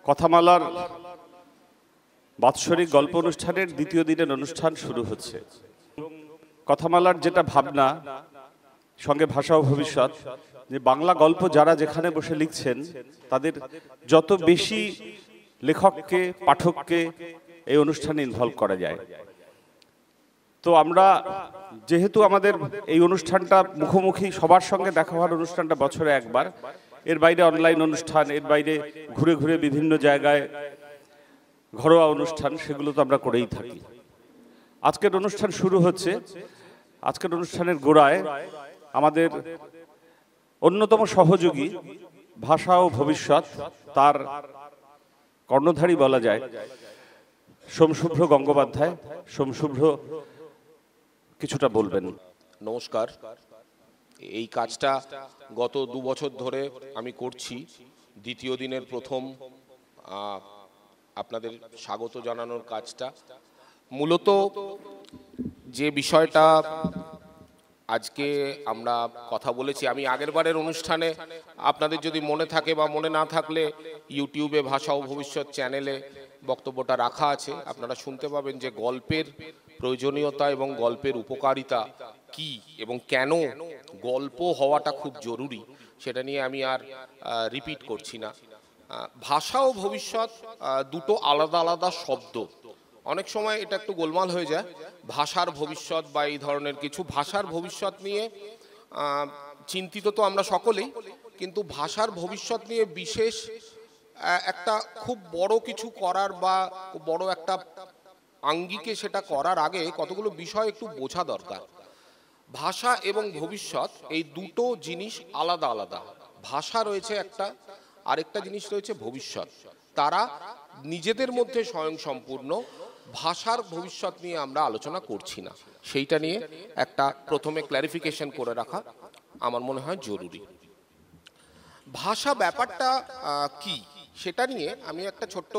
কথামালার বাৎসরিক গল্প অনুষ্ঠানের দ্বিতীয় দিনের অনুষ্ঠান শুরু হচ্ছে। কথামালার যেটা ভাবনা, সঙ্গে ভাষা ও ভবিষ্যৎ, যে বাংলা গল্প যারা যেখানে বসে লিখছেন তাদের যত বেশি লেখককে, পাঠককে এই অনুষ্ঠানে ইনভলভ করা যায়। তো আমরা যেহেতু আমাদের এই অনুষ্ঠানটা মুখোমুখি সবার সঙ্গে দেখা হওয়ার অনুষ্ঠানটা বছরে একবার, এর বাইরে অনলাইন অনুষ্ঠান, এর বাইরে ঘুরে ঘুরে বিভিন্ন জায়গায় ঘরোয়া অনুষ্ঠান, সেগুলো তো আমরা করেই থাকি। আজকের অনুষ্ঠান শুরু হচ্ছে। আজকের অনুষ্ঠানের গোড়ায় আমাদের অন্যতম সহযোগী, ভাষা ও ভবিষ্যৎ, তার কর্ণধারী বলা যায়, সোমশুভ্র গঙ্গোপাধ্যায়। সোমশুভ্র কিছুটা বলবেন। নমস্কার। এই কাজটা গত 2 বছর ধরে আমি করছি। দ্বিতীয় দিনের প্রথম আপনাদের স্বাগত জানানোর কাজটা, মূলত যে বিষয়টা আজকে আমরা কথা বলেছি, আমি আগের বারের অনুষ্ঠানে, আপনাদের যদি মনে থাকে বা মনে না থাকলে ইউটিউবে ভাষা ও ভবিষ্যৎ চ্যানেলে বক্তব্যটা রাখা আছে, আপনারা শুনতে পাবেন যে গল্পের প্রয়োজনীয়তা এবং গল্পের উপকারিতা কি এবং কেন গল্প হওয়াটা খুব জরুরি, সেটা নিয়ে আমি আর রিপিট করছি না। ভাষা ও ভবিষ্যৎ দুটো আলাদা আলাদা শব্দ। অনেক সময় এটা একটু গোলমাল হয়ে যায়, ভাষার ভবিষ্যৎ বা এই ধরনের কিছু। ভাষার ভবিষ্যৎ নিয়ে চিন্তিত তো আমরা সকলেই, কিন্তু ভাষার ভবিষ্যৎ নিয়ে বিশেষ একটা খুব বড় কিছু করার বা বড় একটা আঙ্গিকে সেটা করার আগে কতগুলো বিষয় একটু বোঝা দরকার। ভাষা এবং ভবিষ্যৎ এই দুটো জিনিস আলাদা আলাদা। ভাষা রয়েছে একটা, আরেকটা জিনিস রয়েছে ভবিষ্যৎ। তারা নিজেদের মধ্যে স্বয়ংসম্পূর্ণ। ভাষার ভবিষ্যৎ নিয়ে আমরা আলোচনা করছি না, সেইটা নিয়ে একটা প্রথমে ক্ল্যারিফিকেশন করে রাখা আমার মনে হয় জরুরি। ভাষা ব্যাপারটা কি সেটা নিয়ে আমি একটা ছোট্ট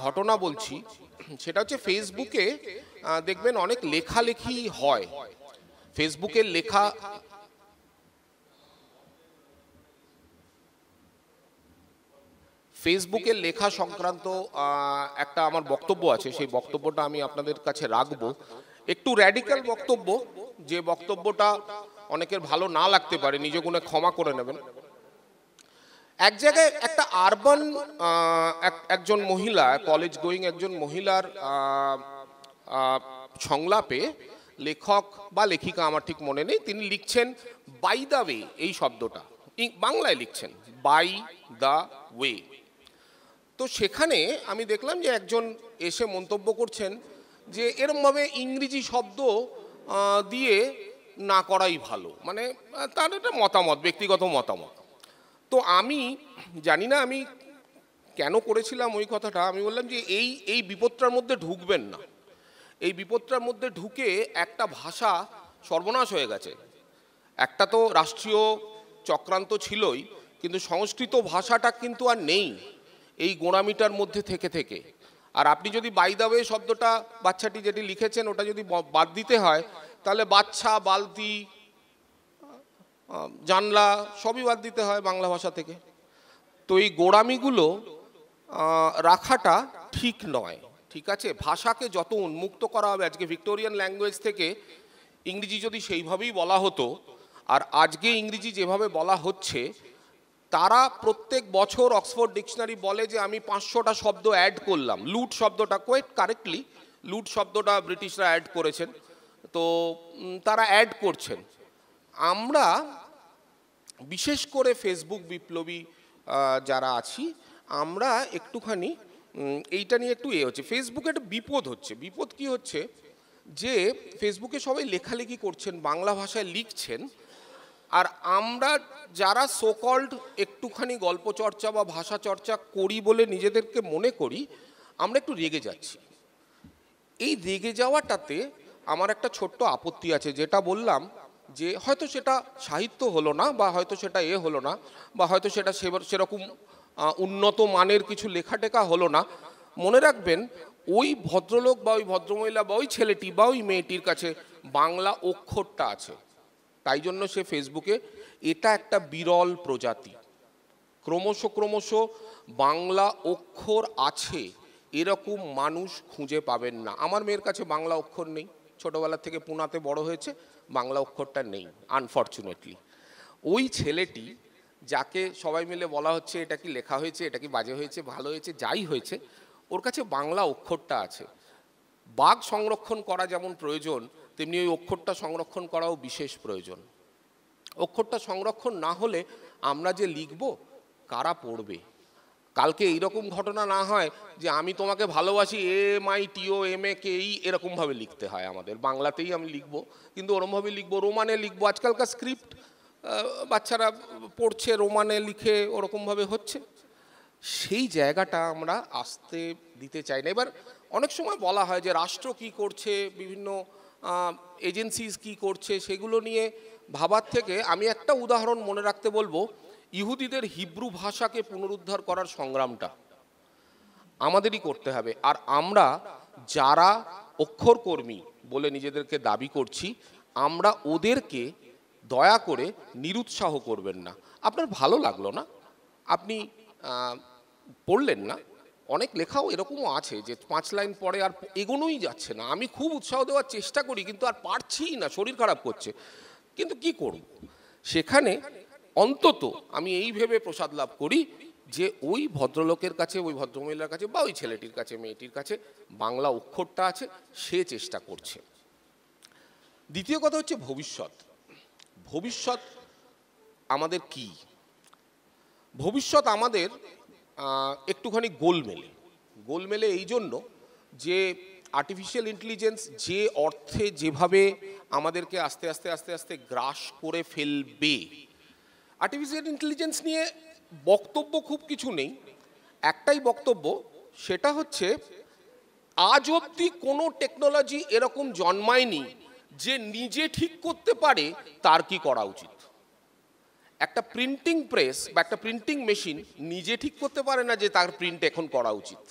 ঘটনা বলছি। সেটা হচ্ছে, ফেসবুকে দেখবেন অনেক লেখালেখি হয়। ফেসবুকের লেখা সংক্রান্ত একটা আমার বক্তব্য আছে, সেই বক্তব্যটা আমি আপনাদের কাছে রাখবো। একটু র্যাডিক্যাল বক্তব্য, যে বক্তব্যটা অনেকের ভালো না লাগতে পারে, নিজ গুণে ক্ষমা করে নেবেন। এক জায়গায় একটা আরবান একজন মহিলা, কলেজ গোয়িং একজন মহিলার সংলাপে লেখক বা লেখিকা, আমার ঠিক মনে নেই, তিনি লিখছেন বাই দ্য ওয়ে, এই শব্দটা বাংলায় লিখছেন বাই দ্য ওয়ে। তো সেখানে আমি দেখলাম যে একজন এসে মন্তব্য করছেন যে এরমভাবে ইংরেজি শব্দ দিয়ে না করাই ভালো, মানে তার একটা মতামত, ব্যক্তিগত মতামত। তো আমি জানি না আমি কেন করেছিলাম ওই কথাটা। আমি বললাম যে এই বিপদটার মধ্যে ঢুকবেন না। এই বিপদটার মধ্যে ঢুকে একটা ভাষা সর্বনাশ হয়ে গেছে। একটা তো রাষ্ট্রীয় চক্রান্ত ছিলই, কিন্তু সংস্কৃত ভাষাটা কিন্তু আর নেই এই গোঁড়ামিটার মধ্যে থেকে থেকে। আর আপনি যদি বাই দ্য ওয়ে শব্দটা, বাচ্চাটি যেটি লিখেছেন, ওটা যদি বাদ দিতে হয়, তাহলে বাচ্চা, বালতি, জানলা সবই বাদ দিতে হয় বাংলা ভাষা থেকে। তো এই গোঁড়ামিগুলো রাখাটা ঠিক নয়, ঠিক আছে? ভাষাকে যত উন্মুক্ত করা হবে, আজকে ভিক্টোরিয়ান ল্যাঙ্গুয়েজ থেকে ইংরেজি যদি সেইভাবেই বলা হতো, আর আজকে ইংরেজি যেভাবে বলা হচ্ছে, তারা প্রত্যেক বছর অক্সফোর্ড ডিকশনারি বলে যে আমি 500টা শব্দ অ্যাড করলাম। লুট শব্দটা, কোয়েট কারেক্টলি লুট শব্দটা ব্রিটিশরা অ্যাড করেছেন, তো তারা অ্যাড করছেন। আমরা বিশেষ করে ফেসবুক বিপ্লবী যারা আছি, আমরা একটুখানি এইটা নিয়ে একটু হচ্ছে। ফেসবুকে একটা বিপদ হচ্ছে। বিপদ কি হচ্ছে, যে ফেসবুকে সবাই লেখালেখি করছেন, বাংলা ভাষায় লিখছেন, আর আমরা যারা সোকল্ড একটুখানি গল্প চর্চা বা ভাষা চর্চা করি বলে নিজেদেরকে মনে করি, আমরা একটু রেগে যাচ্ছি। এই রেগে যাওয়াটাতে আমার একটা ছোট্ট আপত্তি আছে, যেটা বললাম যে হয়তো সেটা সাহিত্য হলো না, বা হয়তো সেটা হলো না, বা হয়তো সেটা সেরকম উন্নত মানের কিছু লেখাটেখা হলো না। মনে রাখবেন, ওই ভদ্রলোক বা ওই ভদ্রমহিলা বা ওই ছেলেটি বা ওই মেয়েটির কাছে বাংলা অক্ষরটা আছে, তাই জন্য সে ফেসবুকে, এটা একটা বিরল প্রজাতি, ক্রমশ বাংলা অক্ষর আছে এরকম মানুষ খুঁজে পাবেন না। আমার মেয়ের কাছে বাংলা অক্ষর নেই, ছোটবেলা থেকে পুনাতে বড় হয়েছে, বাংলা অক্ষরটা নেই আনফর্চুনেটলি। ওই ছেলেটি যাকে সবাই মিলে বলা হচ্ছে এটা কি লেখা হয়েছে, এটা কি বাজে হয়েছে, ভালো হয়েছে, যাই হয়েছে, ওর কাছে বাংলা অক্ষরটা আছে। বাঘ সংরক্ষণ করা যেমন প্রয়োজন, তেমনি ওই অক্ষরটা সংরক্ষণ করাও বিশেষ প্রয়োজন। অক্ষরটা সংরক্ষণ না হলে আমরা যে লিখব, কারা পড়বে? কালকে এইরকম ঘটনা না হয় যে আমি তোমাকে ভালোবাসি MITOMAKE এরকমভাবে লিখতে হয়। আমাদের বাংলাতেই আমি লিখব, কিন্তু ওরমভাবে লিখবো, রোমানে লিখবো। আজকালকার স্ক্রিপ্ট বাচ্চারা পড়ছে, রোমানে লিখে ওরকমভাবে হচ্ছে। সেই জায়গাটা আমরা আসতে দিতে চাই না। এবার অনেক সময় বলা হয় যে রাষ্ট্র কি করছে, বিভিন্ন এজেন্সিজ কি করছে, সেগুলো নিয়ে ভাবার থেকে আমি একটা উদাহরণ মনে রাখতে বলবো। ইহুদিদের হিব্রু ভাষাকে পুনরুদ্ধার করার সংগ্রামটা আমাদেরই করতে হবে। আর আমরা যারা অক্ষরকর্মী বলে নিজেদেরকে দাবি করছি, আমরা ওদেরকে দয়া করে নিরুৎসাহ করবেন না। আপনার ভালো লাগলো না, আপনি পড়লেন না, অনেক লেখাও এরকমও আছে যে 5 লাইন পরে আর এগোনোই যাচ্ছে না। আমি খুব উৎসাহ দেওয়ার চেষ্টা করি, কিন্তু আর পারছিই না, শরীর খারাপ করছে, কিন্তু কি করব? সেখানে অন্তত আমি এই ভেবে প্রসাদ লাভ করি যে ওই ভদ্রলোকের কাছে, ওই ভদ্রমহিলার কাছে, বা ওই ছেলেটির কাছে, মেয়েটির কাছে বাংলা অক্ষরটা আছে, সে চেষ্টা করছে। দ্বিতীয় কথা হচ্ছে ভবিষ্যৎ। ভবিষ্যৎ আমাদের কি? ভবিষ্যৎ আমাদের একটুখানি গোলমেলে এই জন্য যে আর্টিফিশিয়াল ইন্টেলিজেন্স যে অর্থে যেভাবে আমাদেরকে আস্তে আস্তে আস্তে আস্তে গ্রাস করে ফেলবে, আর্টিফিশিয়াল ইন্টেলিজেন্স নিয়ে বক্তব্য খুব কিছু নেই। একটাই বক্তব্য, সেটা হচ্ছে আজ অবধি কোনো টেকনোলজি এরকম জন্মায়নি যে নিজে ঠিক করতে পারে তার কি করা উচিত। একটা প্রিন্টিং প্রেস বা একটা প্রিন্টিং মেশিন নিজে ঠিক করতে পারে না যে তার প্রিন্ট এখন করা উচিত।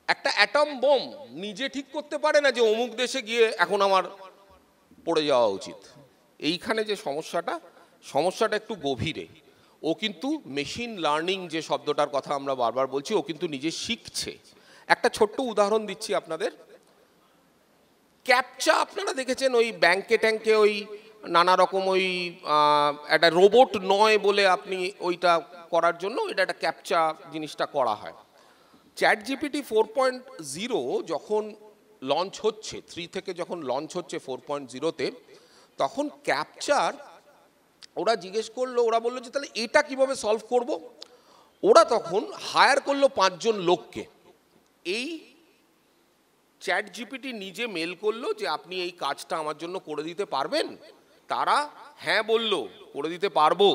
একটা অ্যাটম বোম নিজে ঠিক করতে পারে না যে অমুক দেশে গিয়ে এখন আমার পড়ে যাওয়া উচিত। এইখানে যে সমস্যাটা একটু গভীরে। ও কিন্তু মেশিন লার্নিং যে শব্দটার কথা আমরা বারবার বলছি, ও কিন্তু নিজে শিখছে। একটা ছোট্ট উদাহরণ দিচ্ছি আপনাদের। ক্যাপচা আপনারা দেখেছেন, ওই ব্যাংকে ট্যাঙ্কে ওই নানা রকম ওই একটা রোবট নয় বলে আপনি ওইটা করার জন্য এটা একটা ক্যাপচা জিনিসটা করা হয়। ChatGPT 4.0 যখন লঞ্চ হচ্ছে, 3 থেকে যখন লঞ্চ হচ্ছে 4.0-তে, তখন ক্যাপচার ওরা জিজ্ঞেস করলো, ওরা বললো যে তাহলে এটা কিভাবে সলভ করব। ওরা তখন হায়ার করলো 5 জন লোককে। এই ChatGPT নিজে মেল করলো যে আপনি এই কাজটা আমার জন্য করে দিতে পারবেন? তারা হ্যাঁ বলল, করে দিতে পারবো।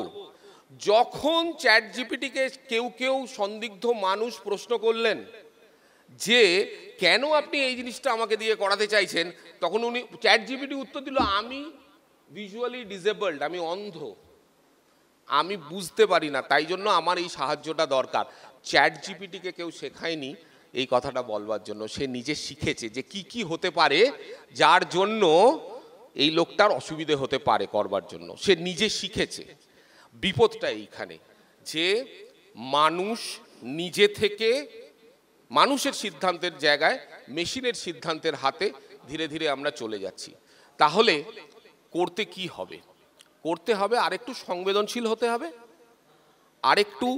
যখন ChatGPT-কে কেউ সন্দিগ্ধ মানুষ প্রশ্ন করলেন যে কেন আপনি এই জিনিসটা আমাকে দিয়ে করাতে চাইছেন, তখন ChatGPT উত্তর দিল, আমি ভিজুয়ালি ডিসেবলড, আমি অন্ধ, আমি বুঝতে পারি না, তাই জন্য আমার এই সাহায্যটা দরকার। ChatGPT-কে কেউ শেখায়নি এই কথাটা বলবার জন্য, সে নিজে শিখেছে যে কি কি হতে পারে যার জন্য এই লোকটার অসুবিধে হতে পারে করবার জন্য, সে নিজে শিখেছে। বিপদটা এইখানে যে মানুষ নিজে থেকে মানুষের সিদ্ধান্তের জায়গায় মেশিনের সিদ্ধান্তের হাতে ধীরে ধীরে আমরা চলে যাচ্ছি। তাহলে করতে কি হবে? করতে হবে আরেকটু সংবেদনশীল হতে হবে, আরেকটু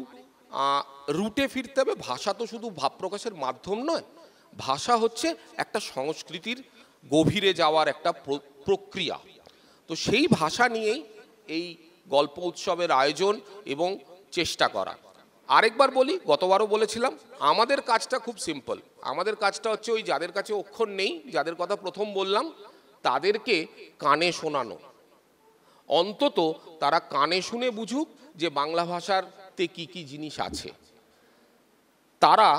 রুটে ফিরতে হবে। ভাষা তো শুধু ভাব প্রকাশের মাধ্যম নয়, ভাষা হচ্ছে একটা সংস্কৃতির গভীরে যাওয়ার একটা প্রক্রিয়া। তো সেই ভাষা নিয়েই এই গল্প উৎসবের আয়োজন এবং চেষ্টা করা। আরেকবার বলি, গতবারও বলেছিলাম, আমাদের কাজটা খুব সিম্পল। আমাদের কাজটা হচ্ছে ওই যাদের কাছে অক্ষর নেই, যাদের কথা প্রথম বললাম, তাদেরকে কানে শোনানো। অন্তত তারা কানে শুনে বুঝুক যে বাংলা ভাষাতে কি কি জিনিস আছে। তারা,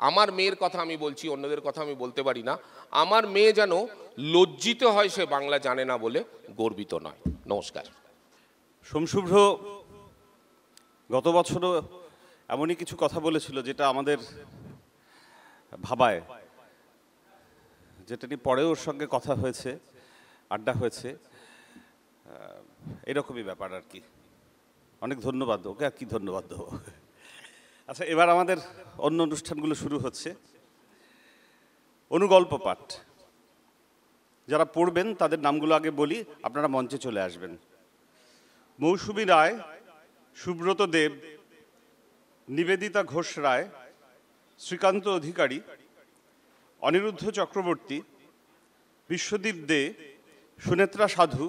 আমার মেয়ের কথা আমি বলছি, অন্যদের কথা আমি বলতে পারি না, আমার মেয়ে যেন লজ্জিত হয় সে বাংলা জানে না বলে, গর্বিত নয়। নমস্কার। সোমশুভ্র গত বছরও এমনই কিছু কথা বলেছিল যেটা আমাদের ভাবায়, যেটা নিয়ে পরেও ওর সঙ্গে কথা হয়েছে, আড্ডা হয়েছে, এরকমই ব্যাপার আর কি। অনেক ধন্যবাদ, ওকে আর কি ধন্যবাদ দেবো। আচ্ছা, এবার আমাদের অন্য অনুষ্ঠানগুলো শুরু হচ্ছে। অনুগল্প পাঠ, যারা পড়বেন তাদের নামগুলো আগে বলি, আপনারা মঞ্চে চলে আসবেন। মৌসুমী রায়, সুব্রত দেব, নিবেদিতা ঘোষ রায়, শ্রীকান্ত অধিকারী, অনিরুদ্ধ চক্রবর্তী, বিশ্বদীপ দে, সুনেত্রা সাধু,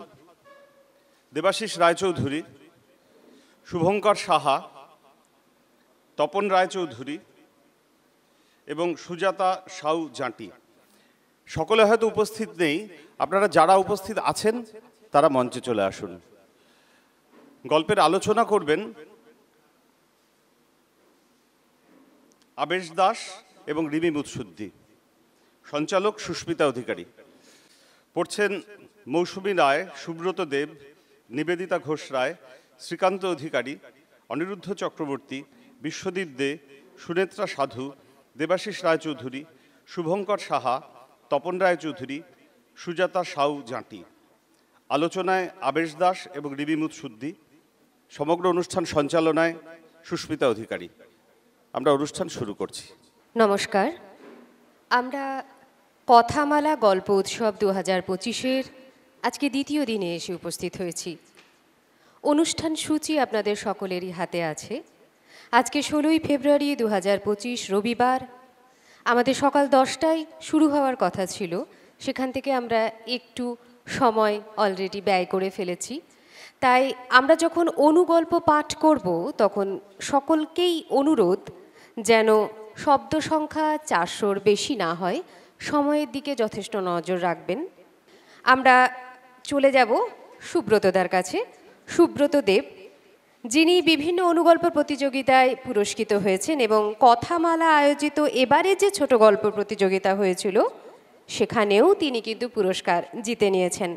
দেবাশিস রায়চৌধুরী, শুভঙ্কর সাহা, তপন রায়চৌধুরী এবং সুজাতা সাউ জাঁটি। সকলে হয়তো উপস্থিত নেই, আপনারা যারা উপস্থিত আছেন তারা মঞ্চে চলে আসুন। গল্পের আলোচনা করবেন আবেশ দাস এবং রিমি মুৎসুদ্দি। সঞ্চালক সুস্মিতা অধিকারী। পড়ছেন মৌসুমী রায়, সুব্রত দেব, নিবেদিতা ঘোষ রায়, শ্রীকান্ত অধিকারী, অনিরুদ্ধ চক্রবর্তী, বিশ্বদীপ দে, সুনেত্রা সাধু, দেবাশিস রায়চৌধুরী, শুভঙ্কর সাহা, তপন রায়চৌধুরী, সুজাতা সাউ জাঁটি। আলোচনায় আবেশ দাস এবং রিমি মুৎসুদ্দি। সমগ্র অনুষ্ঠান সঞ্চালনায় সুস্মিতা অধিকারী। আমরা অনুষ্ঠান শুরু করছি। নমস্কার। আমরা কথামালা গল্প উৎসব 2025-এর আজকে দ্বিতীয় দিনে এসে উপস্থিত হয়েছি। অনুষ্ঠান সূচি আপনাদের সকলেরই হাতে আছে। আজকে 16ই ফেব্রুয়ারি 2025 রবিবার। আমাদের সকাল 10টায় শুরু হওয়ার কথা ছিল, সেখান থেকে আমরা একটু সময় অলরেডি ব্যয় করে ফেলেছি। তাই আমরা যখন অনুগল্প পাঠ করব তখন সকলকেই অনুরোধ যেন শব্দ সংখ্যা 400-র বেশি না হয়, সময়ের দিকে যথেষ্ট নজর রাখবেন। আমরা চলে যাব সুব্রতদার কাছে। সুব্রত দেব, যিনি বিভিন্ন অনুগল্প প্রতিযোগিতায় পুরস্কৃত হয়েছেন এবং কথামালা আয়োজিত এবারে যে ছোট গল্প প্রতিযোগিতা হয়েছিল সেখানেও তিনি কিন্তু পুরস্কার জিতে নিয়েছেন।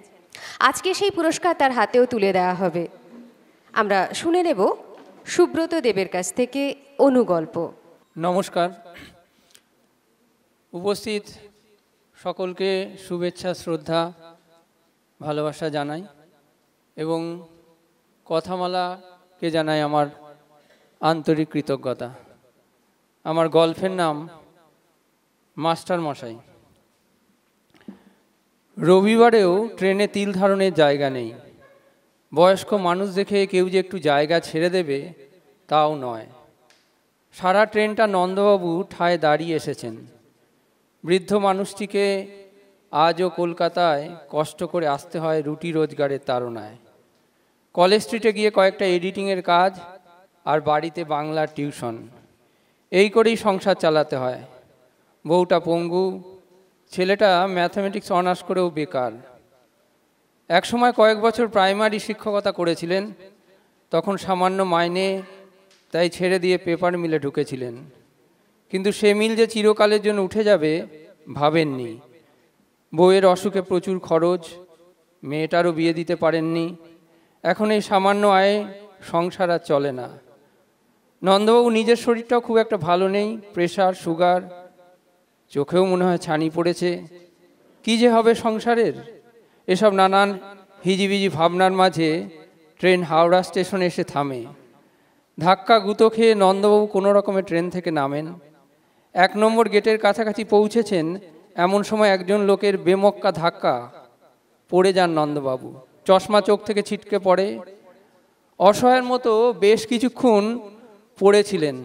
আজকে সেই পুরস্কার তার হাতেও তুলে দেওয়া হবে। আমরা শুনে নেব সুব্রত দেবের কাছ থেকে অনুগল্প। নমস্কার। উপস্থিত সকলকে শুভেচ্ছা, শ্রদ্ধা, ভালোবাসা জানাই এবং কথামালাকে জানাই আমার আন্তরিক কৃতজ্ঞতা। আমার গল্পের নাম মাস্টার মশাই। রবিবারেও ট্রেনে তিল ধারণের জায়গা নেই। বয়স্ক মানুষ দেখে কেউ যে একটু জায়গা ছেড়ে দেবে তাও নয়। সারা ট্রেনটা নন্দবাবু ঠায় দাঁড়িয়ে এসেছেন। বৃদ্ধ মানুষটিকে আজও কলকাতায় কষ্ট করে আসতে হয় রুটি রোজগারের তাড়নায়। কলেজ স্ট্রিটে গিয়ে কয়েকটা এডিটিংয়ের কাজ আর বাড়িতে বাংলার টিউশন, এই করেই সংসার চালাতে হয়। বউটা পঙ্গু, ছেলেটা ম্যাথামেটিক্স অনার্স করেও বেকার। একসময় কয়েক বছর প্রাইমারি শিক্ষকতা করেছিলেন, তখন সামান্য মাইনে, তাই ছেড়ে দিয়ে পেপার মিলে ঢুকেছিলেন। কিন্তু সে মিল যে চিরকালের জন্য উঠে যাবে ভাবেননি। বউয়ের অসুখে প্রচুর খরচ, মেয়েটারও বিয়ে দিতে পারেননি। এখন এই সামান্য আয়ে সংসার আর চলে না। নন্দবাবু নিজের শরীরটাও খুব একটা ভালো নেই, প্রেশার, সুগার, চোখেও মনে হয় ছানি পড়েছে। কি যে হবে সংসারের, এসব নানান হিজিবিজি ভাবনার মাঝে ট্রেন হাওড়া স্টেশনে এসে থামে। ধাক্কা গুঁতো খেয়ে নন্দবাবু কোনো রকমে ট্রেন থেকে নামেন। 1 নম্বর গেটের কাছাকাছি পৌঁছেছেন, এমন সময় একজন লোকের বেমক্কা ধাক্কা, পড়ে যান নন্দবাবু। চশমা চোখ থেকে ছিটকে পড়ে। অসহায়ের মতো বেশ কিছুক্ষণ পড়েছিলেন।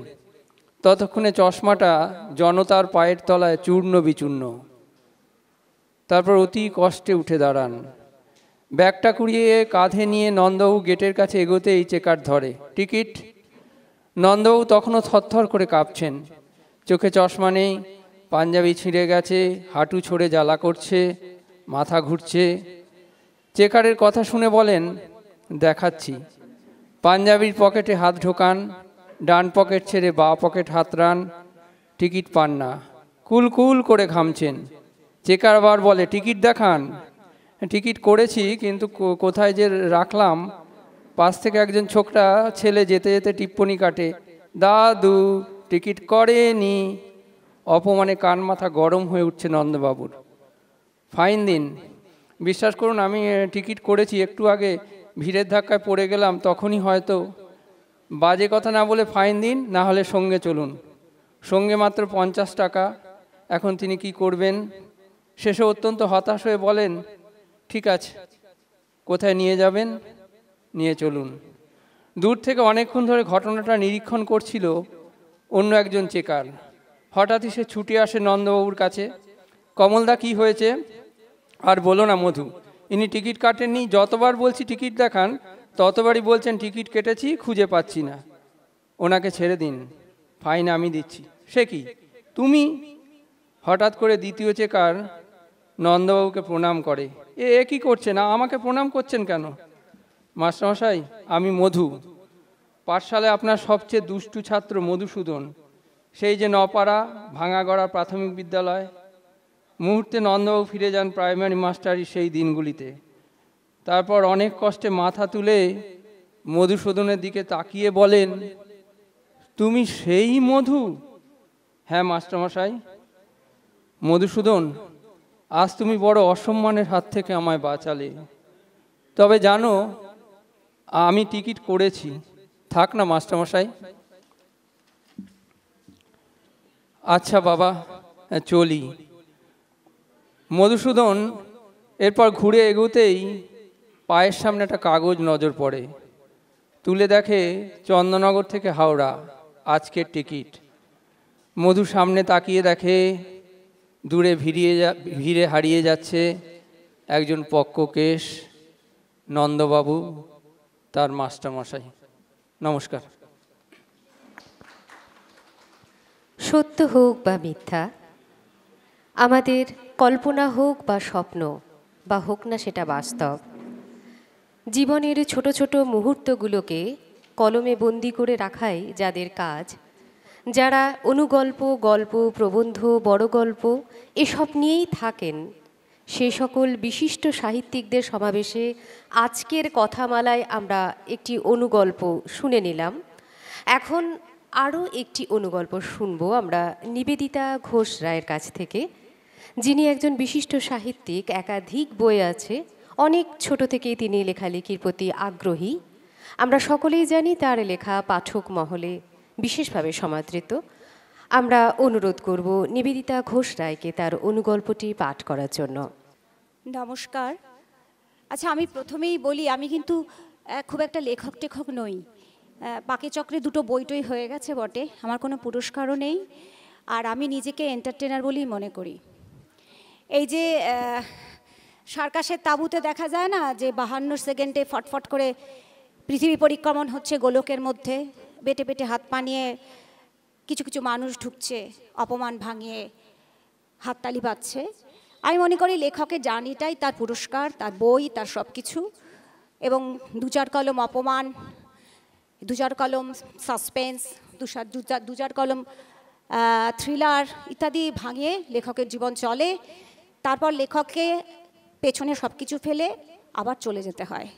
ততক্ষণে চশমাটা জনতার পায়ের তলায় চূর্ণ বিচূর্ণ। তারপর অতি কষ্টে উঠে দাঁড়ান। ব্যাগটা কুড়িয়ে কাঁধে নিয়ে নন্দবাবু গেটের কাছে এগোতেই চেকার ধরে, টিকিট। নন্দবাবু তখনও থরথর করে কাঁপছেন, চোখে চশমা নেই, পাঞ্জাবি ছিঁড়ে গেছে, হাঁটু ছড়ে জ্বালা করছে, মাথা ঘুরছে। চেকারের কথা শুনে বলেন, দেখাচ্ছি। পাঞ্জাবির পকেটে হাত ঢোকান, ডান পকেট ছেড়ে বাঁ পকেট হাতড়ান, টিকিট পান না। কুল করে ঘামছেন। চেকার আবার বলে, টিকিট দেখান। টিকিট করেছি, কিন্তু কোথায় যে রাখলাম। পাশ থেকে একজন ছোকরা ছেলে যেতে যেতে টিপ্পনি কাটে, দাদু টিকিট করেনি। অপমানে কান মাথা গরম হয়ে উঠছে নন্দবাবুর। ফাইন দিন। বিশ্বাস করুন, আমি টিকিট করেছি, একটু আগে ভিড়ের ধাক্কায় পড়ে গেলাম, তখনই হয়তো বাজে কথা না বলে ফাইন দিন, না হলে সঙ্গে চলুন। সঙ্গে মাত্র 50 টাকা। এখন তিনি কি করবেন? শেষে অত্যন্ত হতাশ হয়ে বলেন, ঠিক আছে, কোথায় নিয়ে যাবেন? নিয়ে চলুন। দূর থেকে অনেকক্ষণ ধরে ঘটনাটা নিরীক্ষণ করছিল অন্য একজন চেকার। হঠাৎই সে ছুটে আসে নন্দবাবুর কাছে। কমলদা, কি হয়েছে? আর বলো না মধু, ইনি টিকিট কাটেননি। যতবার বলছি টিকিট দেখান, ততবারই বলছেন টিকিট কেটেছি, খুঁজে পাচ্ছি না। ওনাকে ছেড়ে দিন, ফাইন আমি দিচ্ছি। সে কি, তুমি? হঠাৎ করে দ্বিতীয় চেকার নন্দবাবুকে প্রণাম করে। এ কি করছেন? আমাকে প্রণাম করছেন কেন? মাস্টারমশাই, আমি মধু। পাঠশালায় আপনার সবচেয়ে দুষ্টু ছাত্র মধুসূদন। সেই যে নপাড়া ভাঙাগড়া প্রাথমিক বিদ্যালয়। মুহূর্তে নন্দবাবু ফিরে যান প্রাইমারি মাস্টারি সেই দিনগুলিতে। তারপর অনেক কষ্টে মাথা তুলে মধুসূদনের দিকে তাকিয়ে বলেন, তুমি সেই মধু? হ্যাঁ মাস্টারমশাই। মধুসূদন, আজ তুমি বড় অসম্মানের হাত থেকে আমায় বাঁচালে। তবে জানো, আমি টিকিট করেছি। থাক না মাস্টারমশাই। আচ্ছা বাবা, চলি। মধুসূদন এরপর ঘুরে এগোতেই পায়ের সামনে একটা কাগজ নজর পড়ে। তুলে দেখে চন্দননগর থেকে হাওড়া, আজকের টিকিট। মধু সামনে তাকিয়ে দেখে দূরে ভিড়ে হারিয়ে যাচ্ছে একজন পক্ককেশ, নন্দবাবু, তার মাস্টারমশাই। নমস্কার। সত্য হোক বা মিথ্যা, আমাদের কল্পনা হোক বা স্বপ্ন, বা হোক না সেটা বাস্তব, জীবনের ছোট ছোট মুহূর্তগুলোকে কলমে বন্দি করে রাখাই যাদের কাজ, যারা অনুগল্প, গল্প, প্রবন্ধ, বড় গল্প এসব নিয়েই থাকেন, সে সকল বিশিষ্ট সাহিত্যিকদের সমাবেশে আজকের কথামালায় আমরা একটি অনুগল্প শুনে নিলাম। এখন আরও একটি অনুগল্প শুনব আমরা নিবেদিতা ঘোষ রায়ের কাছ থেকে, যিনি একজন বিশিষ্ট সাহিত্যিক। একাধিক বই আছে, অনেক ছোট থেকেই তিনি লেখালেখির প্রতি আগ্রহী। আমরা সকলেই জানি তার লেখা পাঠক মহলে বিশেষভাবে সমাদৃত। আমরা অনুরোধ করব নিবেদিতা ঘোষ রায়কে তার অনুগল্পটি পাঠ করার জন্য। নমস্কার। আচ্ছা, আমি প্রথমেই বলি, আমি কিন্তু খুব একটা লেখক টেখক নই। পাকে-চক্রে দুটো বইটই হয়ে গেছে বটে, আমার কোনো পুরস্কারও নেই, আর আমি নিজেকে এন্টারটেনার বলেই মনে করি। এই যে সার্কাসের তাঁবুতে দেখা যায় না যে 52 সেকেন্ডে ফটফট করে পৃথিবী পরিক্রমণ হচ্ছে গোলকের মধ্যে, বেটে বেটে হাত পা নিয়ে কিছু কিছু মানুষ ঢুকছে, অপমান ভাঙিয়ে হাততালি পাচ্ছে। আমি মনে করি লেখকের জার্নিটাই তার পুরস্কার, তার বই, তার সব কিছু। এবং 2-4 কলম অপমান, 2-4 কলম সাসপেন্স, 2-4 কলম থ্রিলার ইত্যাদি ভাঙিয়ে লেখকের জীবন চলে। তারপর লেখককে পেছনে সব কিছু ফেলে আবার চলে যেতে হয়।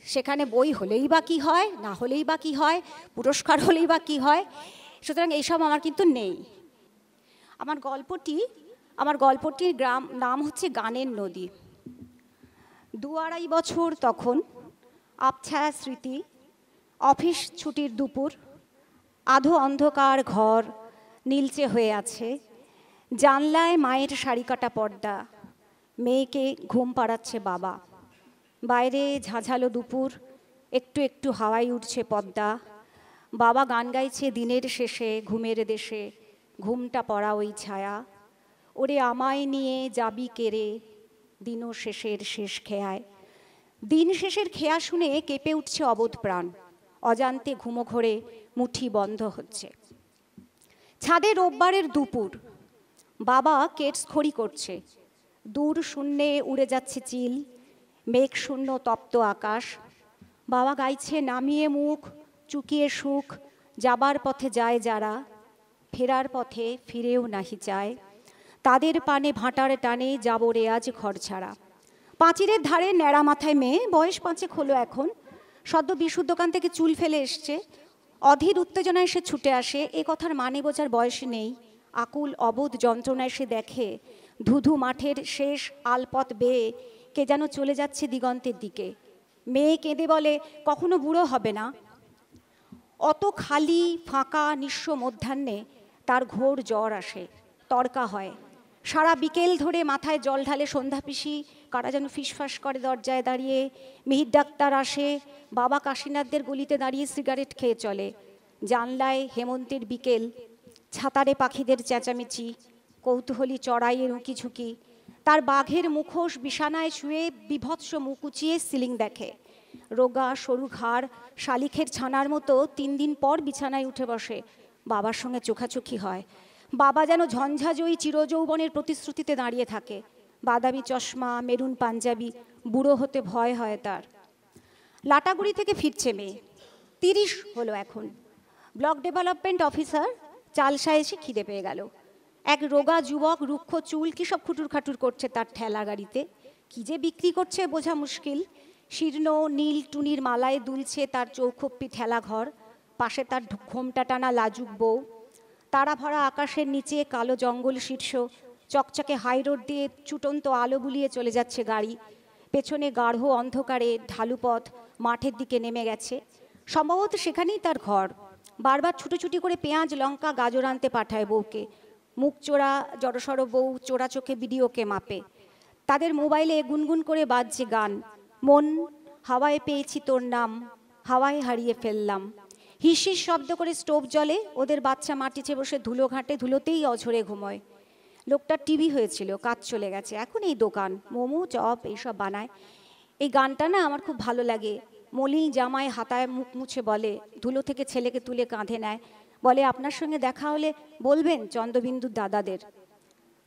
সেখানে বই হলেই বা কী হয়, না হলেই বা কী হয়, পুরস্কার হলেই বা কী হয়। সুতরাং এইসব আমার কিন্তু নেই। আমার গল্পটির নাম হচ্ছে গানের নদী। 2-2.5 বছর তখন, আবছায়া স্মৃতি, অফিস ছুটির দুপুর, আধো অন্ধকার ঘর নীলচে হয়ে আছে, জানলায় মায়ের শাড়ি কাটা পর্দা, মেয়েকে ঘুম পাড়াচ্ছে বাবা। বাইরে ঝাঁঝালো দুপুর, একটু একটু হাওয়ায় উঠছে পদ্মা। বাবা গান গাইছে দিনের শেষে ঘুমের দেশে, ঘুমটা পড়া ওই ছায়া। ওরে আমায় নিয়ে যাবি কেড়ে দিনও শেষের শেষ খেয়ায়। দিন শেষের খেয়া শুনে কেঁপে উঠছে অবোধ প্রাণ, অজান্তে ঘুমো ঘোরে মুঠি বন্ধ হচ্ছে। ছাদে রোববারের দুপুর, বাবা কেটস খড়ি করছে। দূর শূন্যে উড়ে যাচ্ছে চিল, মেঘ শূন্য তপ্ত আকাশ। বাবা গাইছে নামিয়ে মুখ, চুকিয়ে সুখ, যাবার পথে যায় যারা, ফেরার পথে ফিরেও নাহি চায়। তাদের পানে ভাঁটার টানে যাব রে আজ ঘর ছাড়া। পাঁচিরের ধারে ন্যাড়া মাথায় মেয়ে, বয়স 5 হলো এখন, সদ্য বিশুর দোকান থেকে চুল ফেলে এসছে। অধীর উত্তেজনায় সে ছুটে আসে, এ কথার মানে বোঝার বয়স নেই। আকুল অবোধ যন্ত্রণায় সে দেখে ধুধু মাঠের শেষ আলপথ বেয়ে কে যেন চলে যাচ্ছে দিগন্তের দিকে। মেয়ে কেঁদে বলে, কখনো বুড়ো হবে না। অত খালি ফাঁকা নিঃস্ব মধ্যাহ্নে তার ঘোর জ্বর আসে, তড়কা হয়। সারা বিকেল ধরে মাথায় জল ঢালে সন্ধ্যা পিসি, কারা যেন ফিসফাস করে দরজায় দাঁড়িয়ে। মিহির ডাক্তার আসে, বাবা কাশীনাথদের গলিতে দাঁড়িয়ে সিগারেট খেয়ে চলে। জানলায় হেমন্তের বিকেল, ছাতারে পাখিদের চেঁচামেচি, কৌতূহলী চড়াইয়ের উঁকি ঝুঁকি। তার বাঘের মুখোশ বিছানায় শুয়ে বিভৎস মুখ উঁচিয়ে সিলিং দেখে। রোগা সরু ঘাড় শালিখের ছানার মতো 3 দিন পর বিছানায় উঠে বসে। বাবার সঙ্গে চোখাচোখি হয়। বাবা যেন ঝঞ্ঝাজয়ী চিরযৌবনের প্রতিশ্রুতিতে দাঁড়িয়ে থাকে। বাদামি চশমা, মেরুন পাঞ্জাবি, বুড়ো হতে ভয় হয় তার। লাটাগুড়ি থেকে ফিরছে মেয়ে, 30 হলো এখন। ব্লক ডেভেলপমেন্ট অফিসার চালসা এসে খিদে পেয়ে গেল। এক রোগা যুবক রুক্ষ চুল কি সব খুটুর খাটুর করছে তার ঠেলা গাড়িতে। কি যে বিক্রি করছে বোঝা মুশকিল। শীর্ণ নীল টুনির মালায় দুলছে তার চৌখপ্পি ঠেলা ঘর, পাশে তার ঘোমটা টানা লাজুক বউ। তারা ভরা আকাশের নিচে কালো জঙ্গল শীর্ষ, চকচকে হাইরোড দিয়ে ছুটন্ত আলো বুলিয়ে চলে যাচ্ছে গাড়ি। পেছনে গাঢ় অন্ধকারে ঢালুপথ মাঠের দিকে নেমে গেছে। সম্ভবত সেখানেই তার ঘর। বারবার ছুটোছুটি করে পেঁয়াজ লঙ্কা গাজর আনতে পাঠায় বউকে। মুখ চোরা জড়সড় বউ চোরা চোখে ভিডিওকে মাপে। তাদের মোবাইলে গুনগুন করে বাজছে গান, মন হাওয়ায় পেয়েছি তোর নাম, হাওয়ায় হারিয়ে ফেললাম। হিসিস শব্দ করে স্টোভ জ্বলে। ওদের বাচ্চা মাটিতে বসে ধুলো ঘাটে, ধুলোতেই অঝরে ঘুমোয়। লোকটার টিভি হয়েছিল, কাজ চলে গেছে, এখন এই দোকান মোমো চপ এইসব বানায়। এই গানটা না আমার খুব ভালো লাগে। মলিন জামায় হাতায় মুখ মুছে বলে, ধুলো থেকে ছেলেকে তুলে কাঁধে নেয়, বলে আপনার সঙ্গে দেখা হলে বলবেন চন্দ্রবিন্দুর দাদাদের।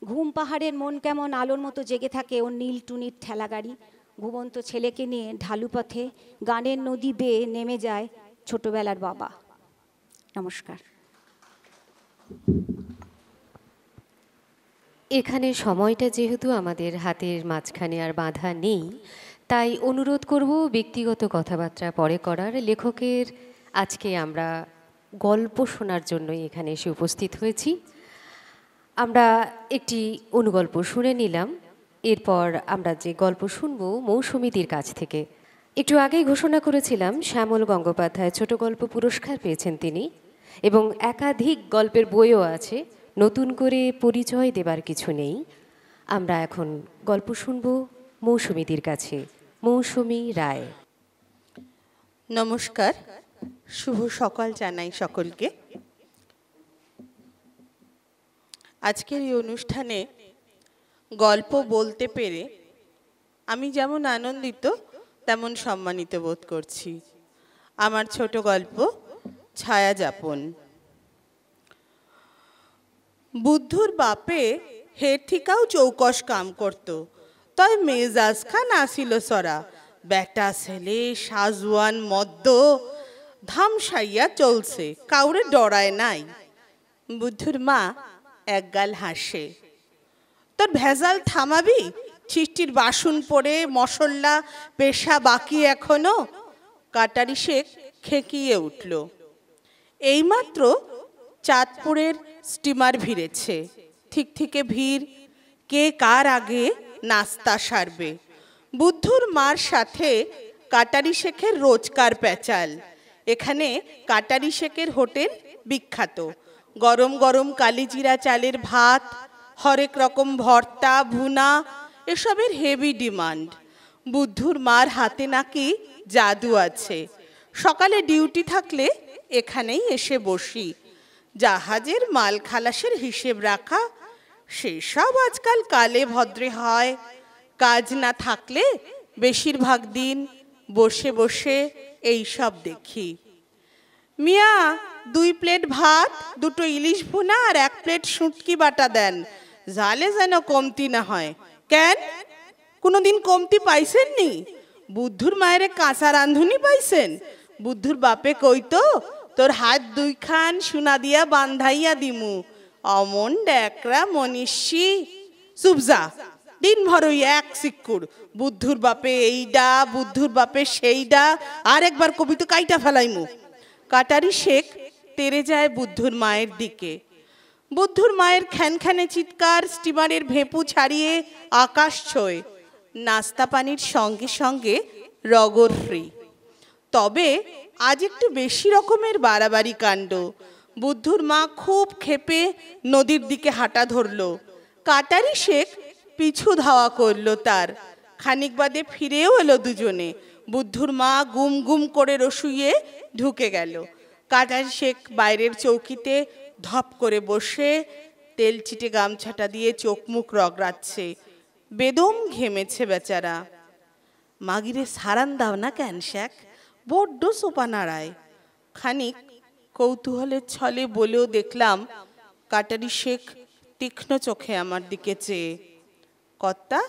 ঘুম পাহাড়ের মন কেমন আলোর মতো জেগে থাকে ওর নীল টুনির ঠেলা গাড়ি। ঘুমন্ত ছেলেকে নিয়ে ঢালু পথে গানের নদী বেয়ে নেমে যায় ছোটবেলার বাবা। নমস্কার। এখানে সময়টা যেহেতু আমাদের হাতের মাঝখানে আর বাঁধা নেই, তাই অনুরোধ করব ব্যক্তিগত কথাবার্তা পরে করার। লেখকের আজকে আমরা গল্প শোনার জন্যই এখানে এসে উপস্থিত হয়েছি। আমরা একটি অনুগল্প শুনে নিলাম। এরপর আমরা যে গল্প শুনব মৌসুমীদির কাছ থেকে। একটু আগেই ঘোষণা করেছিলাম শ্যামল গঙ্গোপাধ্যায় ছোট গল্প পুরস্কার পেয়েছেন তিনি, এবং একাধিক গল্পের বইও আছে। নতুন করে পরিচয় দেবার কিছু নেই। আমরা এখন গল্প শুনব মৌসুমীদির কাছে। মৌসুমী রায়। নমস্কার, শুভ সকাল জানাই সকলকে। আজকের এই অনুষ্ঠানে গল্প বলতে পেরে আমি যেমন আনন্দিত তেমন সম্মানিত বোধ করছি। আমার ছোট গল্প ছায়া যাপন। বুদ্ধুর বাপে হের থিকাও চৌকস কাম করত, তয় মেজাজ খান আসিল সরা। বেটা ছেলে সাজওয়ান মদ্য ধামসাইয়া চলছে, কাউরে ডরায় নাই। বুদ্ধুর মা একগাল হাসে, তোর ভেজাল থামাবি? ছিষ্টির বাসন পড়ে মশলা পেশা বাকি এখনো। কাটারি শেখ খেকিয়ে উঠল। এইমাত্র চাঁদপুরের স্টিমার ভিড়েছে। ঠিক থেকে ভিড়, কে কার আগে নাস্তা সারবে। বুদ্ধুর মার সাথে কাটারি শেখের রোজকার প্যাচাল। এখানে কাটারি শেখের হোটেল বিখ্যাত। গরম গরম কালিজিরা চালের ভাত, হরেক রকম ভর্তা ভুনা, এসবের হেভি ডিমান্ড। বুদ্ধুর মার হাতে নাকি জাদু আছে। সকালে ডিউটি থাকলে এখানেই এসে বসি। জাহাজের মাল খালাসের হিসেব রাখা, সেসব আজকাল কালে ভদ্রে হয়। কাজ না থাকলে বেশিরভাগ দিন বসে বসে এই সব দেখি। মিয়া 2 প্লেট ভাত, 2 ইলিশ ভুনা আর 1 প্লেট শুটকি বাটা দেন, জালে যেন কমতি না হয়। কেন, কোনোদিন কমতি পাইছেন নি? বুদ্ধুর মায়ের কাঁচা রাঁধুনি পাইছেন? বুদ্ধুর বাপে কইতো, তোর হাত 2 খান সোনা দিয়া বান্ধাইয়া দিমু। অমন ডেকরা মনীষী। চুপজা, দিন ভর ওই এক সিক্কুর, বুদ্ধুর বাপে এইডা, বুদ্ধুর বাপে সেইডা, আর একবার কবিতা কাইটা ফেলাইমু। কাটারি শেখ তেরে যায় বুদ্ধুর মায়ের দিকে। বুদ্ধুর মায়ের খ্যানখ্যানে চিৎকার স্টিমারের ভেপু ছাড়িয়ে আকাশ ছোঁয়। নাস্তা পানির সঙ্গে সঙ্গে রগর ফ্রি। তবে আজ একটু বেশি রকমের বাড়াবাড়ি কাণ্ড। বুদ্ধুর মা খুব ক্ষেপে নদীর দিকে হাঁটা ধরলো। কাটারি শেখ পিছু ধাওয়া করলো তার। খানিক বাদে ফিরেও এলো দুজনে। বুদ্ধুর মা গুম গুম করে রসুইয়ে ঢুকে গেল। কাটারি শেখ বাইরের চৌকিতে ধপ করে বসে তেল চিটে গামছাটা দিয়ে চোখ মুখ রগড়াচ্ছে। বেদম ঘেমেছে বেচারা। মাগিরে সারান দাও না কেন শেখ, বড্ড সোপা নাড়ায়। খানিক কৌতূহলের ছলে বলেও দেখলাম কাটারি শেখ তীক্ষ্ণ চোখে আমার দিকে চেয়ে। কর্তা,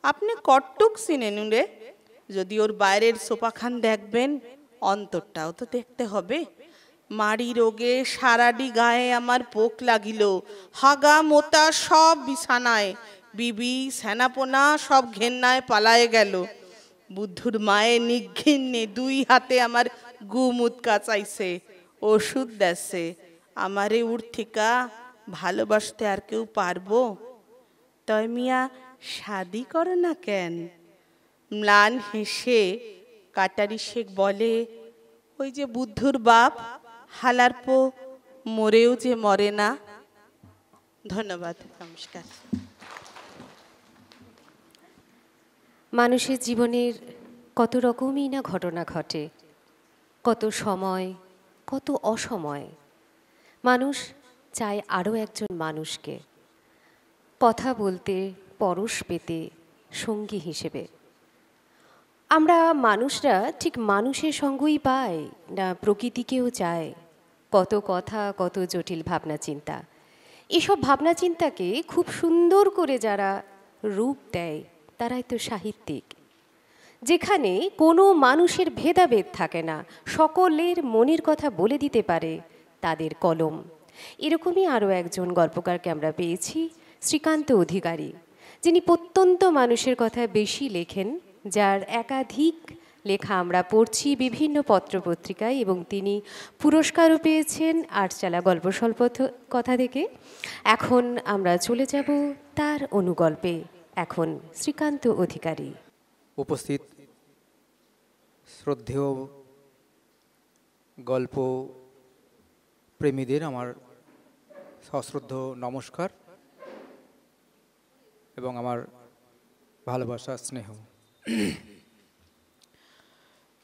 আপনি কটটুক চিনেন রে? যদি ওর বাইরের সোপাখান দেখবেন, অন্তরটাও তো দেখতে হবে। মাড়ি রোগে সারাডি গায়ে আমার পোক লাগিল। হাগা মোতা সব বিছানায়, বিবি সেনাপোনা সব ঘেন্নায় পালায়ে গেল। বুদ্ধুর মায়ে নিঘিন্নে দুই হাতে আমার গুমুত কাচাইছে, ওষুধ দেছে। আমারে উর থিকা ভালোবাসতে আর কেউ পারবো? তয় মিয়া শাদি করো না কেন? ম্লান হেসে কাটারি শেখ বলে, ওই যে বুদ্ধুর বাপ হালার পো মরেও যে মরে না। ধন্যবাদ, নমস্কার। মানুষের জীবনের কত রকমই না ঘটনা ঘটে, কত সময়, কত অসময়। মানুষ চায় আরও একজন মানুষকে কথা বলতে, পরশ পেতে, সঙ্গী হিসেবে। আমরা মানুষরা ঠিক মানুষের সঙ্গই পাই না প্রকৃতিকেও চায়? কত কথা, কত জটিল ভাবনা চিন্তা। এসব ভাবনা চিন্তাকে খুব সুন্দর করে যারা রূপ দেয় তারাই তো সাহিত্যিক। যেখানে কোনো মানুষের ভেদাভেদ থাকে না, সকলের মনের কথা বলে দিতে পারে তাদের কলম। এরকমই আরও একজন গল্পকারকে আমরা পেয়েছি, শ্রীকান্ত অধিকারী, যিনি প্রত্যন্ত মানুষের কথা বেশি লেখেন, যার একাধিক লেখা আমরা পড়ছি বিভিন্ন পত্রপত্রিকায়, এবং তিনি পুরস্কারও পেয়েছেন আটচালা গল্প স্বল্প কথা থেকে। এখন আমরা চলে যাব তার অনুগল্পে। এখন শ্রীকান্ত অধিকারী। উপস্থিত শ্রদ্ধেয় গল্প প্রেমীদের আমার সশ্রদ্ধ নমস্কার এবং আমার ভালোবাসা, স্নেহ।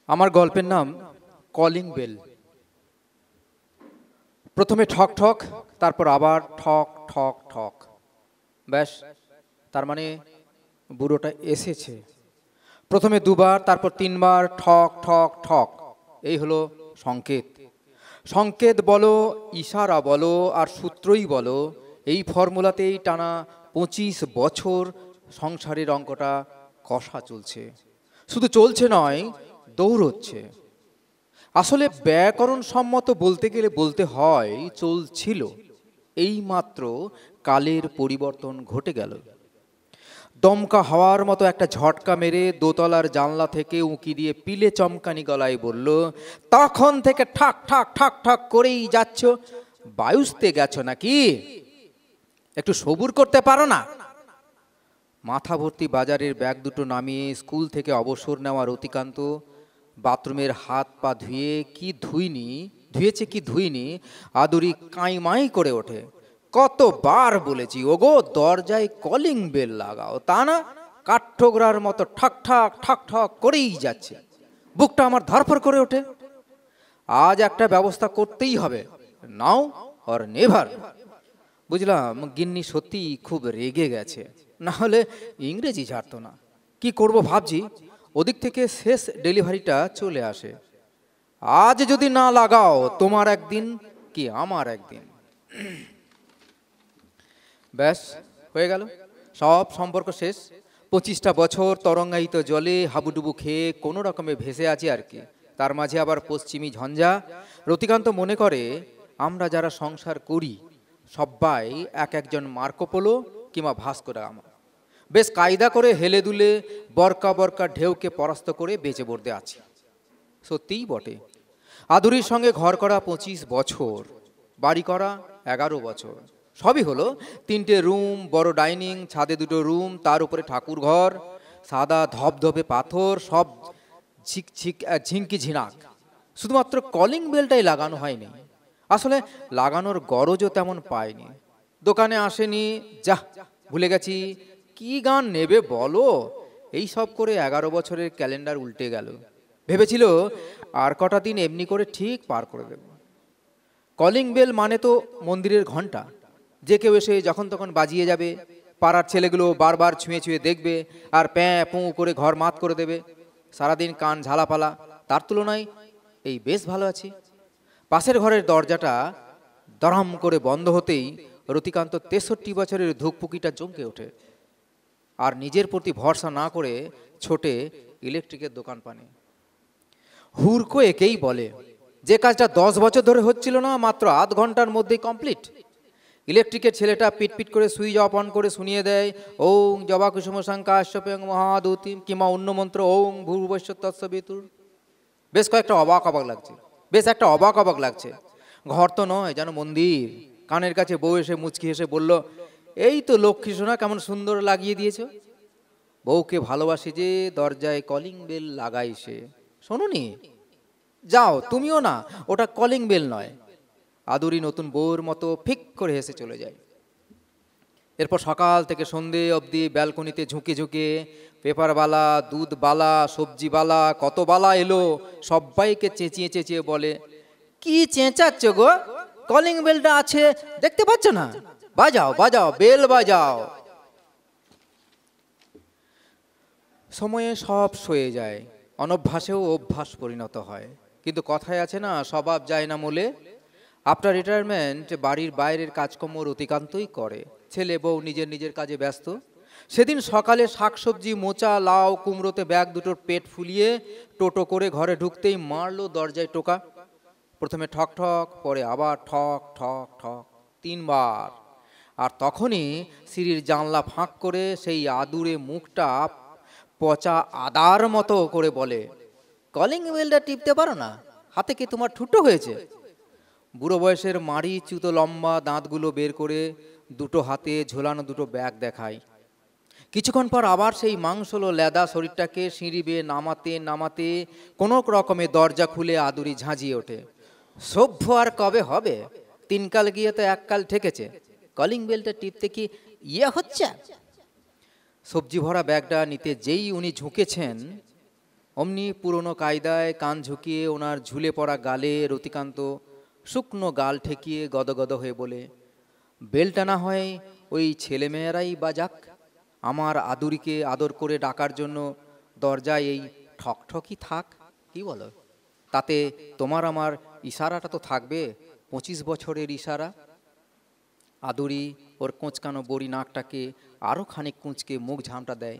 আমার গল্পের নাম কলিং বেল। প্রথমে ঠক ঠক, তারপর আবার ঠক ঠক ঠক। ব্যাস, তার মানে বুড়োটা এসেছে। প্রথমে দুবার, তারপর তিনবার ঠক ঠক ঠক। এই হলো সংকেত। সংকেত বলো, ইশারা বলো, আর সূত্রই বলো, এই ফর্মুলাতেই টানা 25 বছর সংসারের অঙ্কটা কষা চলছে। শুধু চলছে নয়, দৌড়চ্ছে। আসলে ব্যাকরণ সম্মত বলতে গেলে বলতে হয় চলছিল। এই মাত্র কালের পরিবর্তন ঘটে গেল। দমকা হাওয়ার মতো একটা ঝটকা মেরে দোতলার জানলা থেকে উঁকি দিয়ে পিলে চমকানি গলায় বলল, তখন থেকে ঠাক ঠাক ঠাক ঠাক করেই যাচ্ছ, বায়ুস্তে গেছো নাকি? একটু সবুর করতে পারো না? মাথা ভর্তি বাজারের ব্যাগ দুটো নামিয়ে স্কুল থেকে অবসর নেওয়ার অতিকান্ত বাথরুমের হাত পা ধুয়েছে কি ধুইনি আদুরি কাঁইমাই করে ওঠে। কতবার বলেছি, ওগো দরজায় কলিং বেল লাগাও, তা না কাঠঠোকরার মতো ঠাক ঠাক ঠাক ঠাক করেই যাচ্ছে। বুকটা আমার ধরফর করে ওঠে। আজ একটা ব্যবস্থা করতেই হবে, নাও অর নেভার। বুঝলাম গিন্নি সত্যি খুব রেগে গেছে, না হলে ইংরেজি ছাড়তো না। কি করব ভাবছি, ওদিক থেকে শেষ ডেলিভারিটা চলে আসে। আজ যদি না লাগাও, তোমার একদিন কি আমার একদিন। ব্যাস, হয়ে গেল, সব সম্পর্ক শেষ। 25টা বছর তরঙ্গায়িত জলে হাবুডুবু খেয়ে কোনো রকমে ভেসে আছি আর কি। তার মাঝে আবার পশ্চিমী ঝঞ্ঝা। রতিকান্ত মনে করে আমরা যারা সংসার করি সবাই এক একজন মার্কো পোলো কিংবা ভাস্কো দা গামা। বেশ কায়দা করে হেলে দুলে বরকা বরকা ঢেউকে পরাস্ত করে বেঁচে পড়তে আছি। সত্যিই বটে। আদুরির সঙ্গে ঘর করা 25 বছর, বাড়ি করা 11 বছর। সবই হলো 3টে রুম, বড় ডাইনিং, ছাদে 2টো রুম, তার উপরে ঠাকুর ঘর, সাদা ধপধপে পাথর, সব ঝিঙ্কি ঝিনাক। শুধুমাত্র কলিং বেলটাই লাগানো হয়নি, আসলে লাগানোর গরজও তেমন পায়নি। দোকানে আসেনি, যা ভুলে গেছি, কি গান নেবে বলো, এই সব করে 11 বছরের ক্যালেন্ডার উল্টে গেল। ভেবেছিল আর কটা দিন এমনি করে ঠিক পার করে দেব। কলিং বেল মানে তো মন্দিরের ঘন্টা, যে কেউ এসে যখন তখন বাজিয়ে যাবে, পাড়ার ছেলেগুলো বারবার ছুঁয়ে ছুঁয়ে দেখবে আর প্যাঁ পুঁ করে ঘর মাত করে দেবে, সারাদিন কান ঝালাপালা। তার তুলনায় এই বেশ ভালো আছি। পাশের ঘরের দরজাটা দরম করে বন্ধ হতেই রতিকান্ত 63 বছরের ধুকপুকিটা চমকে ওঠে আর নিজের প্রতি ভরসা না করে ছোটে ইলেকট্রিকের দোকান পানে। হুড়কো একেই বলে, যে কাজটা 10 বছর ধরে হচ্ছিল না, মাত্র আধ ঘন্টার মধ্যেই কমপ্লিট। ইলেকট্রিকের ছেলেটা পিট করে সুইচ অফ অন করে শুনিয়ে দেয়, ওং জবা কুসুম শঙ্কাশ্যপং মহাদূতিম কিংবা অন্য মন্ত্র ওং ভূর্ভুবস্য তৎসবিতুর। বেশ একটা অবাক লাগছে। ঘর তো নয়, যেন মন্দির। কানের কাছে বউ এসে মুচকি হেসে বলল, এই তো লক্ষ্মী সোনা, কেমন সুন্দর লাগিয়ে দিয়েছ। বউকে ভালোবাসে যে দরজায় কলিং বেল লাগাই সে, শোনোনি? যাও তুমিও না, ওটা কলিং বেল নয়। আদুরি নতুন বউর মতো ফিক করে হেসে চলে যায়। এরপর সকাল থেকে সন্ধে অবধি ব্যালকনিতে ঝুঁকে ঝুঁকে পেপারবালা, দুধবালা, সবজিবালা, কত বালা এলো, সবাইকে চেঁচিয়ে চেঁচিয়ে বলে, কি চেঁচাচ্ছ গো, কলিং বেলটা আছে দেখতে পাচ্ছ না, বাজাও বাজাও, বেল বাজাও। সময়ে সব সয়ে যায়, অনভ্যাসেও অভ্যাস পরিণত হয়। কিন্তু কথায় আছে না, স্বভাব যায় না মূলে। আফটার রিটায়ারমেন্ট বাড়ির বাইরের কাজকর্ম রতিকান্তই করে। ছেলে বউ নিজের নিজের কাজে ব্যস্ত। সেদিন সকালে শাকসবজি, মোচা, লাউ, কুমড়োতে ব্যাগ দুটোর পেট ফুলিয়ে টোটো করে ঘরে ঢুকতেই মারলো দরজায় টোকা। প্রথমে ঠক ঠক, পরে আবার ঠক ঠক ঠক, 3 বার। আর তখনই সিঁড়ির জানলা ফাঁক করে সেই আদুরে মুখটা পচা আদার মতো করে বলে, কলিং বেলটা টিপতে পারো না, হাতে কি তোমার ঠুটো হয়েছে? বুড়ো বয়সের মাড়ি চুতো লম্বা দাঁতগুলো বের করে দুটো হাতে ঝোলানো দুটো ব্যাগ দেখায়। কিছুক্ষণ পর আবার সেই মাংসলো লেদা শরীরটাকে সিঁড়ি বেয়ে নামাতে নামাতে কোনো রকমে দরজা খুলে আদুরি ঝাঁঝিয়ে ওঠে, সভ্য আর কবে হবে, 3 কাল গিয়ে তো 1 কাল ঠেকেছে, কলিং বেলটা টিপতে কি ইয়ে হচ্ছে? সবজি ভরা ব্যাগটা নিতে যেই উনি ঝুঁকেছেন, অমনি পুরনো কায়দায় কান ঝুঁকিয়ে ওনার ঝুলে পড়া গালে রতিকান্ত শুকনো গাল ঠেকিয়ে গদগদ হয়ে বলে, বেলটা না হয় ওই ছেলেমেয়েরাই বাজাক, আমার আদুরিকে আদর করে ডাকার জন্য দরজায় এই ঠকঠকই থাক, কি বলো? তাতে তোমার আমার ইশারাটা তো থাকবে, 25 বছরের ইশারা। আদুরি ওর কোঁচকানো বড়ি নাকটাকে আরও খানিক কুঁচকে মুখ ঝামটা দেয়,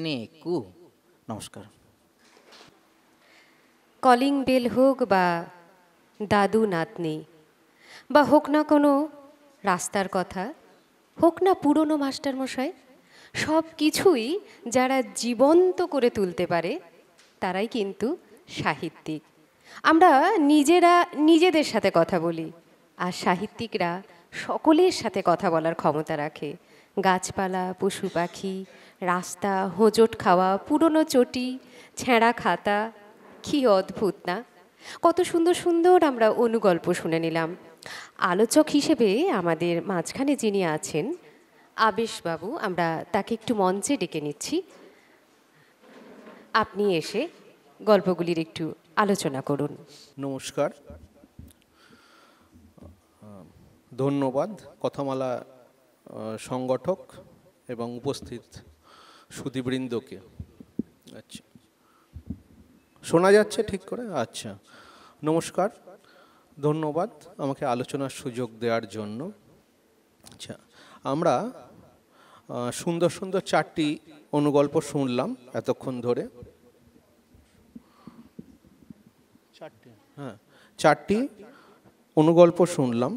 নে কু, নমস্কার। কলিং বেল হোক বা দাদু নাতনি, বা হোক না কোনো রাস্তার কথা, হোক না পুরনো মাস্টারমশাই, সব কিছুই যারা জীবন্ত করে তুলতে পারে তারাই কিন্তু সাহিত্যিক। আমরা নিজেরা নিজেদের সাথে কথা বলি, আর সাহিত্যিকরা সকলের সাথে কথা বলার ক্ষমতা রাখে। গাছপালা, পশু পাখি, রাস্তা, হোঁচট খাওয়া, পুরনো চটি, ছেঁড়া খাতা, কি অদ্ভুত না! কত সুন্দর সুন্দর আমরা অনুগল্প শুনে নিলাম। আলোচক হিসেবে আমাদের মাঝখানে যিনি আছেন আবেশবাবু, আমরা তাকে একটু মঞ্চে ডেকে নিচ্ছি। আপনি এসে গল্পগুলির একটু আলোচনা করুন। নমস্কার, ধন্যবাদ কথামালা সংগঠক এবং উপস্থিত সুধীবৃন্দকে। আচ্ছা, শোনা যাচ্ছে ঠিক করে? আচ্ছা, নমস্কার, ধন্যবাদ আমাকে আলোচনার সুযোগ দেওয়ার জন্য। আচ্ছা, আমরা সুন্দর সুন্দর 4টি অনুগল্প শুনলাম এতক্ষণ ধরে। 4টি অনুগল্প শুনলাম।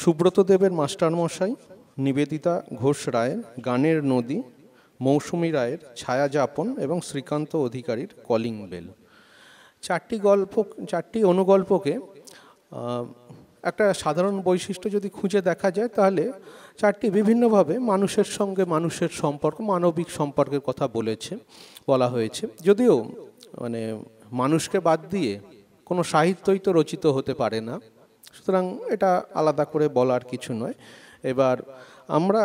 সুব্রত দেবের মাস্টারমশাই, নিবেদিতা ঘোষ রায়ের গানের নদী, মৌসুমী রায়ের ছায়াযাপন এবং শ্রীকান্ত অধিকারীর কলিং বেল। 4টি অনুগল্পকে একটা সাধারণ বৈশিষ্ট্য যদি খুঁজে দেখা যায়, তাহলে 4টি বিভিন্নভাবে মানুষের সঙ্গে মানুষের সম্পর্ক, মানবিক সম্পর্কের কথা বলা হয়েছে। যদিও মানে মানুষকে বাদ দিয়ে কোনো সাহিত্যই তো রচিত হতে পারে না, সুতরাং এটা আলাদা করে বলার কিছু নয়। এবার আমরা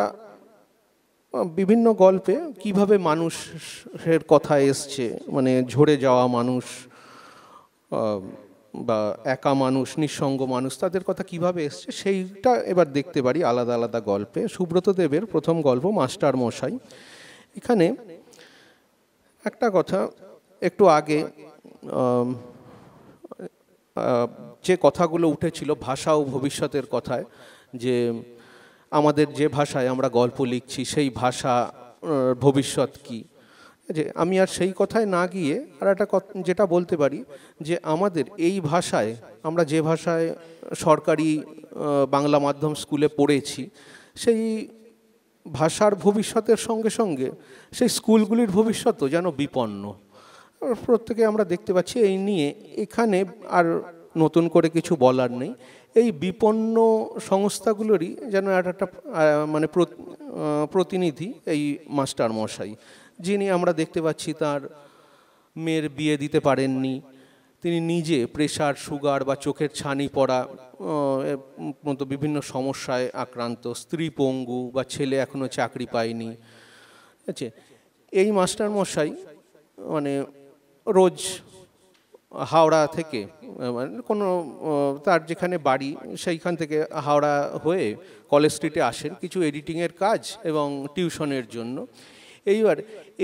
বিভিন্ন গল্পে কিভাবে মানুষের কথা এসছে, মানে ঝরে যাওয়া মানুষ বা একা মানুষ, নিঃসঙ্গ মানুষ, তাদের কথা কিভাবে এসছে সেইটা এবার দেখতে পারি আলাদা আলাদা গল্পে। সুব্রত দেবের প্রথম গল্প মাস্টার মশাই। এখানে একটা কথা, একটু আগে যে কথাগুলো উঠেছিল ভাষা ও ভবিষ্যতের কথায়, যে আমাদের যে ভাষায় আমরা গল্প লিখছি সেই ভাষা ভবিষ্যৎ কি, যে আমি আর সেই কথায় না গিয়ে আর একটা যেটা বলতে পারি যে আমাদের এই ভাষায়, আমরা যে ভাষায় সরকারি বাংলা মাধ্যম স্কুলে পড়েছি, সেই ভাষার ভবিষ্যতের সঙ্গে সঙ্গে সেই স্কুলগুলির ভবিষ্যৎও যেন বিপন্ন। প্রত্যেকে আমরা দেখতে পাচ্ছি এই নিয়ে এখানে আর নতুন করে কিছু বলার নেই। এই বিপন্ন সংস্থাগুলোরই যেন একটা মানে প্রতিনিধি এই মাস্টার মশাই, যিনি আমরা দেখতে পাচ্ছি তার মেয়ের বিয়ে দিতে পারেননি, তিনি নিজে প্রেশার, সুগার বা চোখের ছানি পড়া মতো বিভিন্ন সমস্যায় আক্রান্ত, স্ত্রী পঙ্গু বা ছেলে এখনও চাকরি পায়নি। আচ্ছা, এই মাস্টার মশাই মানে রোজ হাওড়া থেকে, মানে কোনো তার যেখানে বাড়ি সেইখান থেকে হাওড়া হয়ে কলেজ স্ট্রিটে আসেন কিছু এডিটিংয়ের কাজ এবং টিউশনের জন্য। এইবার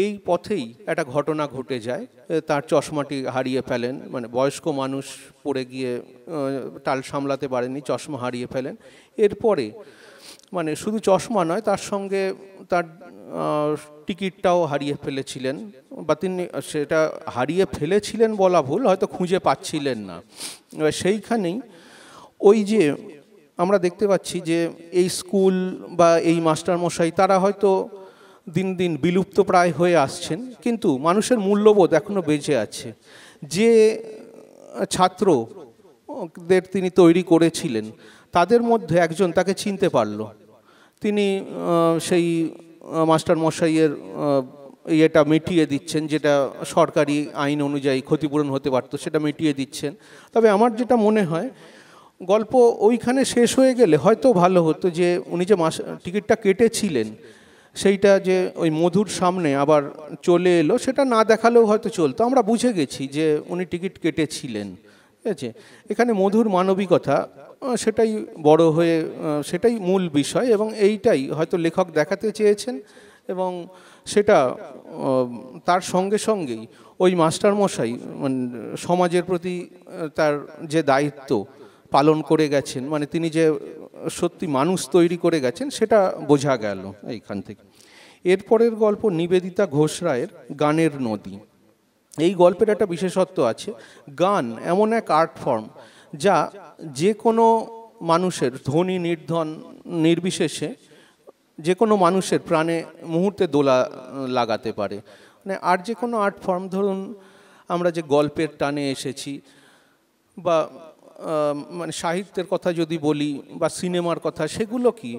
এই পথেই একটা ঘটনা ঘটে যায়, তার চশমাটি হারিয়ে ফেলেন, মানে বয়স্ক মানুষ পড়ে গিয়ে টাল সামলাতে পারেননি, চশমা হারিয়ে ফেলেন। এরপরে মানে শুধু চশমা নয়, তার সঙ্গে তার টিকিটটাও হারিয়ে ফেলেছিলেন, বা তিনি সেটা হারিয়ে ফেলেছিলেন বলা ভুল, হয়তো খুঁজে পাচ্ছিলেন না। সেইখানেই ওই যে আমরা দেখতে পাচ্ছি যে এই স্কুল বা এই মাস্টারমশাই তারা হয়তো দিন দিন বিলুপ্ত প্রায় হয়ে আসছেন, কিন্তু মানুষের মূল্যবোধ এখনো বেঁচে আছে। যে ছাত্রদের তিনি তৈরি করেছিলেন তাদের মধ্যে একজন তাকে চিনতে পারল, তিনি সেই মাস্টার মশাইয়ের ইয়েটা মিটিয়ে দিচ্ছেন, যেটা সরকারি আইন অনুযায়ী ক্ষতিপূরণ হতে পারতো সেটা মিটিয়ে দিচ্ছেন। তবে আমার যেটা মনে হয় গল্প ওইখানে শেষ হয়ে গেলে হয়তো ভালো হতো যে উনি যে টিকিটটা কেটেছিলেন সেইটা যে ওই মধুর সামনে আবার চলে এলো, সেটা না দেখালেও হয়তো চলতো, আমরা বুঝে গেছি যে উনি টিকিট কেটেছিলেন। ঠিক আছে, এখানে মধুর মানবিকতা সেটাই বড় হয়ে, সেটাই মূল বিষয়, এবং এইটাই হয়তো লেখক দেখাতে চেয়েছেন। এবং সেটা তার সঙ্গে সঙ্গেই ওই মাস্টারমশাই মানে সমাজের প্রতি তার যে দায়িত্ব পালন করে গেছেন, মানে তিনি যে সত্যি মানুষ তৈরি করে গেছেন সেটা বোঝা গেল এইখান থেকে। এরপরের গল্প নিবেদিতা ঘোষ রায়ের গানের নদী। এই গল্পের একটা বিশেষত্ব আছে, গান এমন এক আর্ট ফর্ম যা যে কোনো মানুষের ধনী নির্ধন নির্বিশেষে যে কোনো মানুষের প্রাণে মুহূর্তে দোলা লাগাতে পারে। মানে আর যে কোনো আর্ট ফর্ম, ধরুন আমরা যে গল্পের টানে এসেছি বা মানে সাহিত্যের কথা যদি বলি বা সিনেমার কথা, সেগুলো কি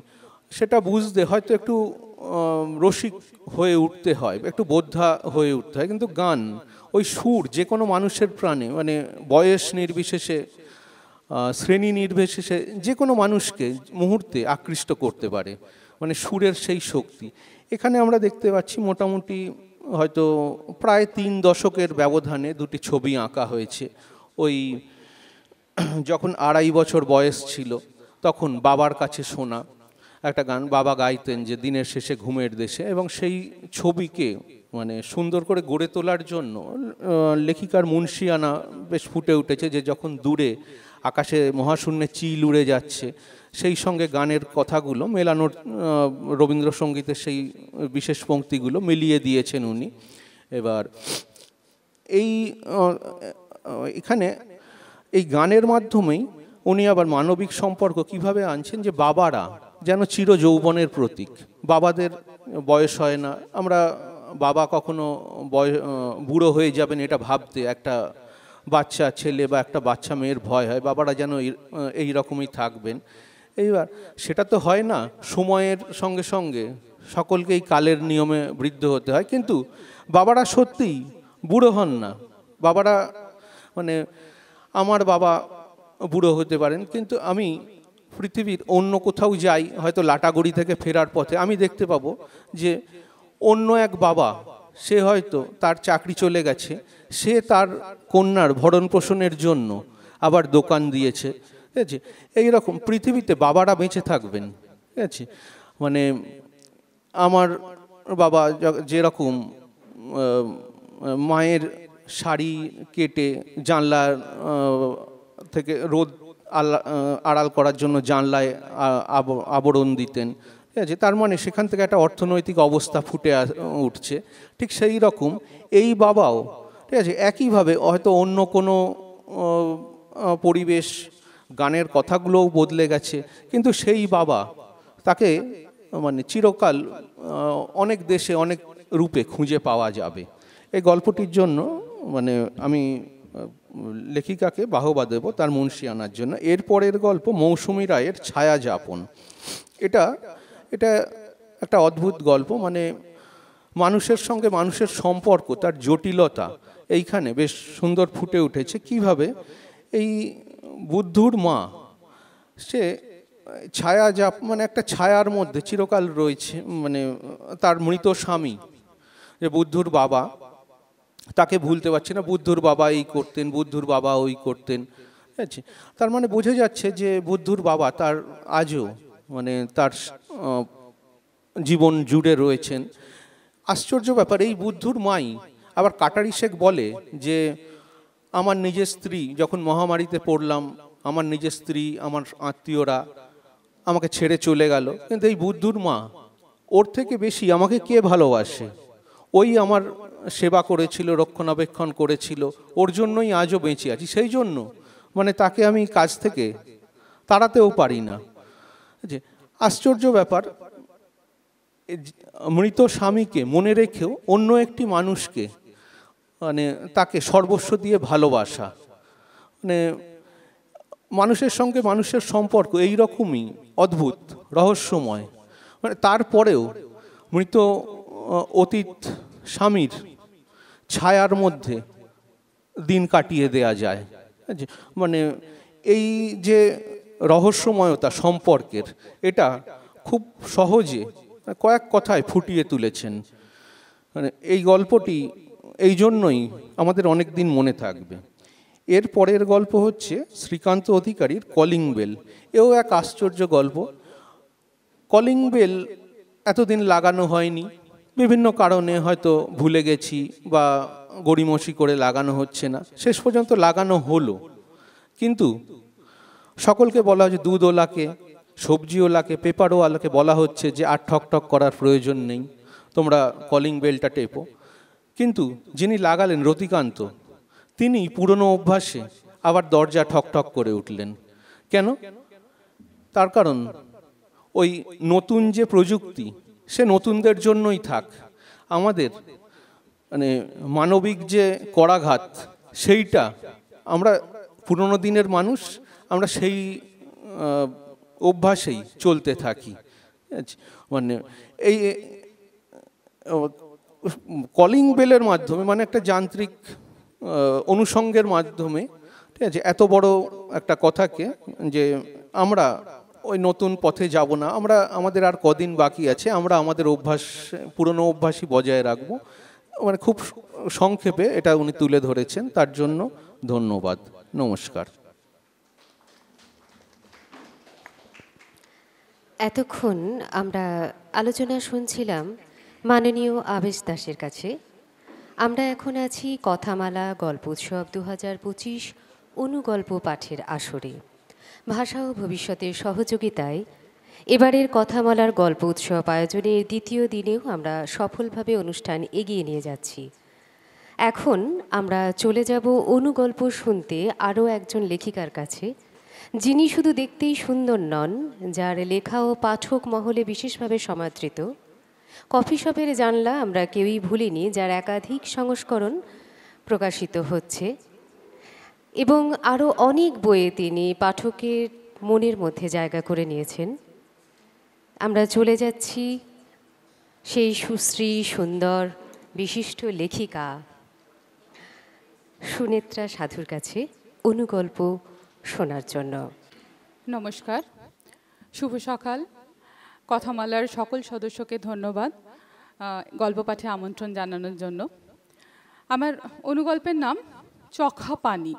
সেটা বুঝতে হয়তো একটু রসিক হয়ে উঠতে হয়, একটু বোদ্ধা হয়ে উঠতে হয়, কিন্তু গান ওই সুর যে কোনো মানুষের প্রাণে, মানে বয়স নির্বিশেষে, শ্রেণী নির্বিশেষে যে কোনো মানুষকে মুহূর্তে আকৃষ্ট করতে পারে, মানে সুরের সেই শক্তি। এখানে আমরা দেখতে পাচ্ছি মোটামুটি হয়তো প্রায় 3 দশকের ব্যবধানে দুটি ছবি আঁকা হয়েছে। ওই যখন 2.5 বছর বয়স ছিল তখন বাবার কাছে শোনা একটা গান বাবা গাইতেন, যে দিনের শেষে ঘুমের দেশে, এবং সেই ছবিকে মানে সুন্দর করে গড়ে তোলার জন্য লেখিকার মুন্সিয়ানা বেশ ফুটে উঠেছে, যে যখন দূরে আকাশে মহাশূন্যে চিল উড়ে যাচ্ছে সেই সঙ্গে গানের কথাগুলো মেলানোর, রবীন্দ্রসঙ্গীতের সেই বিশেষ পংক্তিগুলো মিলিয়ে দিয়েছেন উনি। এবার এই এখানে এই গানের মাধ্যমেই উনি আবার মানবিক সম্পর্ক কিভাবে আনছেন, যে বাবারা যেন চির যৌবনের প্রতীক, বাবাদের বয়স হয় না, আমরা বাবা কখনো বুড়ো হয়ে যাবেন এটা ভাবতে একটা বাচ্চা ছেলে বা একটা বাচ্চা মেয়ের ভয় হয়, বাবারা যেন এই রকমই থাকবেন। এইবার সেটা তো হয় না, সময়ের সঙ্গে সঙ্গে সকলকেই কালের নিয়মে বৃদ্ধ হতে হয়, কিন্তু বাবারা সত্যিই বুড়ো হন না। বাবারা মানে আমার বাবা বুড়ো হতে পারেন, কিন্তু আমি পৃথিবীর অন্য কোথাও যাই, হয়তো লাটাগুড়ি থেকে ফেরার পথে আমি দেখতে পাবো যে অন্য এক বাবা, সে হয়তো তার চাকরি চলে গেছে, সে তার কন্যার ভরণ পোষণের জন্য আবার দোকান দিয়েছে, ঠিক আছে। এইরকম পৃথিবীতে বাবারা বেঁচে থাকবেন, ঠিক আছে। মানে আমার বাবা যেরকম মায়ের শাড়ি কেটে জানলার থেকে রোদ আড়াল করার জন্য জানলায় আবরণ দিতেন, ঠিক আছে, তার মানে সেখান থেকে একটা অর্থনৈতিক অবস্থা ফুটে উঠছে। ঠিক সেই রকম এই বাবাও, ঠিক আছে, একইভাবে হয়তো অন্য কোনো পরিবেশ, গানের কথাগুলোও বদলে গেছে, কিন্তু সেই বাবা তাকে মানে চিরকাল অনেক দেশে অনেক রূপে খুঁজে পাওয়া যাবে। এই গল্পটির জন্য মানে আমি লেখিকাকে বাহবা দেব তার মুন্সিয়ানার জন্য। এরপরের গল্প মৌসুমী রায়ের ছায়া যাপন। এটা একটা অদ্ভুত গল্প, মানে মানুষের সঙ্গে মানুষের সম্পর্ক, তার জটিলতা এইখানে বেশ সুন্দর ফুটে উঠেছে। কিভাবে এই বুদ্ধুর মা, সে ছায়া মানে একটা ছায়ার মধ্যে চিরকাল রয়েছে, মানে তার মৃত স্বামী যে বুদ্ধুর বাবা, তাকে ভুলতে পারছে না। বুদ্ধুর বাবা এই করতেন, বুদ্ধুর বাবা ওই করতেন, ঠিক আছে। তার মানে বোঝা যাচ্ছে যে বুদ্ধুর বাবা তার আজও মানে তার জীবন জুড়ে রয়েছেন। আশ্চর্য ব্যাপার, এই বুদ্ধুর মাই আবার কাটারি শেখ বলে যে আমার নিজের স্ত্রী, যখন মহামারীতে পড়লাম, আমার নিজের স্ত্রী, আমার আত্মীয়রা আমাকে ছেড়ে চলে গেল, কিন্তু এই বুদ্ধুর মা, ওর থেকে বেশি আমাকে কে ভালোবাসে, ওই আমার সেবা করেছিল, রক্ষণাবেক্ষণ করেছিল, ওর জন্যই আজও বেঁচে আছি। সেই জন্য মানে তাকে আমি কাজ থেকে তাড়াতেও পারি না। যে আশ্চর্য ব্যাপার, মৃত স্বামীকে মনে রেখেও অন্য একটি মানুষকে মানে তাকে সর্বস্ব দিয়ে ভালোবাসা, মানে মানুষের সঙ্গে মানুষের সম্পর্ক এই রকমই অদ্ভুত রহস্যময়। মানে তারপরেও মৃত অতীত স্বামীর ছায়ার মধ্যে দিন কাটিয়ে দেয়া যায়। মানে এই যে রহস্যময়তা সম্পর্কের, এটা খুব সহজে কয়েক কথায় ফুটিয়ে তুলেছেন। মানে এই গল্পটি এই জন্যই আমাদের অনেক দিন মনে থাকবে। এর পরের গল্প হচ্ছে শ্রীকান্ত অধিকারীর কলিং বেল। এও এক আশ্চর্য গল্প। কলিং বেল এতদিন লাগানো হয়নি, বিভিন্ন কারণে হয়তো ভুলে গেছি বা গড়িমসি করে লাগানো হচ্ছে না, শেষ পর্যন্ত লাগানো হলো। কিন্তু সকলকে বলা হচ্ছে, দুধওয়ালাকে, সবজিওয়ালাকে, পেপারওয়ালাকে বলা হচ্ছে যে আর ঠক ঠক করার প্রয়োজন নেই, তোমরা কলিং বেলটা টেপো। কিন্তু যিনি লাগালেন রতিকান্ত, তিনি পুরনো অভ্যাসে আবার দরজা ঠক ঠক করে উঠলেন। কেন? তার কারণ ওই নতুন যে প্রযুক্তি, সে নতুনদের জন্যই থাক। আমাদের মানে মানবিক যে করাঘাত, সেইটা আমরা পুরনো দিনের মানুষ, আমরা সেই অভ্যাসেই চলতে থাকি। মানে এই কলিং বেলের মাধ্যমে, মানে একটা যান্ত্রিক অনুষঙ্গের মাধ্যমে, ঠিক আছে, এত বড় একটা কথাকে যে আমরা ওই নতুন পথে যাব না, আমরা আমাদের আর কদিন বাকি আছে, আমরা আমাদের অভ্যাস, পুরনো অভ্যাসই বজায় রাখবো, মানে খুব সংক্ষেপে এটা উনি তুলে ধরেছেন। তার জন্য ধন্যবাদ, নমস্কার। এতক্ষণ আমরা আলোচনা শুনছিলাম মাননীয় আবেশ দাসের কাছে। আমরা এখন আছি কথামালা গল্প উৎসব 2025 অনুগল্প পাঠের আসরে। ভাষা ও ভবিষ্যতের সহযোগিতায় এবারের কথামালার গল্প উৎসব আয়োজনের দ্বিতীয় দিনেও আমরা সফলভাবে অনুষ্ঠান এগিয়ে নিয়ে যাচ্ছি। এখন আমরা চলে যাব অনুগল্প শুনতে আরও একজন লেখিকার কাছে, যিনি শুধু দেখতেই সুন্দর নন, যার লেখা ও পাঠক মহলে বিশেষভাবে সমাদৃত। কফি শপের জানলা আমরা কেউই ভুলিনি, যার একাধিক সংস্করণ প্রকাশিত হচ্ছে, এবং আরও অনেক বইয়ে তিনি পাঠকের মনের মধ্যে জায়গা করে নিয়েছেন। আমরা চলে যাচ্ছি সেই সুশ্রী, সুন্দর, বিশিষ্ট লেখিকা সুনেত্রা সাধুর কাছে। অনুগল্প শোনার জন্য। নমস্কার, শুভ সকাল। কথামালার সকল সদস্যকে ধন্যবাদ গল্প পাঠে আমন্ত্রণ জানানোর জন্য। আমার অনুগল্পের নাম চখা পানি।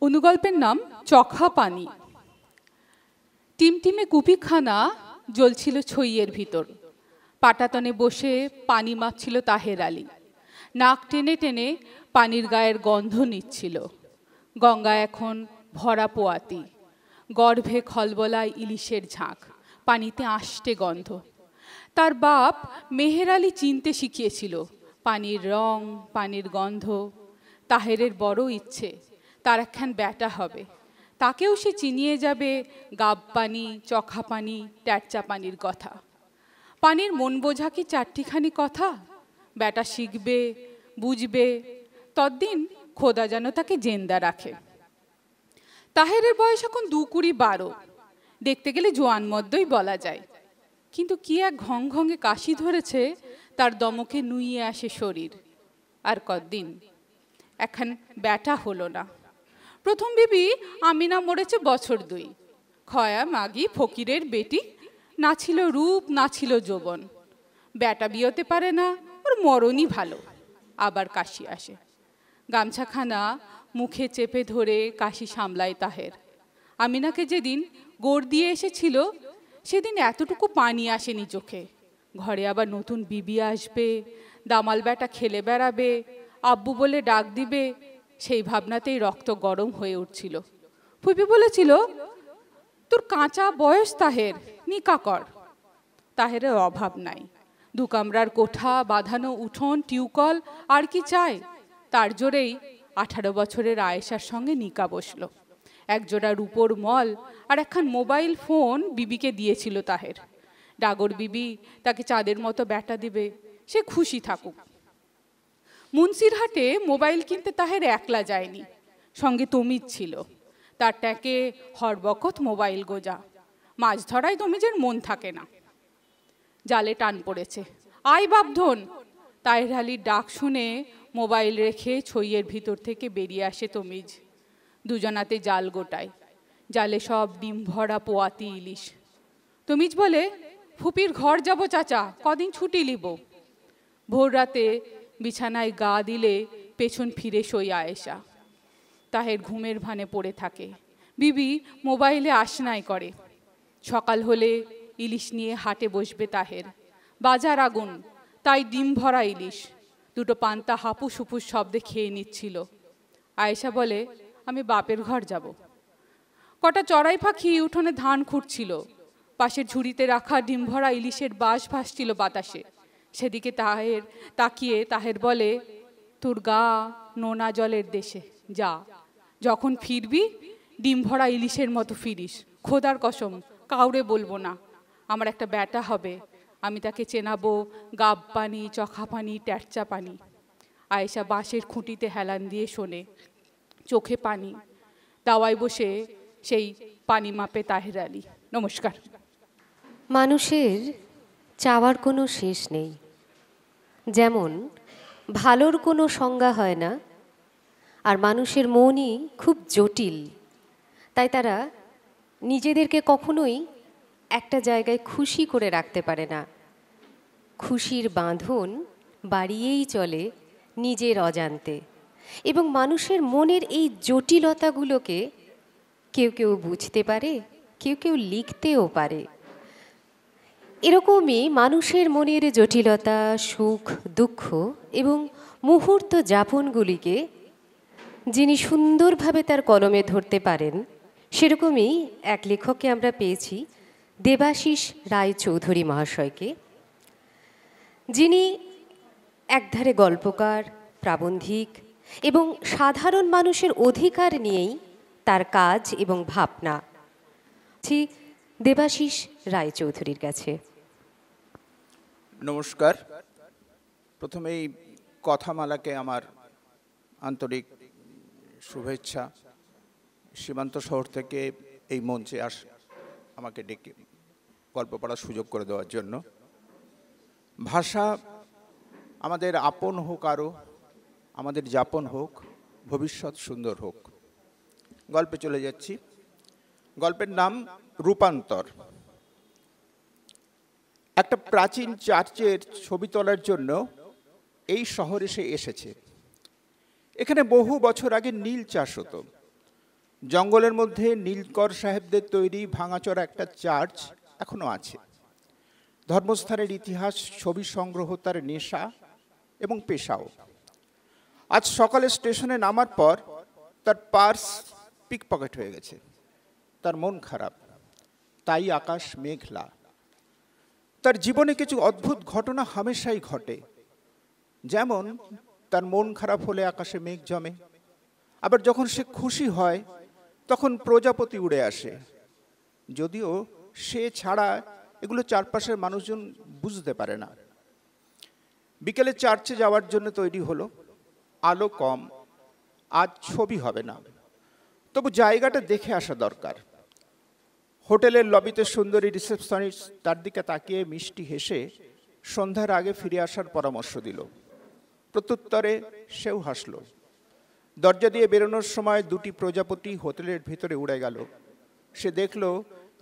অনুগল্পের নাম চখা পানি। টিমটিমে কুপিখানা জ্বলছিল ছইয়ের ভিতর। পাটাতনে বসে পানি মাপছিল তাহের আলী। নাক টেনে টেনে পানির গায়ের গন্ধ নিচ্ছিল। গঙ্গা এখন ভরা পোয়াতি, গর্ভে খলবলায় ইলিশের ঝাঁক, পানিতে আষ্টে গন্ধ। তার বাপ মেহের আলী চিনতে শিখিয়েছিল পানির রং, পানির গন্ধ। তাহেরের বড় ইচ্ছে তার একখান ব্যাটা হবে, তাকেও সে চিনিয়ে যাবে গাব পানি, চখা পানি, ট্যাটচা পানির কথা। পানির মন বোঝা কি চারটিখানি কথা? ব্যাটা শিখবে, বুঝবে, ততদিন খোদা যেন তাকে জেন্দা রাখে। তাহেরের বয়স এখন ২-২ দেখতে গেলে জোয়ান মদ্যই বলা যায়, কিন্তু কি এক ঘং ঘঙে কাশি ধরেছে, তার দমকে নুইয়ে আসে শরীর। আর কতদিন এখন ব্যাটা হলো না। প্রথম বিবি আমিনা মরেছে বছর ২। খয়া মাগি ফকিরের বেটি, না ছিল রূপ না ছিল যৌবন। ব্যাটা বিয়েতে পারে না, ওর মরণই ভালো। আবার কাশি আসে, গামছাখানা মুখে চেপে ধরে কাশি সামলায় তাহের। আমিনাকে যেদিন গোড় দিয়ে এসেছিল সেদিন এতটুকু পানি আসেনি চোখে। ঘরে আবার নতুন বিবি আসবে, দামাল ব্যাটা খেলে বেড়াবে, আব্বু বলে ডাক দিবে, সেই ভাবনাতেই রক্ত গরম হয়ে উঠছিল। ফুপি বলেছিল, তোর কাঁচা বয়স তাহের, নিকা কর। তাহেরের অভাব নাই, ২ কামরার কোঠা, বাঁধানো উঠোন, টিউকল, আর কি চায়? তার জোরেই 18 বছরের আয়েশার সঙ্গে নিকা বসলো। একজোড়া রূপোর মল আর একখান মোবাইল ফোন বিবিকে দিয়েছিল তাহের। ডাগর বিবি তাকে চাঁদের মতো ব্যাটা দিবে, সে খুশি থাকুক। মুন্সিরহাটে মোবাইল কিনতে তাহের একলা যায়নি, সঙ্গে তমিজ ছিল। তার ট্যাঁকে হরবকত মোবাইল গোজা। মাছ ধরায় তমিজের মন থাকে না। জালে টান পড়েছে, আয় বাপধন। তাহের আলীর ডাক শুনে মোবাইল রেখে ছইয়ের ভিতর থেকে বেরিয়ে আসে তমিজ। দুজনাতে জাল গোটায়, জালে সব ডিম ভরা পোয়াতি ইলিশ। তমিজ বলে, ফুপির ঘর যাব চাচা, কদিন ছুটি লিব। ভোর রাতে বিছানায় গা দিলে পেছন ফিরে শোয় আয়েশা। তাহের ঘুমের ভানে পড়ে থাকে। বিবি মোবাইলে আশনাই করে। সকাল হলে ইলিশ নিয়ে হাটে বসবে তাহের। বাজার আগুন, তাই ডিম ভরা ইলিশ। 2টো পান্তা হাপুস হুপুস শব্দে খেয়ে নিচ্ছিল। আয়েশা বলে, আমি বাপের ঘর যাব। কটা চড়াই পাখি উঠোনে ধান খুঁড়ছিল। পাশের ঝুড়িতে রাখা ডিম ভরা ইলিশের বাঁশ ভাসছিল বাতাসে। সেদিকে তাকিয়ে তাহের বলে, তোর গা নোনা জলের দেশে, যা। যখন ফিরবি ডিম ভরা ইলিশের মতো ফিরিস। খোদার কসম, কাউরে বলবো না। আমার একটা ব্যাটা হবে, আমি তাকে চেনাবো গাব পানি, চখা পানি, ট্যাটচা পানি। আয়েশা বাঁশের খুঁটিতে হেলান দিয়ে শোনে, চোখে পানি। দাওয়ায় বসে সেই পানি মাপে তাহের আলী। নমস্কার। মানুষের চাওয়ার কোনো শেষ নেই। যেমন ভালোর কোনো সংজ্ঞা হয় না, আর মানুষের মনই খুব জটিল। তাই তারা নিজেদেরকে কখনোই একটা জায়গায় খুশি করে রাখতে পারে না। খুশির বাঁধন বাড়িয়েই চলে নিজের অজান্তে। এবং মানুষের মনের এই জটিলতাগুলোকে কেউ কেউ বুঝতে পারে, কেউ কেউ লিখতেও পারে। এরকমই মানুষের মনের জটিলতা, সুখ, দুঃখ এবং মুহূর্ত যাপনগুলিকে যিনি সুন্দরভাবে তার কলমে ধরতে পারেন, সেরকমই এক লেখককে আমরা পেয়েছি, দেবাশিস রায়চৌধুরী মহাশয়কে, যিনি একধারে গল্পকার, প্রাবন্ধিক এবং সাধারণ মানুষের অধিকার নিয়েই তার কাজ এবং ভাবনা। দেবাশিস রায়চৌধুরীর কাছে। নমস্কার। প্রথমেই কথামালাকে আমার আন্তরিক শুভেচ্ছা। সীমান্ত শহর থেকে এই মঞ্চে আমাকে ডেকে গল্প পড়ার সুযোগ করে দেওয়ার জন্য। ভাষা আমাদের আপন হোক আরও, আমাদের যাপন হোক, ভবিষ্যৎ সুন্দর হোক। গল্পে চলে যাচ্ছি। গল্পের নাম রূপান্তর। একটা প্রাচীন চার্চের ছবি তোলার জন্য এই শহরে সে এসেছে। এখানে বহু বছর আগে নীল চাষ হতো। জঙ্গলের মধ্যে নীলকর সাহেবদের তৈরি ভাঙাচোরা একটা চার্চ এখনো আছে। ধর্মস্থানের ইতিহাস, ছবি সংগ্রহ তার নেশা এবং পেশাও। আজ সকালে স্টেশনে নামার পর তার পার্স পিকপকেট হয়ে গেছে। তার মন খারাপ, তাই আকাশ মেঘলা। তার জীবনে কিছু অদ্ভুত ঘটনা হামেশাই ঘটে। যেমন তার মন খারাপ হলে আকাশে মেঘ জমে, আবার যখন সে খুশি হয় তখন প্রজাপতি উড়ে আসে। যদিও সে ছাড়া এগুলো চারপাশের মানুষজন বুঝতে পারে না। বিকেলে চার্চে যাওয়ার জন্য তৈরি হলো। আলো কম, আজ ছবি হবে না, তবু জায়গাটা দেখে আসা দরকার। হোটেলের লবিতে সুন্দরী রিসেপশনিস্ট তার দিকে তাকিয়ে মিষ্টি হেসে সন্ধ্যার আগে ফিরে আসার পরামর্শ দিল। প্রত্যুত্তরে সেও হাসল। দরজা দিয়ে বেরোনোর সময় দুটি প্রজাপতি হোটেলের ভিতরে উড়ে গেল। সে দেখল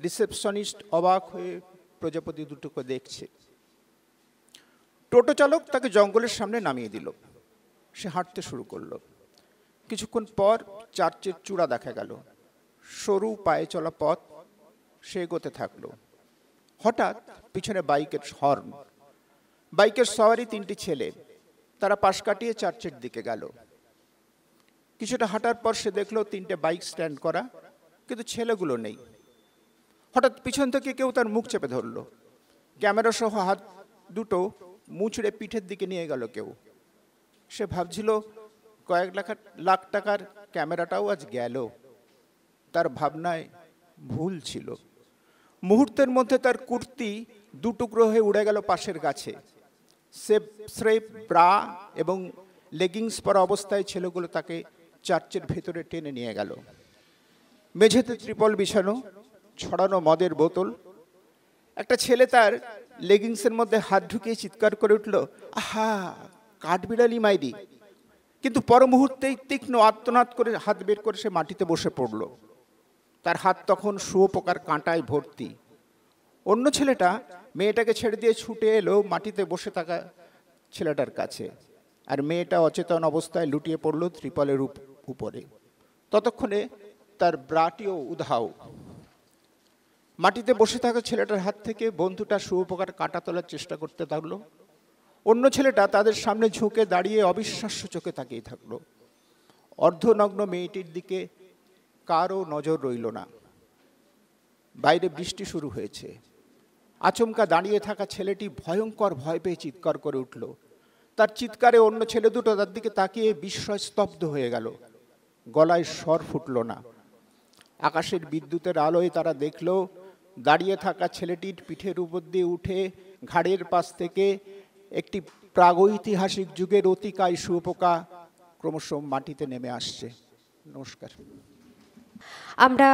রিসেপশনিস্ট অবাক হয়ে প্রজাপতি দুটোকে দেখছে। টোটো চালক তাকে জঙ্গলের সামনে নামিয়ে দিল। সে হাঁটতে শুরু করলো। কিছুক্ষণ পর চার্চের চূড়া দেখা গেল। সরু পায়ে চলা পথ। সে এগোতে থাকলো। হঠাৎ পিছনে বাইকের হর্ন। বাইকের সওয়ারি তিনটি ছেলে। তারা পাশ কাটিয়ে চার্চের দিকে গেল। কিছুটা হাঁটার পর সে দেখলো তিনটে বাইক স্ট্যান্ড করা, কিন্তু ছেলেগুলো নেই। হঠাৎ পিছন থেকে কেউ তার মুখ চেপে ধরলো। ক্যামেরা সহ হাত দুটো মুচড়ে পিঠের দিকে নিয়ে গেল কেউ। সে ভাবছিল কয়েক লাখ টাকার ক্যামেরাটাও আজ গেল। তার ভাবনায় ভুল ছিল। মুহূর্তের মধ্যে তার কুর্তি দুটুকরো হয়ে উড়ে গেল পাশের গাছে। স্রেফ ব্রা এবং লেগিংস পরা অবস্থায় ছেলেগুলো তাকে চার্চের ভেতরে টেনে নিয়ে গেল। মেঝেতে ত্রিপল বিছানো, ছড়ানো মদের বোতল। একটা ছেলে তার লেগিংসের মধ্যে হাত ঢুকিয়ে চিৎকার করে উঠল, আহা, কাঠবিড়ালি মাইরি। কিন্তু পর মুহূর্তেই তীক্ষ্ণ আর্তনাদ করে হাত বের করে সে মাটিতে বসে পড়ল। তার হাত তখন শুঁয়োপোকার কাঁটায় ভর্তি। অন্য ছেলেটা মেয়েটাকে ছেড়ে দিয়ে ছুটে এলো মাটিতে বসে থাকা ছেলেটার কাছে, আর মেয়েটা অচেতন অবস্থায় লুটিয়ে পড়ল ত্রিপলের উপরে। ততক্ষণে তার ব্রাটিও উধাও। মাটিতে বসে থাকা ছেলেটার হাত থেকে বন্ধুটা শুঁয়োপোকার কাঁটা তোলার চেষ্টা করতে থাকলো। অন্য ছেলেটা তাদের সামনে ঝুঁকে দাঁড়িয়ে অবিশ্বাস্য চোখে তাকিয়ে থাকলো। অর্ধনগ্ন মেয়েটির দিকে কারও নজর রইল না। বাইরে বৃষ্টি শুরু হয়েছে। আচমকা দাঁড়িয়ে থাকা ছেলেটি ভয়ঙ্কর ভয় পেয়ে চিৎকার করে উঠল। তার চিৎকারে অন্য ছেলে দুটো তার দিকে তাকিয়ে বিস্ময় স্তব্ধ হয়ে গেল। গলায় স্বর ফুটল না। আকাশের বিদ্যুতের আলোয় তারা দেখল দাঁড়িয়ে থাকা ছেলেটির পিঠের উপর দিয়ে উঠে ঘাড়ের পাশ থেকে একটি প্রাগৈতিহাসিক যুগের অতিকায় শুঁয়োপোকা ক্রমশ মাটিতে নেমে আসছে। নমস্কার। আমরা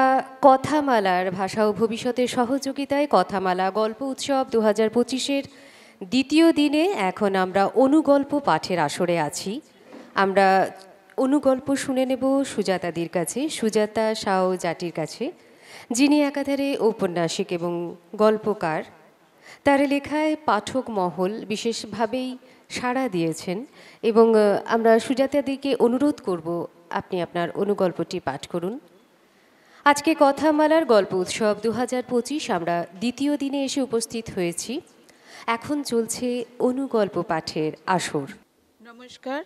কথামালার ভাষা ও ভবিষ্যতের সহযোগিতায় কথামালা গল্প উৎসব 2025-এর দ্বিতীয় দিনে এখন আমরা অনুগল্প পাঠের আসরে আছি। আমরা অনুগল্প শুনে নেব সুজাতাদির কাছে, সুজাতা সাউ জাটির কাছে, যিনি একাধারে ঔপন্যাসিক এবং গল্পকার। তার লেখায় পাঠক মহল বিশেষভাবেই সাড়া দিয়েছেন এবং আমরা সুজাতাদিকে অনুরোধ করব আপনি আপনার অনুগল্পটি পাঠ করুন। আজকে কথামালার গল্প উৎসব 2025 আমরা দ্বিতীয় দিনে এসে উপস্থিত হয়েছি। এখন চলছে অনুগল্প পাঠের আসর। নমস্কার,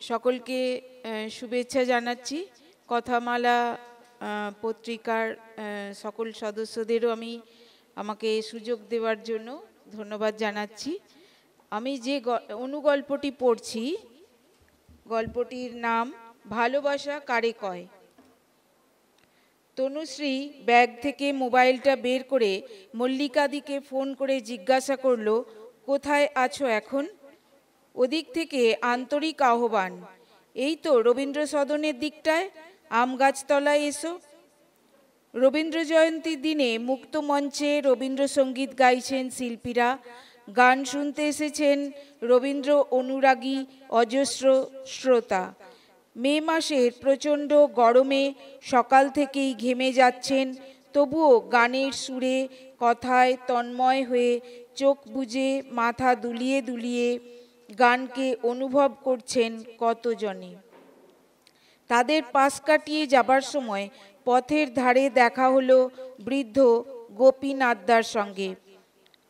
সকলকে শুভেচ্ছা জানাচ্ছি। কথামালা পত্রিকার সকল সদস্যদেরও আমি আমাকে সুযোগ দেওয়ার জন্য ধন্যবাদ জানাচ্ছি। আমি যে অনুগল্পটি পড়ছি, গল্পটির নাম ভালোবাসা কারে কয়। তনুশ্রী ব্যাগ থেকে মোবাইলটা বের করে মল্লিকাদিকে ফোন করে জিজ্ঞাসা করলো, কোথায় আছো এখন? ওদিক থেকে আন্তরিক আহ্বান, এই তো রবীন্দ্র সদনের দিকটায়, আম গাছতলায় এসো। রবীন্দ্র জয়ন্তীর দিনে মুক্ত মঞ্চে রবীন্দ্রসঙ্গীত গাইছেন শিল্পীরা। গান শুনতে এসেছেন রবীন্দ্র অনুরাগী অজস্র শ্রোতা। মে মাসের প্রচণ্ড গরমে সকাল থেকেই ঘেমে যাচ্ছেন, তবুও গানের সুরে কথায় তন্ময় হয়ে চোখ বুজে মাথা দুলিয়ে দুলিয়ে গানকে অনুভব করছেন কতজনে। তাদের পাশ কাটিয়ে যাবার সময় পথের ধারে দেখা হলো বৃদ্ধ গোপীনাথদার সঙ্গে।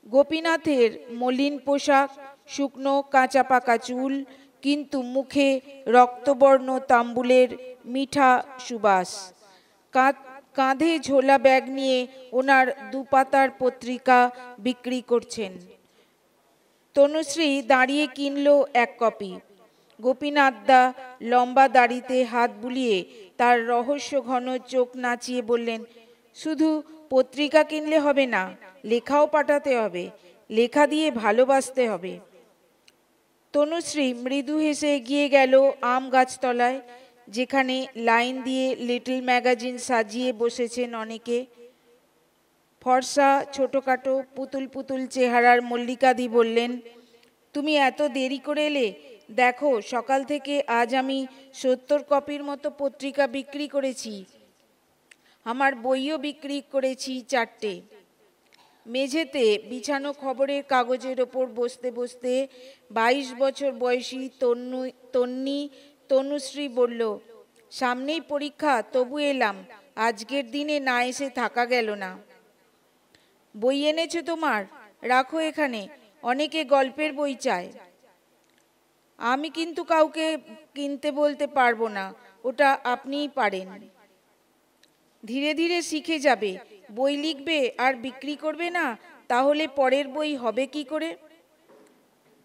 গোপীনাথের মলিন পোশাক, শুকনো কাঁচা পাকা চুল, কিন্তু মুখে রক্তবর্ণ তাম্বুলের মিঠা সুবাস। কাঁধে ঝোলা ব্যাগ নিয়ে ওনার দুপাতার পত্রিকা বিক্রি করছেন। তনুশ্রী দাঁড়িয়ে কিনল এক কপি। গোপীনাথদা লম্বা দাড়িতে হাত বুলিয়ে তার রহস্য ঘন চোখ নাচিয়ে বললেন, শুধু পত্রিকা কিনলে হবে না, লেখাও পাঠাতে হবে, লেখা দিয়ে ভালোবাসতে হবে। তনুশ্রী মৃদু হেসে এগিয়ে গেল আম গাছতলায়, যেখানে লাইন দিয়ে লিটল ম্যাগাজিন সাজিয়ে বসেছেন অনেকে। ফর্সা ছোটোখাটো পুতুল পুতুল চেহারার মল্লিকাদি বললেন, তুমি এত দেরি করে এলে? দেখো, সকাল থেকে আজ আমি 70 কপির মতো পত্রিকা বিক্রি করেছি, আমার বইও বিক্রি করেছি 4টে। মেঝেতে বিছানো খবরের কাগজের ওপর বসতে বসতে 22 বছর বয়সী তনুশ্রী বলল, সামনেই পরীক্ষা, তবু এলাম, আজকের দিনে না এসে থাকা গেল না। বই এনেছো তোমার? রাখো এখানে, অনেকে গল্পের বই চায়। আমি কিন্তু কাউকে কিনতে বলতে পারবো না, ওটা আপনিই পারেন। ধীরে ধীরে শিখে যাবে, বই লিখবে আর বিক্রি করবে না, তাহলে পরের বই হবে কি করে?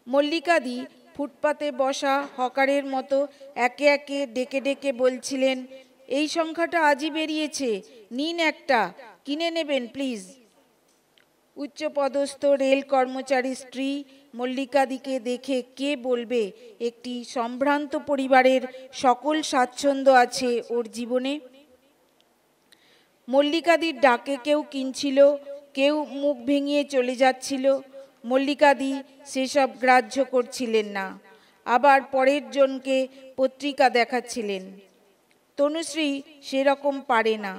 মল্লিকাদি ফুটপাতে বসা হকারের মতো একে একে ডেকে ডেকে বলছিলেন, এই সংখ্যাটা আজই বেরিয়েছে, নিন একটা, কিনে নেবেন প্লিজ। উচ্চপদস্থ রেল কর্মচারী স্ত্রী মল্লিকাদিকে দেখে কে বলবে একটি সম্ভ্রান্ত পরিবারের সকল স্বাচ্ছন্দ্য আছে ওর জীবনে। মল্লিকাদির ডাকে কেউ কিনছিল, কেউ মুখ ভেঙিয়ে চলে যাচ্ছিল। মল্লিকাদি সেসব গ্রাহ্য করছিলেন না, আবার পরের জনকে পত্রিকা দেখাচ্ছিলেন। তনুশ্রী সেরকম পারে না,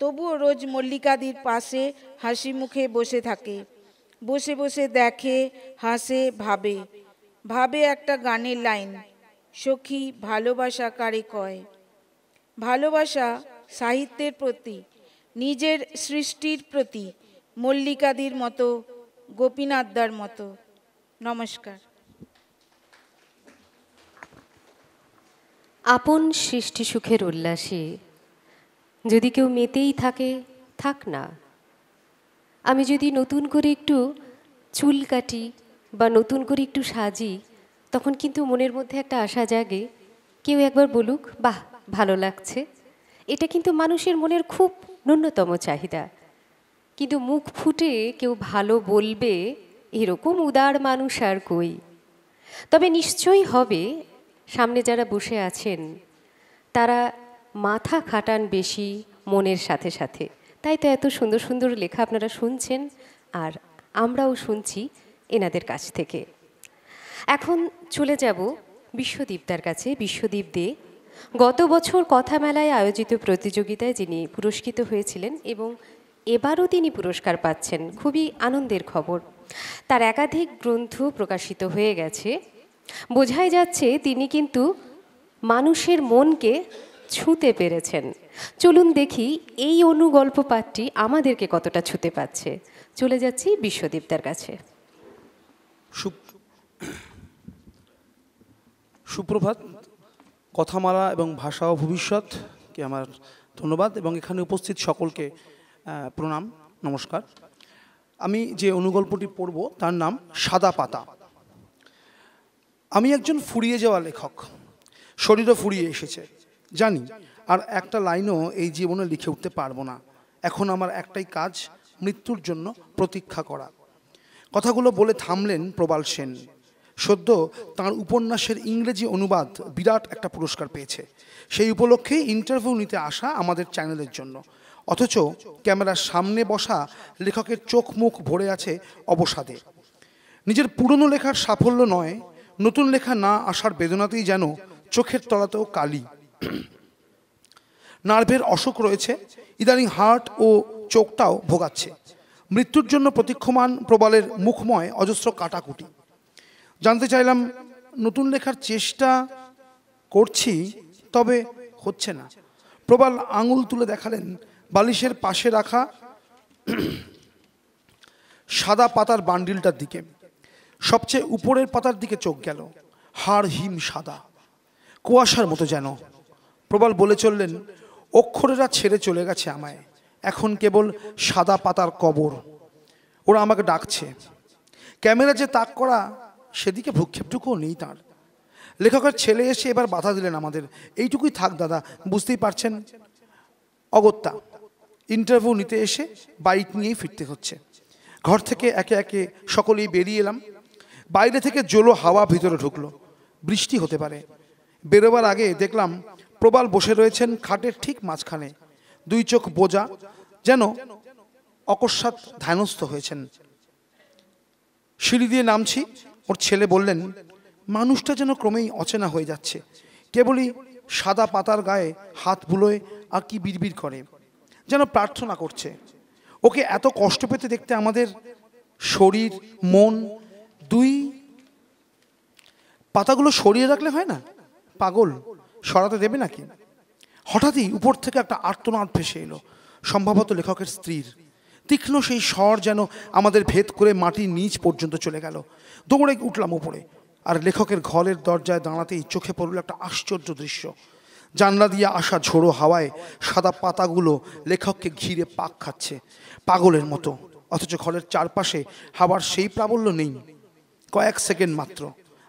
তবুও রোজ মল্লিকাদির পাশে হাসি মুখে বসে থাকে, বসে বসে দেখে, হাসে, ভাবে। ভাবে একটা গানের লাইন, সখী ভালোবাসা কারে কয়। ভালোবাসা সাহিত্যের প্রতি, নিজের সৃষ্টির প্রতি, মল্লিকাদির মতো, গোপীনাথদার মতো। নমস্কার। আপন সৃষ্টি সুখের উল্লাসে যদি কেউ মেতেই থাকে, থাক না। আমি যদি নতুন করে একটু চুল কাটি বা নতুন করে একটু সাজি, তখন কিন্তু মনের মধ্যে একটা আশা জাগে, কেউ একবার বলুক, বাহ ভালো লাগছে। এটা কিন্তু মানুষের মনের খুব ন্যূনতম চাহিদা। কিন্তু মুখ ফুটে কেউ ভালো বলবে, এরকম উদার মানুষ আর কই। তবে নিশ্চয়ই হবে, সামনে যারা বসে আছেন তারা মাথা খাটান বেশি মনের সাথে সাথে, তাই তো এত সুন্দর সুন্দর লেখা আপনারা শুনছেন, আর আমরাও শুনছি এনাদের কাছ থেকে। এখন চলে যাব বিশ্বদীপদার কাছে। বিশ্বদীপ দে গত বছর কথা মেলায় আয়োজিত প্রতিযোগিতায় যিনি পুরস্কৃত হয়েছিলেন এবং এবারও তিনি পুরস্কার পাচ্ছেন, খুবই আনন্দের খবর। তার একাধিক গ্রন্থ প্রকাশিত হয়ে গেছে, বোঝাই যাচ্ছে তিনি কিন্তু মানুষের মনকে ছুঁতে পেরেছেন। চলুন দেখি এই অনুগল্প পাঠটি আমাদেরকে কতটা ছুঁতে পাচ্ছে। চলে যাচ্ছি বিশ্বদীপদার কাছে। সুপ্রভাত। কথামালা এবং ভাষা ও ভবিষ্যৎকে আমার ধন্যবাদ এবং এখানে উপস্থিত সকলকে প্রণাম, নমস্কার। আমি যে অনুগল্পটি পড়ব তার নাম সাদা পাতা। আমি একজন ফুরিয়ে যাওয়া লেখক, শরীরও ফুরিয়ে এসেছে জানি, আর একটা লাইনও এই জীবনে লিখে উঠতে পারবো না। এখন আমার একটাই কাজ, মৃত্যুর জন্য প্রতীক্ষা করা। কথাগুলো বলে থামলেন প্রবাল সেন। সদ্য তাঁর উপন্যাসের ইংরেজি অনুবাদ বিরাট একটা পুরস্কার পেয়েছে, সেই উপলক্ষে ইন্টারভিউ নিতে আসা আমাদের চ্যানেলের জন্য। অথচ ক্যামেরার সামনে বসা লেখকের চোখ মুখ ভরে আছে অবসাদে। নিজের পুরনো লেখার সাফল্য নয়, নতুন লেখা না আসার বেদনাতেই যেন চোখের তলাতেও কালি। নার্ভের অসুখ রয়েছে, ইদানিং হার্ট ও চোখটাও ভোগাচ্ছে। মৃত্যুর জন্য প্রতীক্ষমান প্রবালের মুখময় অজস্র কাটাকুটি। জানতে চাইলাম, নতুন লেখার চেষ্টা করছি, তবে হচ্ছে না। প্রবাল আঙুল তুলে দেখালেন বালিশের পাশে রাখা সাদা পাতার বান্ডিলটার দিকে। সবচেয়ে উপরের পাতার দিকে চোখ গেল, হাড় হিম সাদা, কুয়াশার মতো যেন। প্রবাল বলে চললেন, অক্ষরেরা ছেড়ে চলে গেছে আমায়, এখন কেবল সাদা পাতার কবর। ওরা আমাকে ডাকছে। ক্যামেরা যে তাক করা, সেদিকে ভ্রুক্ষেপটুকুও নেই তার। লেখকের ছেলে এসে এবার বাধা দিলেন আমাদের, এইটুকুই থাক দাদা, বুঝতেই পারছেন অগত্যা। ইন্টারভিউ নিতে এসে বাইক নিয়েই ফিরতে হচ্ছে। ঘর থেকে একে একে সকলেই বেরিয়ে এলাম। বাইরে থেকে জোলো হাওয়া ভিতরে ঢুকলো, বৃষ্টি হতে পারে। বেরোবার আগে দেখলাম প্রবাল বসে রয়েছেন খাটের ঠিক মাঝখানে, দুই চোখ বোঝা, যেন অকস্মাৎ ধ্যানস্থ হয়েছেন। সিঁড়ি দিয়ে নামছি, ওর ছেলে বললেন, মানুষটা যেন ক্রমেই অচেনা হয়ে যাচ্ছে, কেবলই সাদা পাতার গায়ে হাত বুলোয় আর কি বিড়বিড় করে, যেন প্রার্থনা করছে। ওকে এত কষ্ট পেতে দেখতে আমাদের শরীর মন দুই পাতাগুলো সরিয়ে রাখলে হয় না? পাগল, সরাতে দেবে নাকি? হঠাৎই উপর থেকে একটা আর্তনাদ ভেসে এলো, সম্ভবত লেখকের স্ত্রীর। তীক্ষ্ণ সেই স্বর যেন আমাদের ভেদ করে মাটির নিচ পর্যন্ত চলে গেল। দৌড়ে উঠলাম উপরে, আর লেখকের ঘরের দরজায় দাঁড়াতেই চোখে পড়ল একটা আশ্চর্য দৃশ্য। জানলা দিয়ে আসা ঝোড়ো হাওয়ায় সাদা পাতাগুলো লেখককে ঘিরে পাক খাচ্ছে পাগলের মতো, অথচ ঘরের চারপাশে হাওয়ার সেই প্রাবল্য নেই। কয়েক সেকেন্ড মাত্র,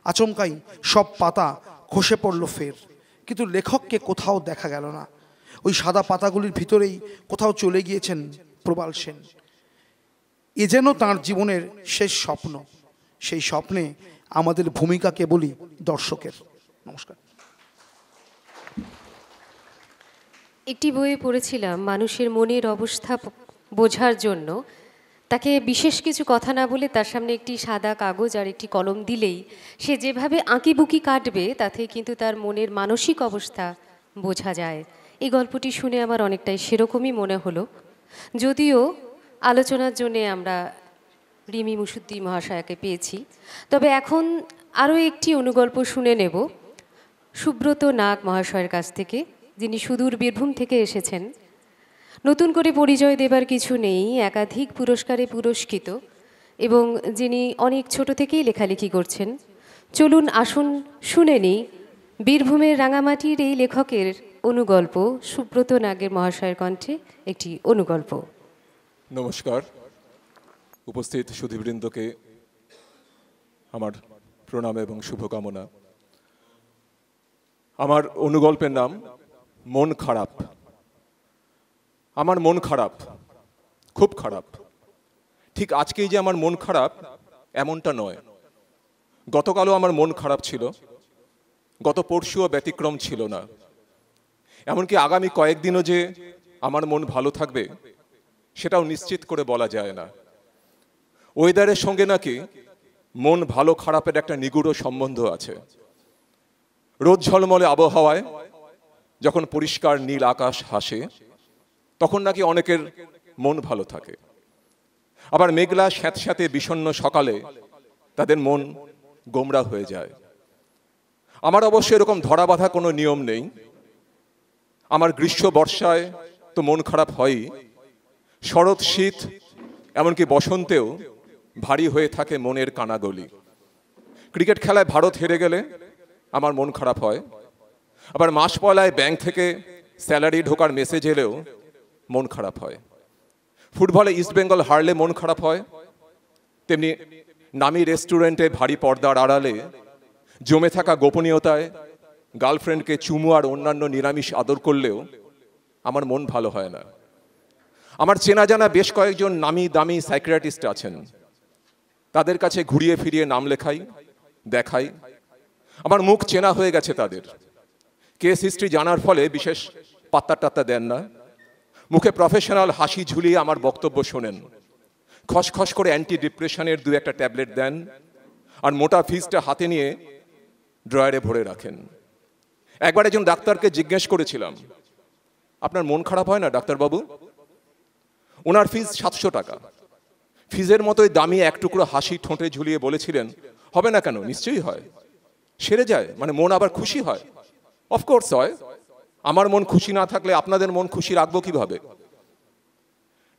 আচমকাই সব পাতা খসে পড়ল ফের, কিন্তু লেখককে কোথাও দেখা গেল না। ওই সাদা পাতাগুলির ভিতরেই কোথাও চলে গিয়েছেন প্রবাল সেন। এ যেন তাঁর জীবনের শেষ স্বপ্ন। সেই স্বপ্নে আমাদের ভূমিকা কেবলই দর্শকের। নমস্কার। একটি বইয়ে পড়েছিলাম, মানুষের মনের অবস্থা বোঝার জন্য তাকে বিশেষ কিছু কথা না বলে তার সামনে একটি সাদা কাগজ আর একটি কলম দিলেই সে যেভাবে আঁকিবুকি কাটবে, তাতে কিন্তু তার মনের মানসিক অবস্থা বোঝা যায়। এই গল্পটি শুনে আমার অনেকটাই সেরকমই মনে হলো। যদিও আলোচনার জন্যে আমরা রিমি মুসুদ্দি মহাশয়াকে পেয়েছি, তবে এখন আরও একটি অনুগল্প শুনে নেব সুব্রত নাগ মহাশয়ের কাছ থেকে, যিনি সুদূর বীরভূম থেকে এসেছেন। নতুন করে পরিচয় দেবার কিছু নেই, একাধিক পুরস্কারে পুরস্কৃত এবং যিনি অনেক ছোট থেকেই লেখালেখি করছেন। চলুন আসুন শুনে নিই বীরভূমের রাঙামাটির এই লেখকের অনুগল্প, সুব্রত নাগের মহাশয়ের কণ্ঠে একটি অনুগল্প। নমস্কার, উপস্থিত সুধীবৃন্দকে আমার প্রণাম এবং শুভকামনা। আমার অনুগল্পের নাম মন খারাপ। আমার মন খারাপ, খুব খারাপ। ঠিক আজকেই যে আমার মন খারাপ এমনটা নয়। গতকালও আমার মন খারাপ ছিল, গত পরশুও ব্যতিক্রম ছিল না। এমনকি আগামী কয়েকদিনও যে আমার মন ভালো থাকবে সেটাও নিশ্চিত করে বলা যায় না। ওয়েদারের সঙ্গে নাকি মন ভালো খারাপের একটা নিগুড় সম্বন্ধ আছে। রোদ ঝলমলে আবহাওয়ায় যখন পরিষ্কার নীল আকাশ হাসে, তখন নাকি অনেকের মন ভালো থাকে। আবার মেঘলা স্যাঁতস্যাঁতে বিষণ্ণ সকালে তাদের মন গোমরা হয়ে যায়। আমার অবশ্য এরকম ধরা বাঁধা কোনো নিয়ম নেই। আমার গ্রীষ্ম বর্ষায় তো মন খারাপ হয়ই, শরৎ শীত এমনকি বসন্তেও ভারী হয়ে থাকে মনের কানাগলি। ক্রিকেট খেলায় ভারত হেরে গেলে আমার মন খারাপ হয়। আবার মাস পয়লায় ব্যাংক থেকে স্যালারি ঢোকার মেসেজ এলেও মন খারাপ হয়। ফুটবলে ইস্টবেঙ্গল হারলে মন খারাপ হয়। তেমনি নামি রেস্টুরেন্টে ভারী পর্দার আড়ালে জমে থাকা গোপনীয়তায় গার্লফ্রেন্ডকে চুমু আর অন্যান্য নিরামিষ আদর করলেও আমার মন ভালো হয় না। আমার চেনা জানা বেশ কয়েকজন নামি দামি সাইকিয়াট্রিস্ট আছেন, তাদের কাছে ঘুরিয়ে ফিরিয়ে নাম লেখাই, দেখাই। আমার মুখ চেনা হয়ে গেছে তাদের। কেস হিস্ট্রি জানার ফলে বিশেষ পাত্তা টাত্তা দেন না। মুখে প্রফেশনাল হাসি ঝুলিয়ে আমার বক্তব্য শোনেন। খসখস করে অ্যান্টি ডিপ্রেশনের দু একটা ট্যাবলেট দেন, আর মোটা ফিসটা হাতে নিয়ে ড্রয়ারে ভরে রাখেন। একবার একজন ডাক্তারকে জিজ্ঞেস করেছিলাম, আপনার মন খারাপ হয় না ডাক্তারবাবু? ওনার ফিস 700 টাকা। ফিজের মতোই দামি এক টুকরো হাসি ঠোঁটে ঝুলিয়ে বলেছিলেন, হবে না কেন, নিশ্চয়ই হয়, সেরে যায়, মানে মন আবার খুশি হয়। অফকোর্স হয়, আমার মন খুশি না থাকলে আপনাদের মন খুশি রাখবো কিভাবে?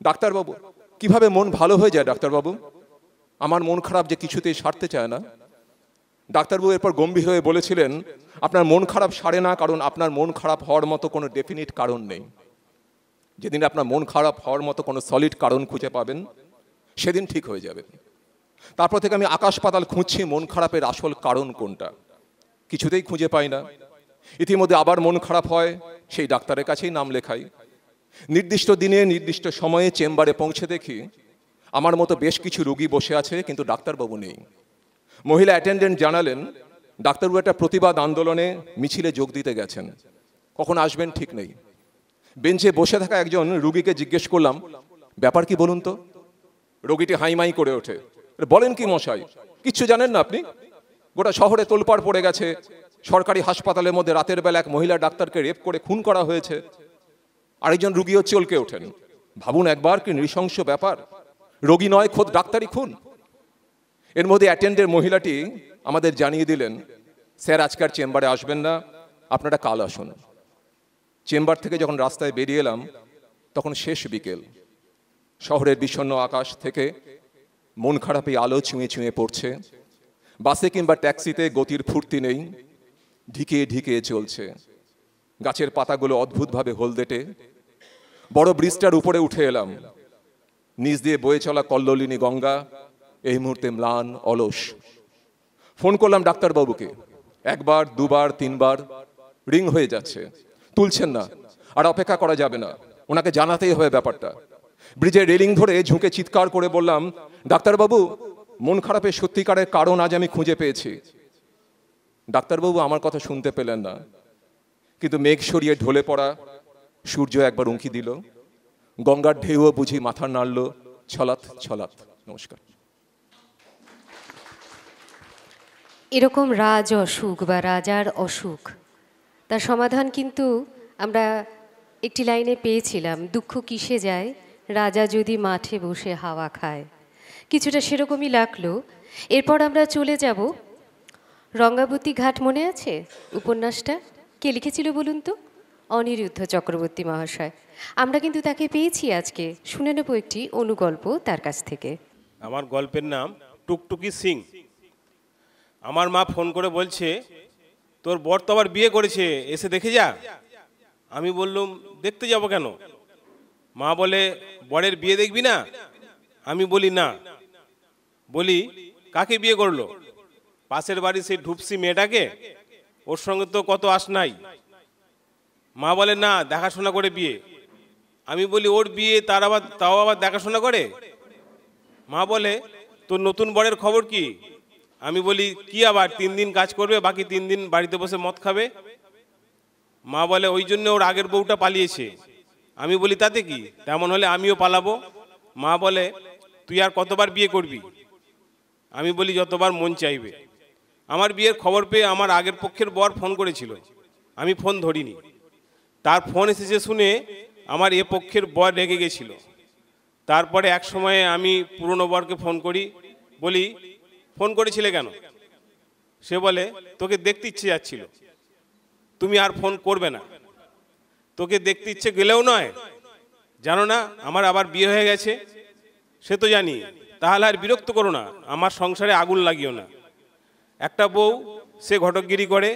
ডাক্তারবাবু, কিভাবে মন ভালো হয়ে যায় ডাক্তারবাবু? আমার মন খারাপ যে কিছুতেই সারতে চায় না। ডাক্তারবাবু এরপর গম্ভীর হয়ে বলেছিলেন, আপনার মন খারাপ সারে না কারণ আপনার মন খারাপ হওয়ার মতো কোনো ডেফিনিট কারণ নেই। যেদিন আপনার মন খারাপ হওয়ার মতো কোনো সলিড কারণ খুঁজে পাবেন সেদিন ঠিক হয়ে যাবে। তারপর থেকে আমি আকাশ পাতাল খুঁজছি মন খারাপের আসল কারণ কোনটা, কিছুতেই খুঁজে পাই না। ইতিমধ্যে আবার মন খারাপ হয়, সেই ডাক্তারের কাছেই নাম লেখাই। নির্দিষ্ট দিনে নির্দিষ্ট সময়ে চেম্বারে পৌঁছে দেখি আমার মতো বেশ কিছু রোগী বসে আছে, কিন্তু ডাক্তারবাবু নেই। মহিলা অ্যাটেন্ডেন্ট জানালেন, ডাক্তারবাবু একটা প্রতিবাদ আন্দোলনে মিছিলে যোগ দিতে গেছেন, কখন আসবেন ঠিক নেই। বেঞ্চে বসে থাকা একজন রুগীকে জিজ্ঞেস করলাম, ব্যাপার কি বলুন তো? রোগীটি হাইমাই করে ওঠে, বলেন কি মশাই, কিচ্ছু জানেন না আপনি? গোটা শহরে তোলপাড় পড়ে গেছে, সরকারি হাসপাতালের মধ্যে রাতের বেলা এক মহিলা ডাক্তারকে রেপ করে খুন করা হয়েছে। আরেকজন রুগীও চলকে ওঠেন, ভাবুন একবার কি নৃশংস ব্যাপার, রোগী নয় খোদ ডাক্তারই খুন। এর মধ্যে অ্যাটেন্ডের মহিলাটি আমাদের জানিয়ে দিলেন, স্যার আজকাল চেম্বারে আসবেন না, আপনারা কাল আসুন। চেম্বার থেকে যখন রাস্তায় বেরিয়ে এলাম তখন শেষ বিকেল, শহরের বিষণ্ণ আকাশ থেকে মন খারাপে আলো ছুঁয়ে ছুঁয়ে পড়ছে। বাসে কিংবা ট্যাক্সিতে গতির ফুর্তি নেই, ঢিকে ঢিকে চলছে। গাছের পাতাগুলো অদ্ভুতভাবে হলদেটে। বড় ব্রিজটার উপরে উঠে এলাম, নিচ দিয়ে বয়ে চলা কল্লোলিনী গঙ্গা এই মুহূর্তে ম্লান অলস। ফোন করলাম ডাক্তারবাবুকে, একবার দুবার তিনবার, রিং হয়ে যাচ্ছে, তুলছেন না। আর অপেক্ষা করা যাবে না, ওনাকে জানাতেই হবে ব্যাপারটা। ব্রিজের রেলিং ধরে ঝুঁকে চিৎকার করে বললাম, ডাক্তারবাবু মন খারাপের সত্যিকারের কারণ আজ আমি খুঁজে পেয়েছি। ডাক্তারবাবু আমার কথা শুনতে পেলেন না, কিন্তু মেঘ সরিয়ে ঢলে পড়া সূর্য একবার উঁকি দিল, গঙ্গার ঢেউও বুঝি মাথা নাড়ল ছলাৎ ছলাৎ। নমস্কার। এরকম রাজ অসুখ বা রাজার অসুখ, তার সমাধান কিন্তু আমরা একটি লাইনে পেয়েছিলাম, দুঃখ কিসে যায় রাজা যদি মাঠে বসে হাওয়া খায়। কিছুটা সেরকমই লাগলো। এরপর আমরা চলে যাব রঙ্গাবতী ঘাট, মনে আছে উপন্যাসটা? কে লিখেছিল বলুন তো? অনিরুদ্ধ চক্রবর্তী মহাশয়। আমরা কিন্তু তাকে পেয়েছি আজকে, শুনে নেব একটি অনুগল্প তার কাছ থেকে। আমার গল্পের নাম টুকটুকি সিং। আমার মা ফোন করে বলছে, তোর বর তো আবার বিয়ে করেছে, এসে দেখে যা। আমি বললাম, দেখতে যাব কেন? মা বলে, বরের বিয়ে দেখবি না? আমি বলি না। বলি, কাকে বিয়ে করলো? পাশের বাড়ি সেই ঢুপসি মেয়েটাকে, ওর সঙ্গে তো কত আশ নাই। মা বলে, না, দেখাশোনা করে বিয়ে। আমি বলি, ওর বিয়ে তাও আবার দেখাশোনা করে? মা বলে, তোর নতুন বরের খবর কি? আমি বলি, কি আবার 3 দিন কাজ করবে, বাকি 3 দিন বাড়িতে বসে মদ খাবে। মা বলে, ওই জন্য ওর আগের বউটা পালিয়েছে। আমি বলি, তাতে কি, তেমন হলে আমিও পালাবো। মা বলে, তুই আর কতবার বিয়ে করবি? আমি বলি, যতবার মন চাইবে। আমার বিয়ের খবর পেয়ে আমার আগের পক্ষের বর ফোন করেছিল, আমি ফোন ধরিনি। তার ফোন এসেছে শুনে আমার এ পক্ষের বর রেগে গেছিল। তারপরে এক সময়ে আমি পুরনো বরকে ফোন করি, বলি, ফোন করেছিলে কেন? সে বলে, তোকে দেখতে ইচ্ছে যাচ্ছিল, তুমি আর ফোন করবে না। তোকে দেখতে ইচ্ছে গেলেও নয়, জানো না আমার আবার বিয়ে হয়ে গেছে? সে তো জানি, তাহলে আর বিরক্ত করো না, আমার সংসারে আগুন লাগিও না। একটা বউ, সে ঘটকগিরি করে,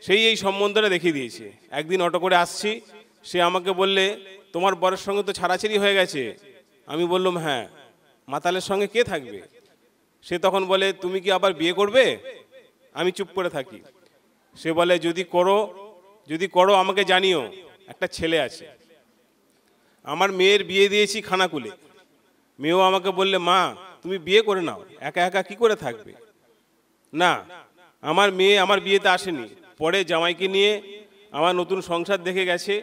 সেই এই সম্বন্ধটা দেখিয়ে দিয়েছে। একদিন অটো করে আসছি, সে আমাকে বললে, তোমার বরের সঙ্গে তো ছাড়াছাড়ি হয়ে গেছে। আমি বললাম, হ্যাঁ। মাতালের সঙ্গে কে থাকবে? সে তখন বলে, তুমি কি আবার বিয়ে করবে? আমি চুপ করে থাকি। সে বলে, যদি করো আমাকে জানিও, একটা ছেলে আছে। আমার মেয়ের বিয়ে দিয়েছি খানাকুলে। মেয়েও আমাকে বললে, মা তুমি বিয়ে করে নাও, একা একা কি করে থাকবে? না, আমার মেয়ে আমার বিয়েতে আসেনি, পরে জামাইকে নিয়ে আমার নতুন সংসার দেখে গেছে।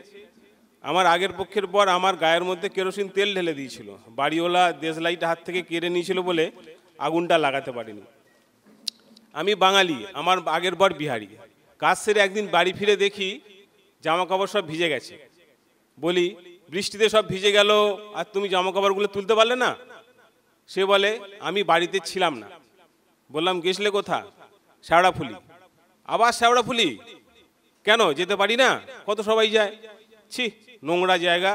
আমার আগের পক্ষের বর আমার গায়ের মধ্যে কেরোসিন তেল ঢেলে দিয়েছিল, বাড়িওয়ালা দেশলাইট হাত থেকে কেড়ে নিয়েছিল বলে আগুনটা লাগাতে পারিনি। আমি বাঙালি, আমার আগের বর বিহারি। কাজ সেরে একদিন বাড়ি ফিরে দেখি জামা কাপড় সব ভিজে গেছে। বলি, বৃষ্টিতে সব ভিজে গেল আর তুমি জামা কাপড়গুলো তুলতে পারলে না? সে বলে, আমি বাড়িতে ছিলাম না। বললাম, গেছলে কোথা? শেওড়াফুলি। আবার শেওড়াফুলি? কেন, যেতে পারি না? কত সবাই যায়। ছি, নোংরা জায়গা,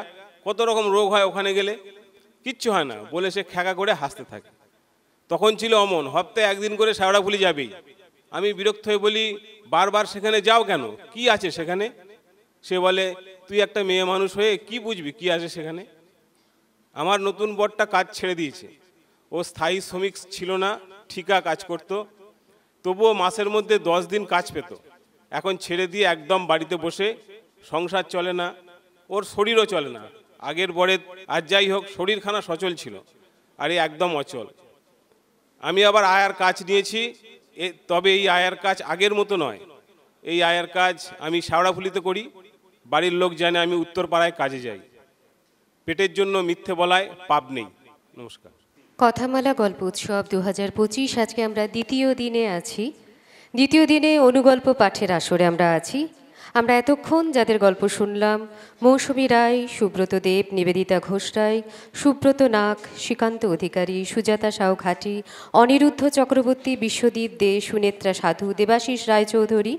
কত রকম রোগ হয় ওখানে গেলে। কিচ্ছু হয় না বলে সে খ্যাকা করে হাসতে থাকে। তখন ছিল অমন, হপ্তাহে একদিন করে শেওড়াফুলি যাবেই। আমি বিরক্ত হয়ে বলি, বারবার সেখানে যাও কেন, কি আছে সেখানে? সে বলে, তুই একটা মেয়ে মানুষ হয়ে কি বুঝবি কি আছে সেখানে? আমার নতুন বরটা কাজ ছেড়ে দিয়েছে। ও স্থায়ী শ্রমিক ছিল না, ঠিকা কাজ করত। তবুও মাসের মধ্যে 10 দিন কাজ পেত। এখন ছেড়ে দিয়ে একদম বাড়িতে বসে, সংসার চলে না, ওর শরীরও চলে না। আগের বরের আর যাই হোক শরীরখানা সচল ছিল, আর এই একদম অচল। আমি আবার আয়ার কাজ নিয়েছি, তবে এই আয়ার কাজ আগের মতো নয়। এই আয়ার কাজ আমি শেওড়াফুলিতে করি। বাড়ির লোক জানে আমি উত্তরপাড়ায় কাজে যাই। পেটের জন্য মিথ্যে বলায় পাপ নেই। নমস্কার। কথামালা গল্প উৎসব 2025 আজকে আমরা দ্বিতীয় দিনে আছি। দ্বিতীয় দিনে অনুগল্প পাঠের আসরে আমরা আছি। আমরা এতক্ষণ যাদের গল্প শুনলাম, মৌসুমী রায়, সুব্রত দেব, নিবেদিতা ঘোষ রায়, সুব্রত নাগ, শ্রীকান্ত অধিকারী, সুজাতা সাউ ঘাটি, অনিরুদ্ধ চক্রবর্তী, বিশ্বজিৎ দে, সুনেত্রা সাধু, দেবাশিস রায়চৌধুরী,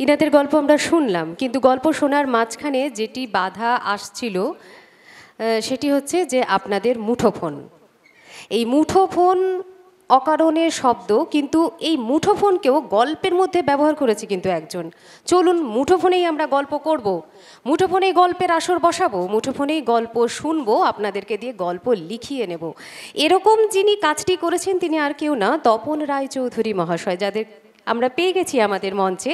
ইনাদের গল্প আমরা শুনলাম। কিন্তু গল্প শোনার মাঝখানে যেটি বাধা আসছিল সেটি হচ্ছে যে আপনাদের মুঠোফোন। এই মুঠোফোন অকারণের শব্দ, কিন্তু এই মুঠোফোনকেও গল্পের মধ্যে ব্যবহার করেছে কিন্তু একজন। চলুন মুঠোফোনেই আমরা গল্প করব, মুঠোফোনেই গল্পের আসর বসাবো, মুঠোফোনেই গল্প শুনবো, আপনাদেরকে দিয়ে গল্প লিখিয়ে নেব। এরকম যিনি কাজটি করেছেন তিনি আর কেউ না, তপন রায়চৌধুরী মহাশয়, যাদের আমরা পেয়ে গেছি আমাদের মঞ্চে।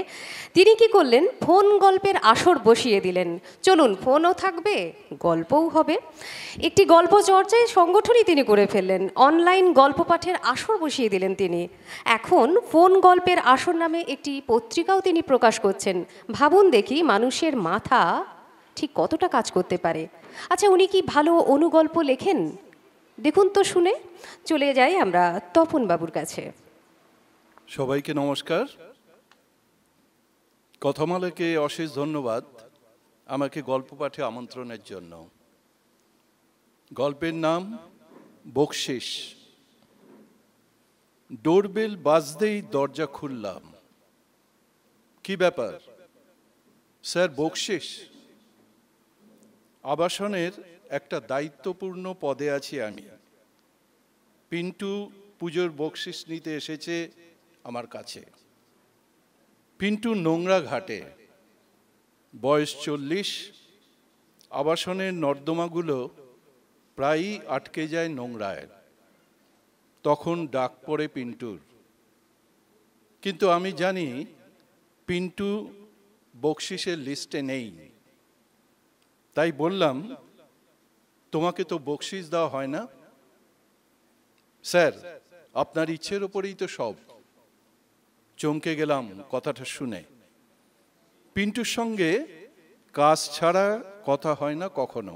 তিনি কি করলেন, ফোন গল্পের আসর বসিয়ে দিলেন। চলুন, ফোনও থাকবে, গল্পও হবে। একটি গল্প চর্চায় সংগঠনই তিনি করে ফেললেন, অনলাইন গল্প পাঠের আসর বসিয়ে দিলেন তিনি। এখন ফোন গল্পের আসর নামে একটি পত্রিকাও তিনি প্রকাশ করছেন। ভাবুন দেখি মানুষের মাথা ঠিক কতটা কাজ করতে পারে। আচ্ছা, উনি কি ভালো অনুগল্প লেখেন? দেখুন তো শুনে। চলে যাই আমরা তপন বাবুর কাছে। সবাইকে নমস্কার। কথামালাকে অশেষ ধন্যবাদ আমাকে গল্প পাঠে আমন্ত্রণের জন্য। গল্পের নাম বকশিস। ডোরবেল বাজতেই দরজা খুললাম। কি ব্যাপার স্যার? বকশিস? আবাসনের একটা দায়িত্বপূর্ণ পদে আছি আমি। পিন্টু পুজোর বকশিস নিতে এসেছে আমার কাছে। পিন্টু নোংরা ঘাটে, বয়স 40। আবাসনের নর্দমাগুলো প্রায়ই আটকে যায় নোংরায়। তখন ডাক পড়ে পিন্টুর। কিন্তু আমি জানি পিন্টু বকশিসের লিস্টে নেই। তাই বললাম, তোমাকে তো বকশিস দেওয়া হয় না? স্যার, আপনার ইচ্ছের ওপরেই তো সব। চমকে গেলাম কথাটা শুনে। পিন্টুর সঙ্গে কাজ ছাড়া কথা হয় না কখনো,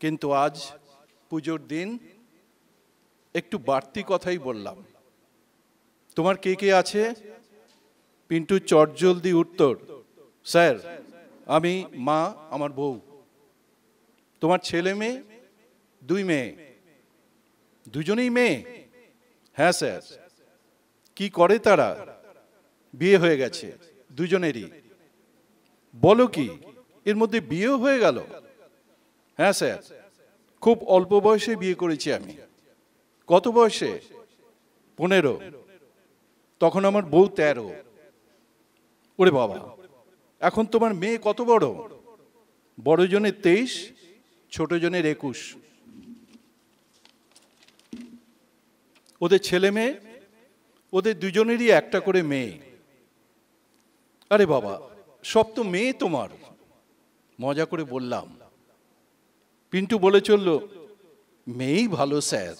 কিন্তু আজ পুজোর দিন একটু বাড়তি কথাই বললাম। তোমার কে কে আছে? পিন্টু চটজলদি উত্তর, স্যার আমি, মা, আমার বউ। তোমার ছেলে মেয়ে? 2 মেয়ে। দুজনেই মেয়ে? হ্যাঁ স্যার। কি করে তারা? বিয়ে হয়ে গেছে দুজনেরই। বলো কি, এর মধ্যে বিয়েও হয়ে গেল? হ্যাঁ স্যার, খুব অল্প বয়সে বিয়ে করেছি আমি। কত বয়সে? 15। তখন আমার বউ 13। ওরে বাবা, এখন তোমার মেয়ে কত বড়? বড় জনের 23, ছোট জনের 21। ওদের ছেলে মেয়ে? ওদের দুজনেরই একটা করে মেয়ে। আরে বাবা, সব তো মেয়ে তোমার। মজা করে বললাম। পিন্টু বলে চলল, মেয়েই ভালো স্যার,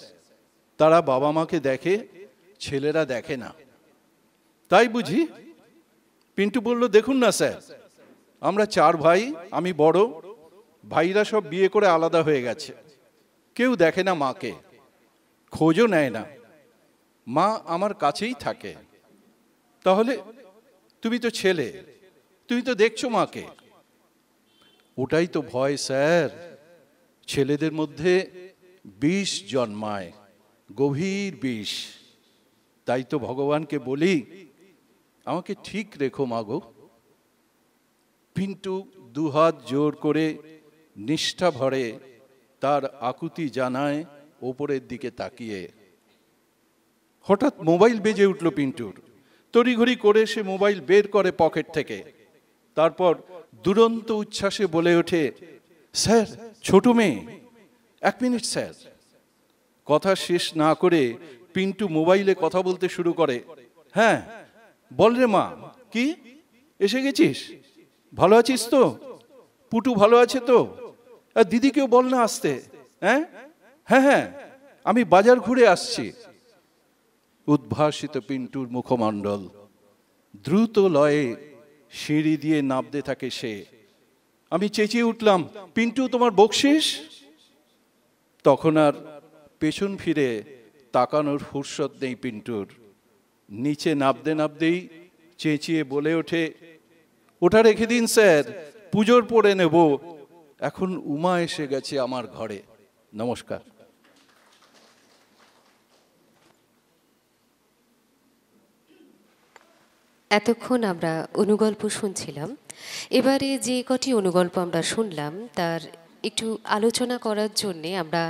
তারা বাবা মাকে দেখে, ছেলেরা দেখে না। তাই বুঝি? পিন্টু বলল, দেখুন না স্যার, আমরা 4 ভাই, আমি বড়। ভাইরা সব বিয়ে করে আলাদা হয়ে গেছে। কেউ দেখে না মাকে, খোঁজও নেয় না। মা আমার কাছেই থাকে, তাহলে তুমি তো ছেলে, তুমি তো দেখছো মাকে। ওটাই তো ভয় স্যার, ছেলেদের মধ্যে বিষ জন্মায়, গভীর বিষ। তাই তো ভগবানকে বলি, আমাকে ঠিক রেখো মাগো। পিন্টু দুহাত জোর করে নিষ্ঠা ভরে তার আকুতি জানায় ওপরের দিকে তাকিয়ে। হঠাৎ মোবাইল বেজে উঠল পিন্টুর। তড়িঘড়ি করে সে মোবাইল বের করে পকেট থেকে। তারপর দুরন্ত উচ্ছ্বাসে বলে ওঠে, স্যার, ছোট মেয়ে, 1 মিনিট স্যার। কথা শেষ না করে পিন্টু মোবাইলে কথা বলতে শুরু করে। হ্যাঁ বল রে মা, কি এসে গেছিস? ভালো আছিস তো? পুটু ভালো আছে তো? আর দিদিকেও বল না আসতে। হ্যাঁ হ্যাঁ হ্যাঁ, আমি বাজার ঘুরে আসছি। উদ্ভাসিত পিন্টুর মুখমণ্ডল। দ্রুত লয়ে সিঁড়ি দিয়ে নামতে থাকে সে। আমি চেঁচিয়ে উঠলাম, পিন্টু তোমার বকশিস? তখন আর পেছন ফিরে তাকানোর ফুরসত নেই পিন্টুর। নিচে নামতে নামতেই চেঁচিয়ে বলে ওঠে, ওটা রেখে দিন স্যার, পুজোর পরে নেব। এখন উমা এসে গেছে আমার ঘরে। নমস্কার। এতক্ষণ আমরা অনুগল্প শুনছিলাম। এবারে যে কটি অনুগল্প আমরা শুনলাম তার একটু আলোচনা করার জন্যে আমরা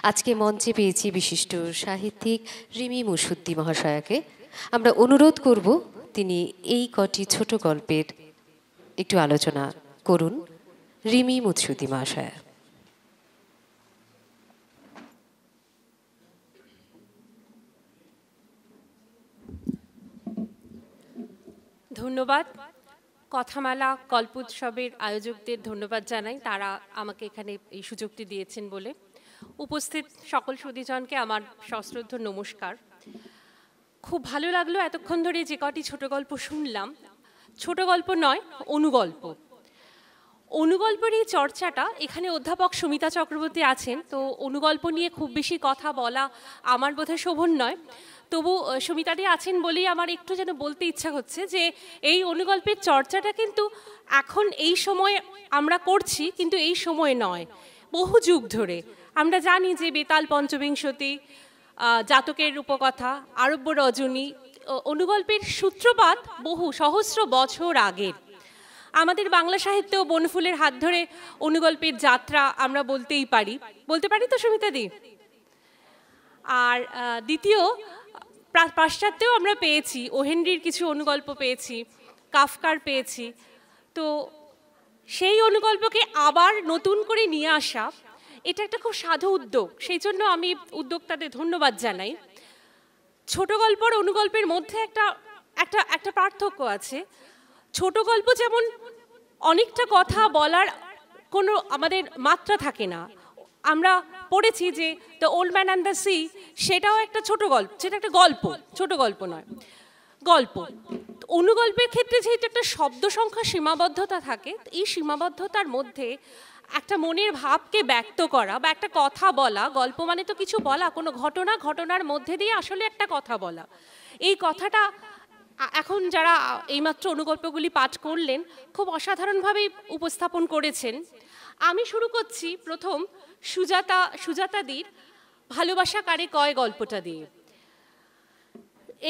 আজকে মঞ্চে পেয়েছি বিশিষ্ট সাহিত্যিক রিমি মুসুদ্দি মহাশয়াকে। আমরা অনুরোধ করব তিনি এই কটি ছোট গল্পের একটু আলোচনা করুন। রিমি মুসুদ্দি মহাশয়া। ধন্যবাদ। কথামালা গল্প উৎসবের আয়োজকদের ধন্যবাদ জানাই, তারা আমাকে এখানে এই সুযোগটি দিয়েছেন বলে। উপস্থিত সকল সুধীজনকে আমার সশ্রদ্ধ নমস্কার। খুব ভালো লাগলো এতক্ষণ ধরে যে কটি ছোট গল্প শুনলাম। ছোট গল্প নয়, অনুগল্প। অনুগল্পের এই চর্চাটা, এখানে অধ্যাপক সুমিতা চক্রবর্তী আছেন, তো অনুগল্প নিয়ে খুব বেশি কথা বলা আমার বোধহয় শোভন নয়। তবু সুমিতাদি আছেন বলেই আমার একটু যেন বলতে ইচ্ছা হচ্ছে যে এই অনুগল্পের চর্চাটা কিন্তু এখন এই সময়ে আমরা করছি, কিন্তু এই সময়ে নয়, বহু যুগ ধরে। আমরা জানি যে বেতাল পঞ্চবিংশতি, জাতকের রূপকথা, আরব্য রজনী, অনুগল্পের সূত্রপাত বহু সহস্র বছর আগের। আমাদের বাংলা সাহিত্যেও বনফুলের হাত ধরে অনুগল্পের যাত্রা আমরা বলতেই পারি। বলতে পারি তো সুমিতাদি? আর দ্বিতীয়, পাশ্চাত্যেও আমরা পেয়েছি, ওহেনরির কিছু অনুগল্প পেয়েছি, কাফকার পেয়েছি। তো সেই অনুগল্পকে আবার নতুন করে নিয়ে আসা, এটা একটা খুব সাধু উদ্যোগ। সেই জন্য আমি উদ্যোক্তাদের ধন্যবাদ জানাই। ছোট গল্প আর অনুগল্পের মধ্যে একটা পার্থক্য আছে। ছোট গল্প যেমন অনেকটা কথা বলার কোনো আমাদের মাত্রা থাকে না। আমরা পড়েছি যে the old man and the sea, সেটাও একটা ছোট গল্প, সেটা একটা গল্প, ছোট গল্প নয়, গল্প। অনুগল্পের ক্ষেত্রে যেহেতু একটা শব্দ সংখ্যা সীমাবদ্ধতা থাকে, এই সীমাবদ্ধতার মধ্যে একটা মনের ভাবকে ব্যক্ত করা বা একটা কথা বলা, গল্প মানে তো কিছু বলা, কোনো ঘটনার মধ্যে দিয়ে আসলে একটা কথা বলা, এই কথাটা এখন যারা এইমাত্র অনুগল্পগুলি পাঠ করলেন খুব অসাধারণভাবে উপস্থাপন করেছেন। আমি শুরু করছি প্রথম সুজাতাদির ভালোবাসা কারে কয় গল্পটা দিয়ে।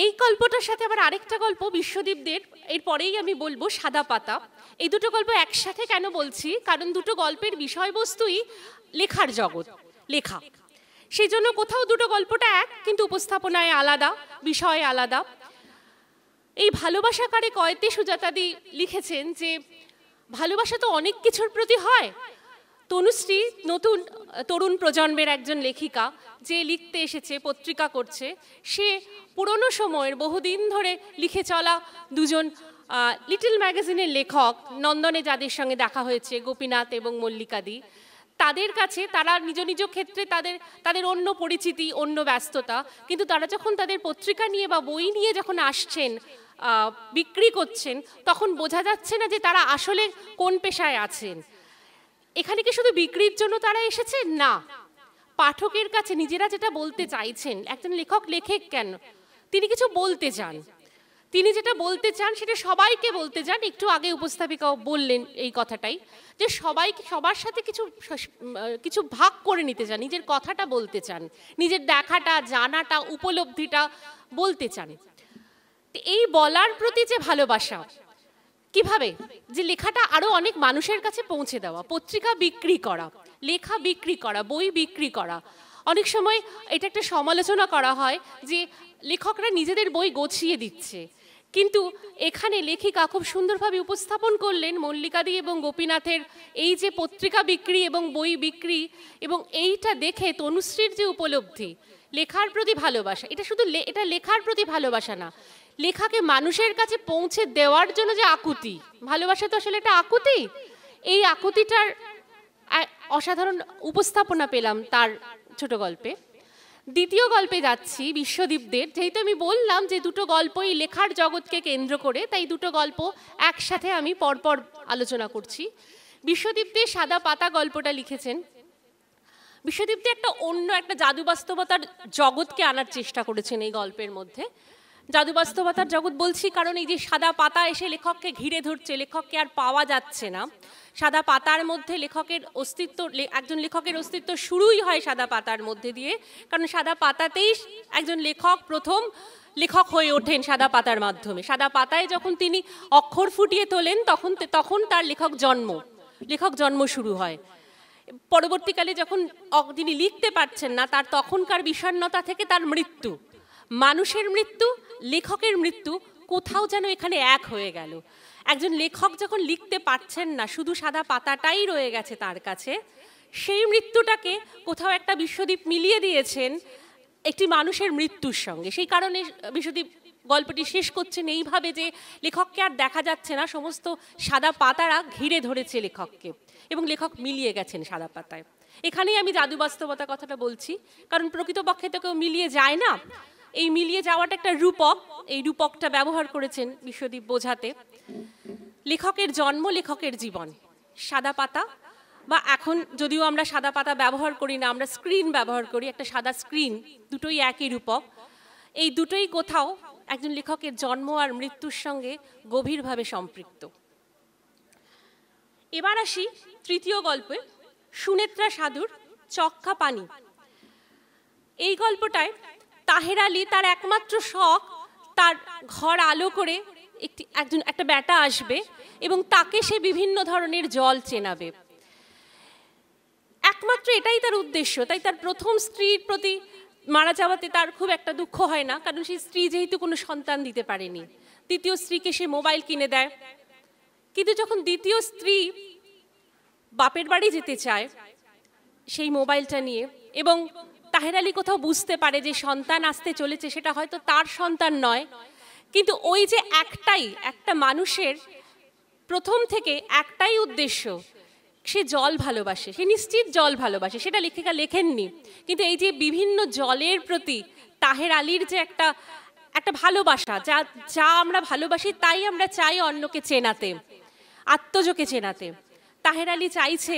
এই গল্পটার সাথে আবার আরেকটা গল্প বিশ্বদীপদের, এরপরেই আমি বলবো সাদা পাতা। এই দুটো গল্প একসাথে কেন বলছি, কারণ দুটো গল্পের বিষয়বস্তুই লেখার জগৎ, লেখা। সেই জন্য কোথাও দুটো গল্পটা এক, কিন্তু উপস্থাপনায় আলাদা, বিষয় আলাদা। এই ভালোবাসা কারে কয়তে সুজাতাদি লিখেছেন যে ভালোবাসা তো অনেক কিছুর প্রতি হয়। তনুশ্রী নতুন তরুণ প্রজন্মের একজন লেখিকা, যে লিখতে এসেছে, পত্রিকা করছে, সে পুরনো সময়ের বহুদিন ধরে লিখে চলা দুজন লিটল ম্যাগাজিনের লেখক, নন্দনে যাদের সঙ্গে দেখা হয়েছে, গোপীনাথ এবং মল্লিকাদি, তাদের কাছে তারা নিজ নিজ ক্ষেত্রে তাদের অন্য পরিচিতি, অন্য ব্যস্ততা, কিন্তু তারা যখন তাদের পত্রিকা নিয়ে বা বই নিয়ে যখন আসছেন, বিক্রি করছেন, তখন বোঝা যাচ্ছে না যে তারা আসলে কোন পেশায় আছেন। এখানে কি শুধু বিক্রির জন্য তারা এসেছেন? না, পাঠকের কাছে নিজেরা যেটা বলতে চাইছেন, একজন লেখক লেখে কেন, তিনি কিছু বলতে চান। তিনি যেটা বলতে চান সেটা সবাইকে বলতে চান। একটু আগে উপস্থাপিকাও বললেন এই কথাটাই, যে সবাইকে সবার সাথে কিছু ভাগ করে নিতে চান, নিজের কথাটা বলতে চান, নিজের দেখাটা, জানাটা, উপলব্ধিটা বলতে চান। এই বলার প্রতি যে ভালোবাসা, কিভাবে যে লেখাটা আরো অনেক মানুষের কাছে পৌঁছে দেওয়া, পত্রিকা বিক্রি করা, লেখা বিক্রি করা, বই বিক্রি করা। অনেক সময় এটা একটা সমালোচনা করা হয় যে লেখকরা নিজেদের বই গছিয়ে দিচ্ছে, কিন্তু এখানে লেখিকা খুব সুন্দরভাবে উপস্থাপন করলেন মল্লিকাদি এবং গোপীনাথের এই যে পত্রিকা বিক্রি এবং বই বিক্রি, এবং এইটা দেখে তনুশ্রীর যে উপলব্ধি, লেখার প্রতি ভালোবাসা, এটা শুধু এটা লেখার প্রতি ভালোবাসা না, লেখাকে মানুষের কাছে পৌঁছে দেওয়ার জন্য যে আকুতি, ভালোবাসা তো আসলে একটা আকুতি, এই আকুতিটার অসাধারণ উপস্থাপনা পেলাম তার ছোট গল্পে। দ্বিতীয় গল্পে যাচ্ছি বিশ্বদীপদের। যেহেতু আমি বললাম যে দুটো গল্পই লেখার জগৎকে কেন্দ্র করে, তাই দুটো গল্প একসাথে আমি পরপর আলোচনা করছি। বিশ্বদীপদের সাদা পাতা গল্পটা লিখেছেন বিশ্বদীপদে অন্য একটা জাদু বাস্তবতার জগৎকে আনার চেষ্টা করেছেন এই গল্পের মধ্যে। জাদু বাস্তবতার জগৎ বলছি কারণ এই যে সাদা পাতা এসে লেখককে ঘিরে ধরছে, লেখককে আর পাওয়া যাচ্ছে না। সাদা পাতার মধ্যে লেখকের অস্তিত্ব, একজন লেখকের অস্তিত্ব শুরুই হয় সাদা পাতার মধ্যে দিয়ে, কারণ সাদা পাতাতেই একজন লেখক প্রথম লেখক হয়ে ওঠেন সাদা পাতার মাধ্যমে। সাদা পাতায় যখন তিনি অক্ষর ফুটিয়ে তোলেন তখন তার লেখক জন্ম শুরু হয়। পরবর্তীকালে যখন তিনি লিখতে পারছেন না, তার তখনকার বিষণ্ণতা থেকে তার মৃত্যু, মানুষের মৃত্যু, লেখকের মৃত্যু কোথাও যেন এখানে এক হয়ে গেল। একজন লেখক যখন লিখতে পারছেন না, শুধু সাদা পাতাটাই রয়ে গেছে তার কাছে, সেই মৃত্যুটাকে কোথাও একটা বিশ্বদীপ মিলিয়ে দিয়েছেন একটি মানুষের মৃত্যুর সঙ্গে। সেই কারণে বিশ্বদীপ গল্পটি শেষ করছেন এইভাবে যে লেখককে আর দেখা যাচ্ছে না, সমস্ত সাদা পাতারা ঘিরে ধরেছে লেখককে এবং লেখক মিলিয়ে গেছেন সাদা পাতায়। এখানেই আমি জাদু বাস্তবতা কথাটা বলছি, কারণ প্রকৃতপক্ষে তো কেউ মিলিয়ে যায় না। এই মিলিয়ে যাওয়াটা একটা রূপক, এই রূপকটা ব্যবহার করেছেন বিশ্বদীপ বোঝাতে। লেখকের জন্ম, লেখকের জীবন, সাদা পাতা, বা এখন যদিও আমরা সাদা পাতা ব্যবহার করি না, আমরা স্ক্রিন ব্যবহার করি, একটা সাদা স্ক্রিন, দুটোই একই রূপক। এই দুটোই কোথাও একজন লেখকের জন্ম আর মৃত্যুর সঙ্গে গভীরভাবে সম্পৃক্ত। এবার আসি তৃতীয় গল্পে, সুনেত্রা সাধুর চক্কা পানি। এই গল্পটায় তাহের আলী তার একমাত্র শখ, তার ঘর আলো করে একটা বেটা আসবে এবং তাকে সে বিভিন্ন ধরনের জল চেনাবে, একমাত্র এটাই তার উদ্দেশ্য। তাই তার প্রথম স্ত্রীর প্রতি মারা যাওয়াতে তার খুব একটা দুঃখ হয় না, কারণ সেই স্ত্রী যেহেতু কোনো সন্তান দিতে পারেনি। দ্বিতীয় স্ত্রীকে সে মোবাইল কিনে দেয়, কিন্তু যখন দ্বিতীয় স্ত্রী বাপের বাড়ি যেতে চায় সেই মোবাইলটা নিয়ে, এবং তাহের আলী কোথাও বুঝতে পারে যে সন্তান আসতে চলেছে, সেটা হয়তো তার সন্তান নয়, কিন্তু ওই যে একটা মানুষের প্রথম থেকে একটাই উদ্দেশ্য, সে জল ভালোবাসে, সে নিশ্চিত জল ভালোবাসে, সেটা লেখিকা লেখেননি, কিন্তু এই যে বিভিন্ন জলের প্রতি তাহের আলীর যে একটা ভালোবাসা, যা আমরা ভালোবাসি তাই আমরা চাই অন্যকে চেনাতে, আত্মজকে চেনাতে। তাহের আলী চাইছে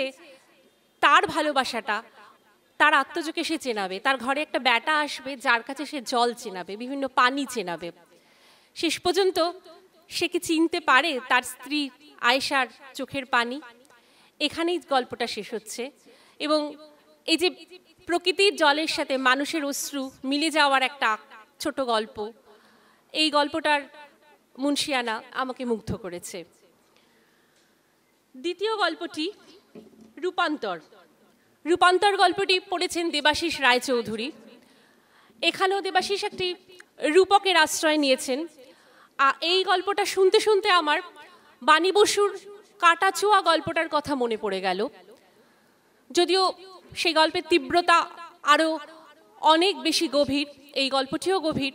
তার ভালোবাসাটা, তার আত্মজকে সে চেনাবে, তার ঘরে একটা বেটা আসবে যার কাছে সে জল চেনাবে, বিভিন্ন পানি চেনাবে। শেষ পর্যন্ত সে কি চিনতে পারে তার স্ত্রী আয়েশার চোখের পানি? এখানেই গল্পটা শেষ হচ্ছে। এবং এই যে প্রকৃতির জলের সাথে মানুষের অশ্রু মিলে যাওয়ার একটা ছোট গল্প, এই গল্পটার মুন্সিয়ানা আমাকে মুগ্ধ করেছে। দ্বিতীয় গল্পটি রূপান্তর। রূপান্তর গল্পটি পড়েছেন দেবাশিস রায়চৌধুরী। এখানেও দেবাশিস একটি রূপকের আশ্রয় নিয়েছেন। এই গল্পটা শুনতে শুনতে আমার বাণী বসুর কাটাচুয়া গল্পটার কথা মনে পড়ে গেল, যদিও সেই গল্পের তীব্রতা আরও অনেক বেশি গভীর, এই গল্পটিও গভীর।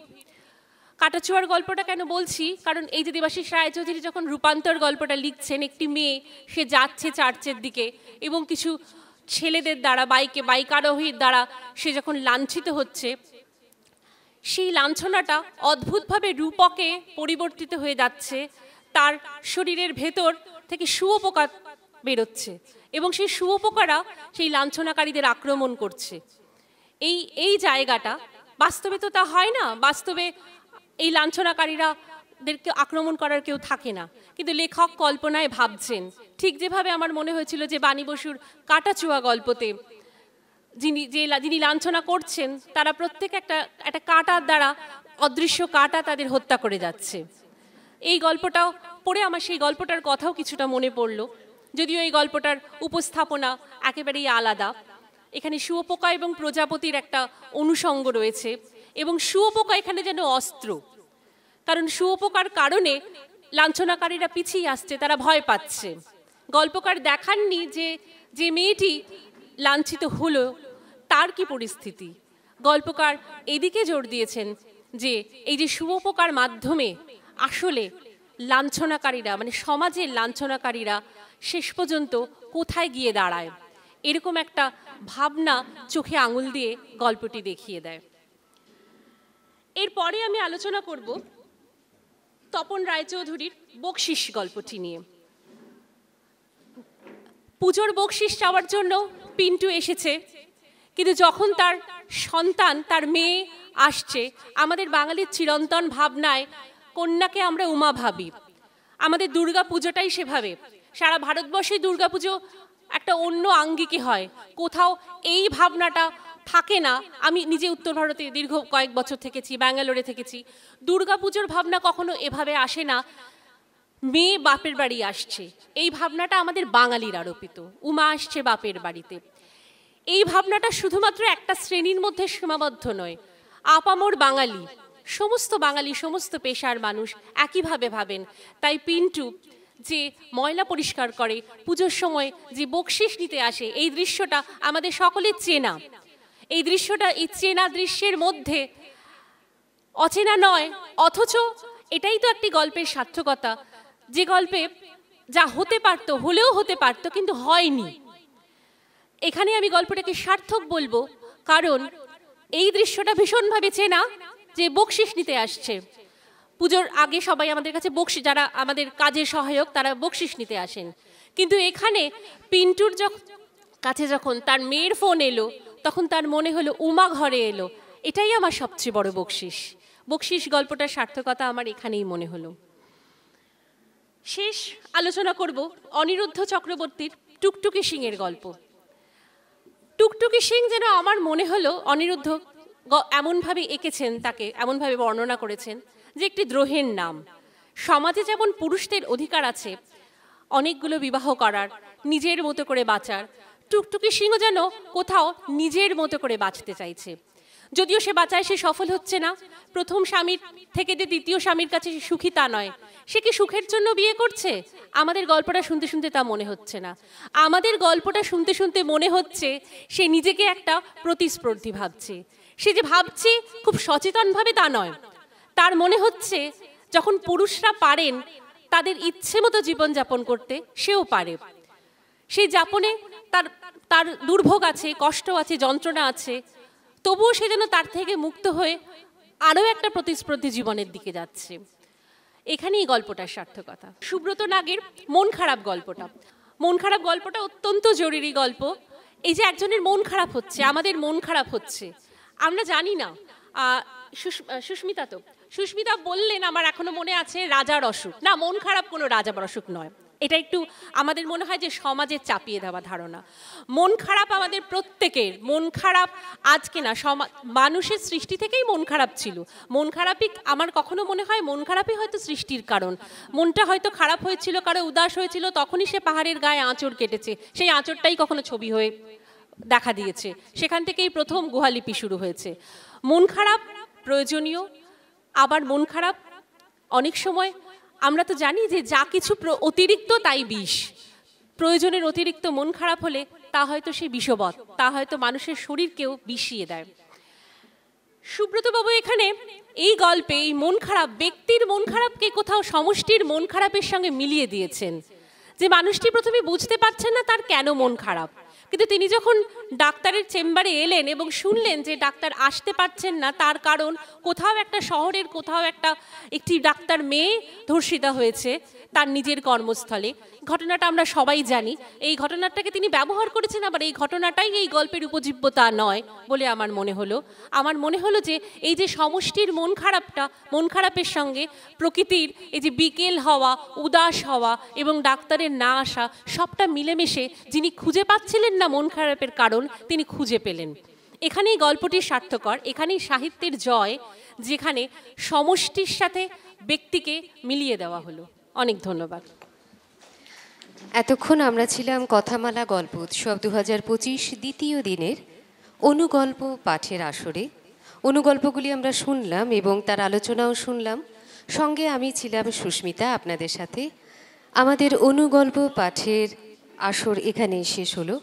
কাটাচুয়ার গল্পটা কেন বলছি, কারণ এই যে দেবাশিস রায়চৌধুরী যখন রূপান্তর গল্পটা লিখছেন, একটি মেয়ে সে যাচ্ছে চার্চের দিকে এবং কিছু ছেলেদের দ্বারা বাইক আরোহীর দ্বারা সে যখন লাঞ্ছিত হচ্ছে, সেই লাঞ্ছনাটা অদ্ভুতভাবে রূপকে পরিবর্তিত হয়ে যাচ্ছে। তার শরীরের ভেতর থেকে শুঁয়োপোকা বেরোচ্ছে এবং সেই শুঁয়োপোকারা সেই লাঞ্ছনাকারীদের আক্রমণ করছে। এই জায়গাটা বাস্তবে তো তা হয় না। বাস্তবে এই লাঞ্ছনাকারীরা তাদেরকে আক্রমণ করার কেউ থাকে না, কিন্তু লেখক কল্পনায় ভাবছেন, ঠিক যেভাবে আমার মনে হয়েছিল যে বাণী বসুর কাটাচুয়া গল্পতে যিনি লাঞ্ছনা করছেন তারা প্রত্যেক একটা কাঁটার দ্বারা, অদৃশ্য কাঁটা তাদের হত্যা করে যাচ্ছে। এই গল্পটাও পড়ে আমার সেই গল্পটার কথাও কিছুটা মনে পড়ল, যদিও এই গল্পটার উপস্থাপনা একেবারেই আলাদা। এখানে শুঁয়োপোকা এবং প্রজাপতির একটা অনুষঙ্গ রয়েছে, এবং শুঁয়োপোকা এখানে যেন অস্ত্র, কারণ শুঁয়োপোকার কারণে লাঞ্ছনাকারীরা পিছিয়ে আসছে, তারা ভয় পাচ্ছে। গল্পকার দেখাননি যে মেয়েটি লাঞ্ছিত হলো তার কি পরিস্থিতি। গল্পকার এদিকে জোর দিয়েছেন যে এই যে শুঁয়োপোকার মাধ্যমে আসলে লাঞ্ছনাকারীরা, মানে সমাজের লাঞ্ছনাকারীরা শেষ পর্যন্ত কোথায় গিয়ে দাঁড়ায়, এরকম একটা ভাবনা চোখে আঙুল দিয়ে গল্পটি দেখিয়ে দেয়। এরপরে আমি আলোচনা করব তপন রায়চৌধুরীর বকশিস গল্পটি নিয়ে। পুজোর বকশিস চাওয়ার জন্য পিন্টু এসেছে, কিন্তু যখন তার সন্তান, তার মেয়ে আসছে, আমাদের বাঙালির চিরন্তন ভাবনায় কন্যাকে আমরা উমা ভাবি। আমাদের দুর্গা পুজোটাই সেভাবে, সারা ভারতবর্ষে দুর্গা পুজো একটা অন্য আঙ্গিকে হয়, কোথাও এই ভাবনাটা থাকে না। আমি নিজে উত্তর ভারতে দীর্ঘ কয়েক বছর থেকেছি, ব্যাঙ্গালোরে থেকেছি। দুর্গা পুজোর ভাবনা কখনো এভাবে আসে না, মেয়ে বাপের বাড়ি আসছে, এই ভাবনাটা আমাদের বাঙালির আরোপিত। উমা আসছে বাপের বাড়িতে, এই ভাবনাটা শুধুমাত্র একটা শ্রেণীর মধ্যে সীমাবদ্ধ নয়, আপামর বাঙালি, সমস্ত বাঙালি, সমস্ত পেশার মানুষ একইভাবে ভাবেন। তাই পিন্টু যে ময়লা পরিষ্কার করে, পুজোর সময় যে বকশিস নিতে আসে, এই দৃশ্যটা আমাদের সকলের চেনা। এই দৃশ্যটা, এই চেনা দৃশ্যের মধ্যে অচেনা নয়, অথচ এটাই তো একটি গল্পের সার্থকতা, যে গল্পে যা হতে পারতো, হলেও হতে পারতো, কিন্তু হয়নি। এখানে আমি গল্পটাকে সার্থক বলবো, কারণ এই দৃশ্যটা ভীষণভাবে চেনা, যে বকশিস নিতে আসছে। পুজোর আগে সবাই আমাদের কাছে বকশিস, যারা আমাদের কাজের সহায়ক তারা বকশিস নিতে আসেন, কিন্তু এখানে পিন্টুর কাছে যখন তার মেয়ের ফোন এলো, তখন তার মনে হলো উমা ঘরে এলো, এটাই আমার সবচেয়ে বড় বকশিস। বকশিস গল্পটার সার্থকতা আমার এখানেই মনে হলো। শেষ আলোচনা করব অনিরুদ্ধ চক্রবর্তীর টুকটুকি সিংয়ের গল্প। টুকটুকি সিং যেন আমার মনে হলো অনিরুদ্ধ এমনভাবে এঁকেছেন, তাকে এমনভাবে বর্ণনা করেছেন যে একটি দ্রোহের নাম। সমাজে যেমন পুরুষদের অধিকার আছে অনেকগুলো বিবাহ করার, নিজের মতো করে বাঁচার, টুকটুকি সিংহ যেন কোথাও নিজের মতো করে বাঁচতে চাইছে। যদিও সে বাঁচায়, সে সফল হচ্ছে না। প্রথম স্বামীর থেকে যে দ্বিতীয় স্বামীর কাছে সে সুখী তা নয়, সে কি সুখের জন্য বিয়ে করছে? আমাদের গল্পটা শুনতে শুনতে তা মনে হচ্ছে না। আমাদের গল্পটা শুনতে শুনতে মনে হচ্ছে সে নিজেকে একটা প্রতিস্পর্ধী ভাবছে। সে যে ভাবছে খুব সচেতনভাবে তা নয়, তার মনে হচ্ছে যখন পুরুষরা পারেন তাদের ইচ্ছে মতো জীবনযাপন করতে, সেও পারে। সেই যাপনে তার দুর্ভোগ আছে, কষ্ট আছে, যন্ত্রণা আছে, তবুও সে যেন তার থেকে মুক্ত হয়ে আরও একটা প্রতিস্পর্ধী জীবনের দিকে যাচ্ছে। এখানেই গল্পটার সার্থকতা। সুব্রত নাগের মন খারাপ গল্পটা, মন খারাপ গল্পটা অত্যন্ত জরুরি গল্প। এই যে একজনের মন খারাপ হচ্ছে, আমাদের মন খারাপ হচ্ছে, আমরা জানি না। সুস্মিতা বললেন, আমার এখনো মনে আছে, রাজার অসুখ। না, মন খারাপ কোনো রাজার অসুখ নয়। এটা একটু আমাদের মনে হয় যে সমাজের চাপিয়ে দেওয়া ধারণা। মন খারাপ আমাদের প্রত্যেকের। মন খারাপ আজকে না, মানুষের সৃষ্টি থেকেই মন খারাপ ছিল। মন খারাপই আমার কখনো মনে হয় মন খারাপই হয়তো সৃষ্টির কারণ। মনটা হয়তো খারাপ হয়েছিল, কারো উদাস হয়েছিল, তখনই সে পাহাড়ের গায়ে আঁচড় কেটেছে, সেই আঁচড়টাই কখনো ছবি হয়ে দেখা দিয়েছে। সেখান থেকেই প্রথম গুহালিপি শুরু হয়েছে। মন খারাপ প্রয়োজনীয়, আবার মন খারাপ অনেক সময় আমরা তো জানি যে যা কিছু অতিরিক্ত তাই বিষ। প্রয়োজনের অতিরিক্ত মন খারাপ হলে তা হয়তো সে বিষবৎ, তা হয়তো মানুষের শরীরকেও বিষিয়ে দেয়। সুব্রতবাবু এখানে এই গল্পে এই মন খারাপ, ব্যক্তির মন খারাপকে কোথাও সমষ্টির মন খারাপের সঙ্গে মিলিয়ে দিয়েছেন, যে মানুষটি প্রথমে বুঝতে পারছেন না তার কেন মন খারাপ, কিন্তু তিনি যখন ডাক্তারের চেম্বারে এলেন এবং শুনলেন যে ডাক্তার আসতে পারছেন না, তার কারণ কোথাও একটা শহরের কোথাও একটি ডাক্তার মেয়ে ধর্ষিতা হয়েছে তার নিজের কর্মস্থলে, ঘটনাটা আমরা সবাই জানি। এই ঘটনাটাকে তিনি ব্যবহার করেছেন, আবার এই ঘটনাটাই এই গল্পের উপজীব্য তা নয় বলে আমার মনে হলো যে এই যে সমষ্টির মন খারাপের সঙ্গে প্রকৃতির এই যে বিকেল হওয়া, উদাস হওয়া এবং ডাক্তারের না আসা, সবটা মিলেমিশে যিনি খুঁজে পাচ্ছিলেন না মন খারাপের কারণ, তিনি খুঁজে পেলেন। এখানেই গল্পটি সার্থকর, এখানেই সাহিত্যের জয়, যেখানে সমষ্টির সাথে ব্যক্তিকে মিলিয়ে দেওয়া হলো। অনেক ধন্যবাদ। এতক্ষণ আমরা ছিলাম কথামালা গল্প উৎসব 2025 দ্বিতীয় দিনের অনুগল্প পাঠের আসরে। অনুগল্পগুলি আমরা শুনলাম এবং তার আলোচনাও শুনলাম। সঙ্গে আমি ছিলাম সুস্মিতা আপনাদের সাথে। আমাদের অনুগল্প পাঠের আসর এখানেই শেষ হলো।